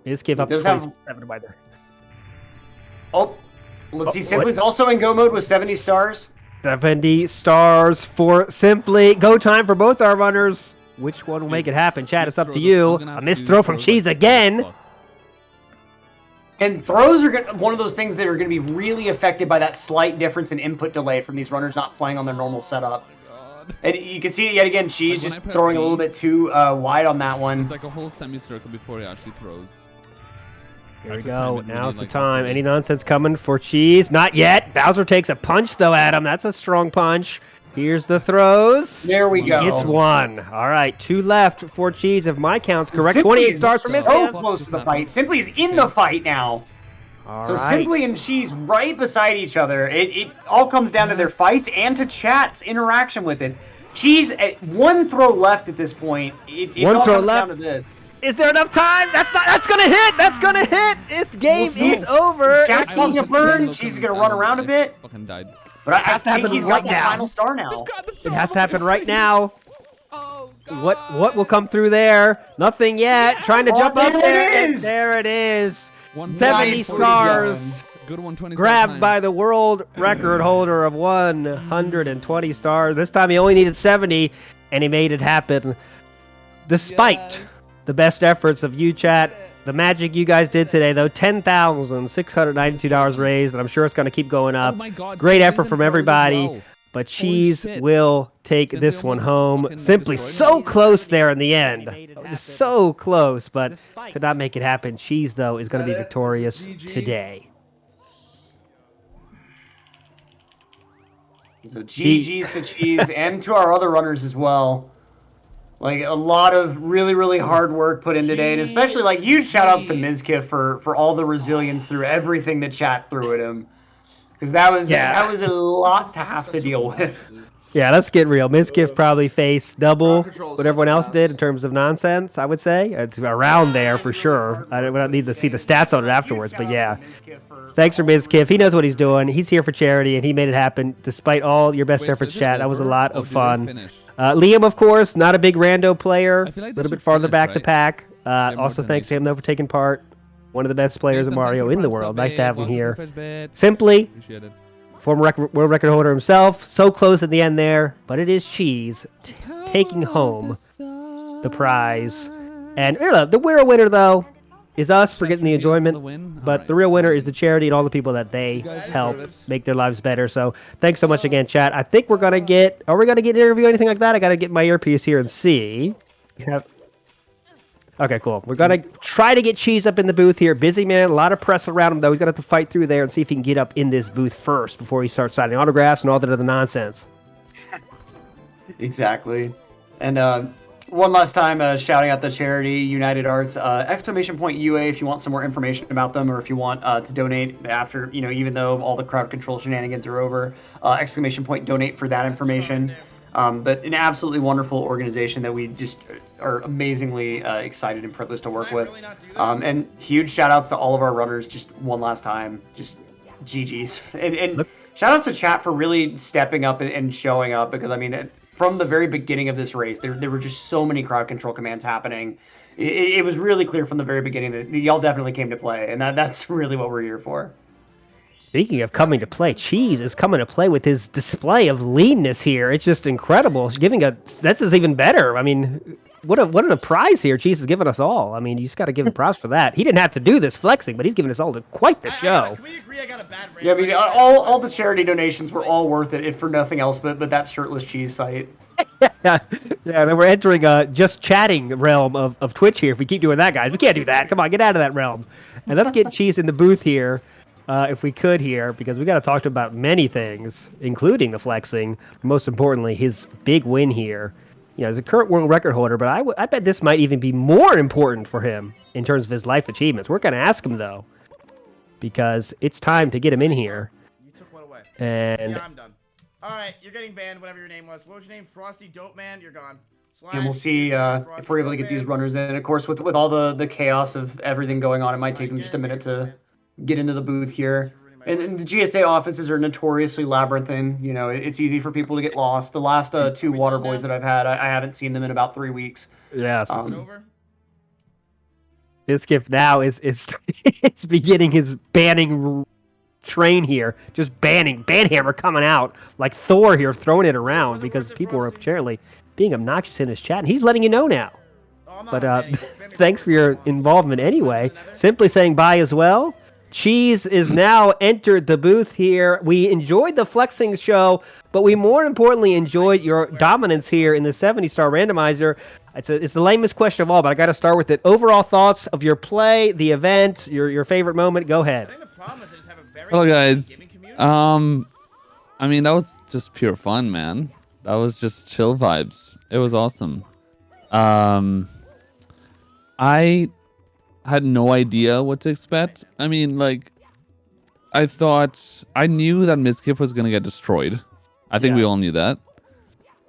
Mizkif up to does have- 27 by there. Oh, let's see. what? Simply's also in go mode with 70 stars. 70 stars for Simply. Go time for both our runners. Which one will make it happen? Chat, it's up to you. A missed throw from Cheese again. And throws are one of those things that are going to be really affected by that slight difference in input delay from these runners not playing on their normal setup. God. And you can see it yet again. Cheese Like, when I just press throwing a B- little bit too wide on that one. It's like a whole semicircle before he actually throws. Here we That's the go. time it Now's really, the like, time. really- Any nonsense coming for Cheese? Not yet. Bowser takes a punch, though, at him. That's a strong punch. Here's the throws. There we go. It's one. All right, 2 left for Cheese, if my count's correct. Simply 28 is stars for so Mizkif. close to the fight. Simply is in the fight now. All So right. Simply and Cheese right beside each other. It all comes down to their fights and to chat's interaction with it. Cheese at one throw left at this point. It One all throw comes left. down to this. Is there enough time? That's gonna hit. That's gonna hit. This game see. is over. Jack's I causing a was just burn. looking Cheese is gonna and run around a I bit. Fucking died. But I has to think happen he's right got that now. final star now. Just grab the It star. has to happen right now. Oh What will come through there? Nothing yet. Trying to jump up there there. it And is! there it is. 170 Nice 70 stars. Good 120 Grabbed by the world record holder of 120 stars. This time he only needed 70, and he made it happen. Despite the best efforts of you, chat. The magic you guys did today, though, $10,692 raised, and I'm sure it's going to keep going up. Oh my God, Great Cheese effort and from Pros as everybody. well. But Cheese shit. will take Simply this one almost home. fucking Simply destroyed so him. close there in the end. Just so close, but could not make it happen. Cheese, though, is going to be victorious today. So GG's to Cheese and to our other runners as well. Like a lot of really, really hard work put in today, and especially like huge shout outs to Mizkif for all the resilience through everything the chat threw at him. Because that was a lot to have to deal with. Yeah, let's get real. Mizkif probably faced double Crowd control is what everyone such a else did mess. in terms of nonsense, I would say. It's around there for sure. I don't need to see the stats on it afterwards, but yeah. Thanks for Mizkif. He knows what he's doing. He's here for charity, and he made it happen despite all your best Wait, so efforts, is it chat. That was a over, lot or of did it fun. finish? Liam, of course, not a big rando player. I feel like A they little bit should farther finish, back to right? pack. Get more Also, thanks to him, though, for donations. taking part. One of the best players of Nathan, thank Mario you in for the the world. sub, Nice to have him welcome to here. Fresh Bet. Simply, Appreciate it. former world record holder himself. So close at the end there, but it is Cheese taking home the prize. And the real winner, though, is us for getting the enjoyment. But the real winner is the charity and all the people that they guys help deserve it. make their lives better. So thanks so much again, chat. I think we're going to get... Are we going to get an interview or anything like that? I got to get my earpiece here and see. Okay, cool. We're going to try to get Cheese up in the booth here. Busy man, a lot of press around him, though. He's going to have to fight through there and see if he can get up in this booth first before he starts signing autographs and all that other nonsense. Exactly. And one last time, shouting out the charity United Arts, ! UA if you want some more information about them, or if you want to donate after, even though all the crowd control shenanigans are over, ! Donate for that information. But an absolutely wonderful organization that we just are amazingly excited and privileged to work with. And huge shout outs to all of our runners just one last time. Just GG's. And shout outs to chat for really stepping up and showing up, because I mean, from the very beginning of this race, there were just so many crowd control commands happening. It was really clear from the very beginning that y'all definitely came to play, and that's really what we're here for. Speaking of coming to play, Cheese is coming to play with his display of leanness here. It's just incredible. This is even better. I mean, what a prize here Cheese is giving us all. I mean, you just got to give him props for that. He didn't have to do this flexing, but he's giving us all quite the show. Can we agree I got a bad rate? Yeah, I mean, all the charity donations were all worth it, if for nothing else, but that shirtless Cheese site. Yeah, then we're entering a just chatting realm of Twitch here. If we keep doing that, guys, we can't do that. Come on, get out of that realm. And let's get Cheese in the booth here, if we could here, because we got to talk to him about many things, including the flexing. Most importantly, his big win here. He's a current world record holder, but I bet this might even be more important for him in terms of his life achievements. We're going to ask him, though, because it's time to get him in here. You took one away. And Yeah, I'm done. All right, you're getting banned, whatever your name was. What was your name? Frosty Dope Man? You're gone. And we'll see if we're able to get these runners in. Of course, with all the chaos of everything going on, it might take them just a minute to get into the booth here. And the GSA offices are notoriously labyrinthine. It's easy for people to get lost. The last two water boys that I've had, I haven't seen them in about 3 weeks. yes, It's over. Mizkif now is it's beginning his banning train here. Just banhammer coming out like Thor here, throwing it around because people were apparently being obnoxious in his chat, and he's letting you know now. Oh, I'm not But banning you. Spam me thanks for your forward. involvement anyway. Simply saying bye as well. Cheese is now entered the booth here. We enjoyed the flexing show, but we more importantly enjoyed your dominance here in the 70-star randomizer. It's the lamest question of all, but I got to start with it. Overall thoughts of your play, the event, your favorite moment. Go I ahead. think the problem is I just have a very Hello, guys. giving community. I mean, that was just pure fun, man. That was just chill vibes. It was awesome. I had no idea what to expect. I mean, like, I knew that Mizkif was gonna get destroyed. I think we all knew that.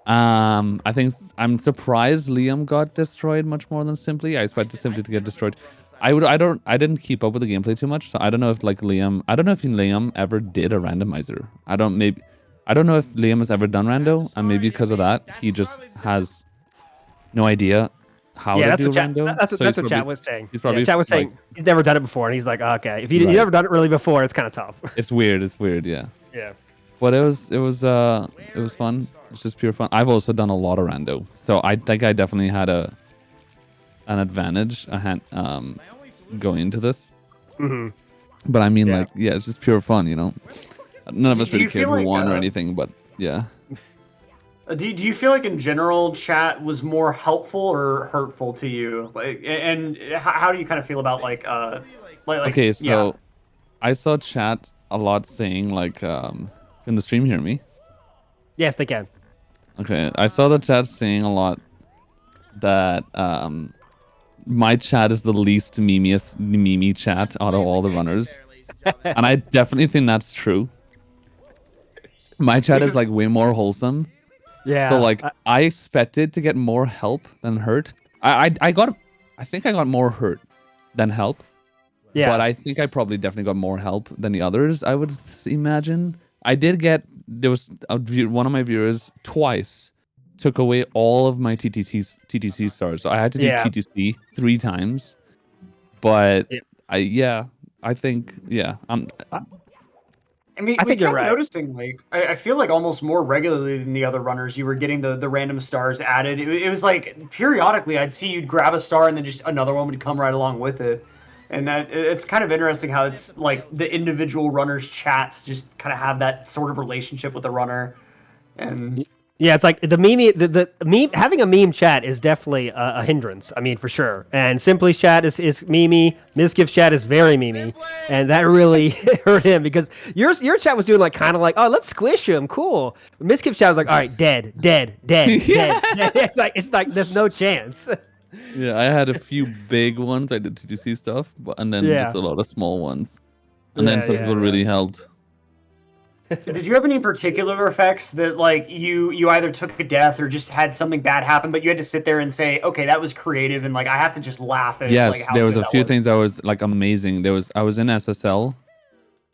I think I'm surprised Liam got destroyed much more than Simply. I expected Simply to get destroyed. I didn't keep up with the gameplay too much, so I don't know if Liam ever did a randomizer. I don't know if Liam has ever done rando, and maybe because of that he just has no idea how Yeah, to that's do what Chat, rando. that's what, So that's he's what Chat probably- was saying. he's probably, Chat was like- saying he's never done it before, and he's like, okay, if you've Right. never done it really before, it's kind of tough. It's weird. It's weird. Yeah. Yeah. But it was fun. It's just pure fun. I've also done a lot of rando, so I think I definitely had an advantage going into this. Hmm. But I mean, Yeah. like, yeah, it's just pure fun, you know. None of us Do really you cared feel who like, won or anything, but yeah. Do you feel like in general chat was more helpful or hurtful to you? Like, and how do you kind of feel about like Okay, so yeah. I saw chat a lot saying like, can the stream hear me? Yes, they can. Okay, I saw the chat saying a lot that my chat is the least meme chat out of all the runners, and I definitely think that's true. My chat is like way more wholesome. Yeah. So like I expected to get more help than hurt. I think I got more hurt than help. yeah. But I think I probably definitely got more help than the others, I would imagine. I did get, there was one of my viewers twice took away all of my TTC stars. So I had to do Yeah. TTC 3 times. But Yep. I think, I mean, I we think you're kept right. noticing, like, I feel like almost more regularly than the other runners, you were getting the random stars added. It was like periodically I'd see you'd grab a star and then just another one would come right along with it. And that it's kind of interesting how it's like the individual runners' chats just kind of have that sort of relationship with the runner. And Yeah, it's like the meme having a meme chat is definitely a hindrance. I mean, for sure. And Simply's chat is memey. Mizkif's chat is very memey, and that really hurt him because your chat was doing like kind of like, oh, let's squish him, cool. Mizkif's chat was like, all right, dead. It's like there's no chance. yeah, I had a few big ones. I did TTC stuff, and then Yeah. just a lot of small ones. And then Yeah, some yeah, people yeah. really helped. did you have any particular effects that like you either took a death or just had something bad happen, but you had to sit there and say, okay, that was creative, and like I have to just laugh at Yes, like how there was good a that few was. things that was like amazing. I was in SSL.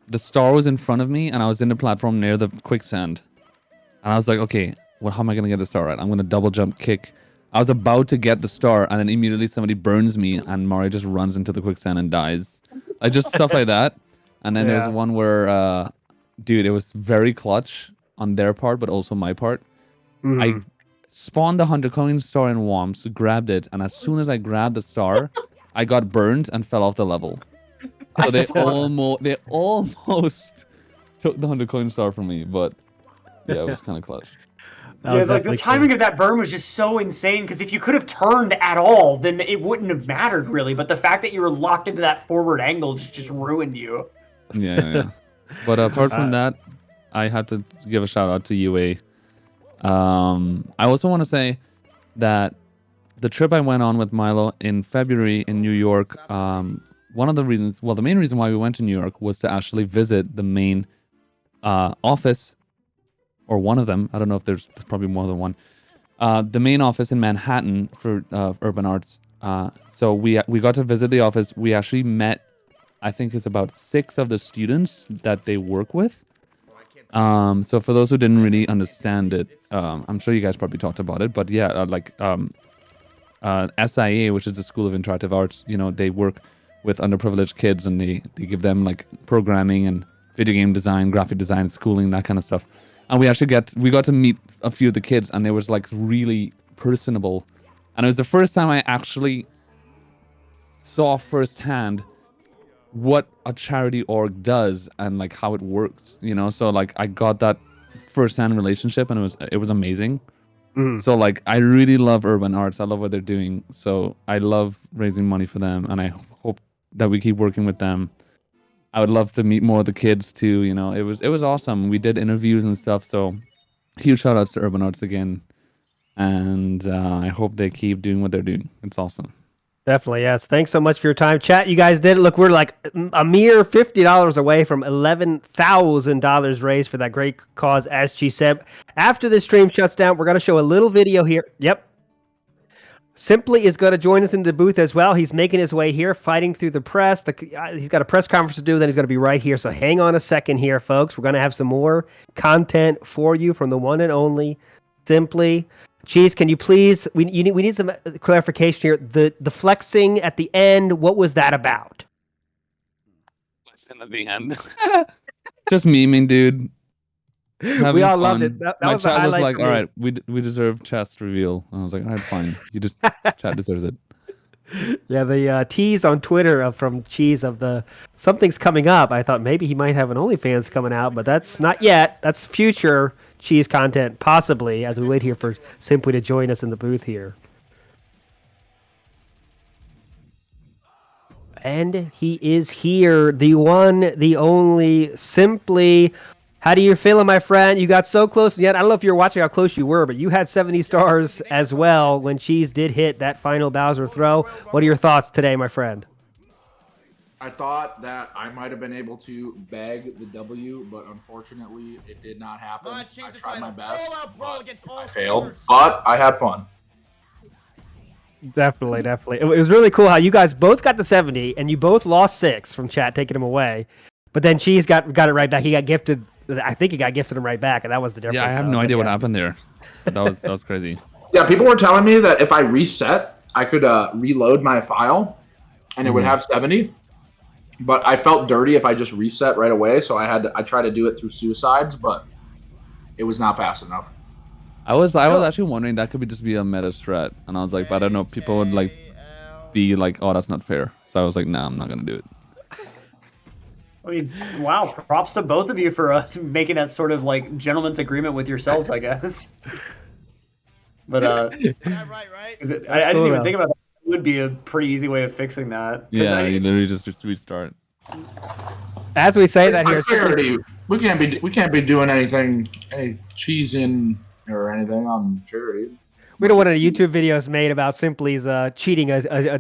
The star was in front of me, and I was in the platform near the quicksand. And I was like, okay, well, how am I gonna get the star right? I'm gonna double jump kick. I was about to get the star, and then immediately somebody burns me, and Mario just runs into the quicksand and dies. Like just stuff like that. And then there's Yeah. one where, dude, it was very clutch on their part, but also my part. Mhm. I spawned the 100 coin star in Womps, grabbed it, and as soon as I grabbed the star, I got burned and fell off the level. So they almost took the 100 coin star from me, but yeah, it was kind of clutch. That Yeah, was like the definitely timing cool. of that burn was just so insane because if you could have turned at all, then it wouldn't have mattered really. But the fact that you were locked into that forward angle just ruined you. Yeah. But apart from that, I had to give a shout out to UA. I also want to say that the trip I went on with Milo in February in New York, one of the reasons, well, the main reason why we went to New York was to actually visit the main office, or one of them. I don't know if there's probably more than one. The main office in Manhattan for Urban Arts. So we got to visit the office. We actually met, I think it's about 6 of the students that they work with. So for those who didn't really understand it, I'm sure you guys probably talked about it, but yeah, SIA, which is the School of Interactive Arts, you know, they work with underprivileged kids, and they give them like programming and video game design, graphic design, schooling, that kind of stuff. And we got to meet a few of the kids, and they was like really personable. And it was the first time I actually saw firsthand what a charity org does and like how it works, you know. So like I got that first-hand relationship, and it was amazing. So like I really love Urban Arts. I love what they're doing. So I love raising money for them, and I hope that we keep working with them. I would love to meet more of the kids too, you know. It was awesome. We did interviews and stuff. So huge shout outs to Urban Arts again, and I hope they keep doing what they're doing. It's awesome. Definitely, yes. Thanks so much for your time, chat. You guys did it. Look, we're like a mere $50 away from $11,000 raised for that great cause, as she said. After this stream shuts down, we're going to show a little video here. Yep. Simply is going to join us in the booth as well. He's making his way here, fighting through the press. He's got a press conference to do, then he's going to be right here. So hang on a second here, folks. We're going to have some more content for you from the one and only Simply. Cheese, can you please? We need some clarification here. The flexing at the end. What was that about? Listen at the end. Just memeing, dude. We Having all loved fun. it. That My was the chat was highlight like, for "All me. right, we deserve chat's reveal." And I was like, "All right, fine. You just chat deserves it." Yeah, the tease on Twitter from Cheese of the something's coming up. I thought maybe he might have an OnlyFans coming out, but that's not yet. That's future Cheese content, possibly, as we wait here for Simply to join us in the booth here. And he is here, the one, the only, Simply. How do you feeling, my friend? You got so close yet. I don't know if you're watching how close you were, but you had 70 stars as well when Cheese did hit that final Bowser throw. What are your thoughts today, my friend? I thought that I might have been able to bag the W, but unfortunately, it did not happen. I tried my best, but I failed, but I had fun. Definitely. It was really cool how you guys both got the 70, and you both lost 6 from chat taking him away. But then Cheese got it right back. He got gifted. I think he got gifted him right back, and that was the difference. Yeah, I have no idea what happened there. That was crazy. Yeah, people were telling me that if I reset, I could reload my file, and it would have 70. But I felt dirty if I just reset right away, so I tried to do it through suicides, but it was not fast enough. I was actually wondering that could just be a meta strat, and I was like, but I don't know, people would like be like, oh, that's not fair. So I was like, nah, I'm not gonna do it. I mean, wow, props to both of you for making that sort of like gentleman's agreement with yourselves, I guess. But Yeah, right. I didn't even think about that. It would be a pretty easy way of fixing that. Yeah, you literally just restart. As we say that here, Charity, we can't be doing any cheesing or anything on charity. we don't want any YouTube videos made about Simply's cheating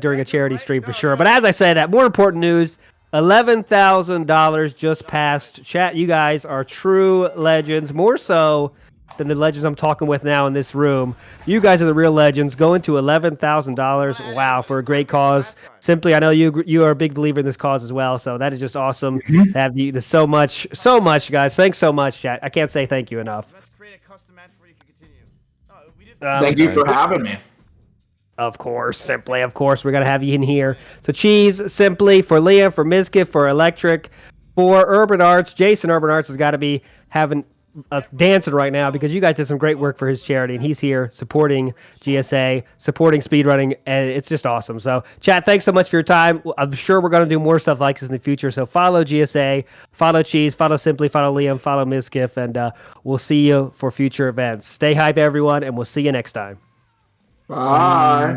during a charity stream for sure. But as I say that, more important news. $11,000 just passed. Chat, you guys are true legends, more so than the legends I'm talking with now in this room. You guys are the real legends. Going to $11,000. Wow, for a great cause. Simply, I know you are a big believer in this cause as well, so that is just awesome to have you. There's so much, guys. Thanks so much, chat. I can't say thank you enough. Let's create a custom match for you to continue. We did Thank you for having me. Of course, Simply. Of course, we're going to have you in here. So Cheese, Simply, for Liam, for Mizkif, for Electric, for Urban Arts. Jason Urban Arts has got to be having dancing right now because you guys did some great work for his charity, and he's here supporting GSA, supporting speedrunning, and it's just awesome. So, chat, thanks so much for your time. I'm sure we're going to do more stuff like this in the future. So follow GSA, follow Cheese, follow Simply, follow Liam, follow Mizkif, and we'll see you for future events. Stay hype, everyone, and we'll see you next time. Bye.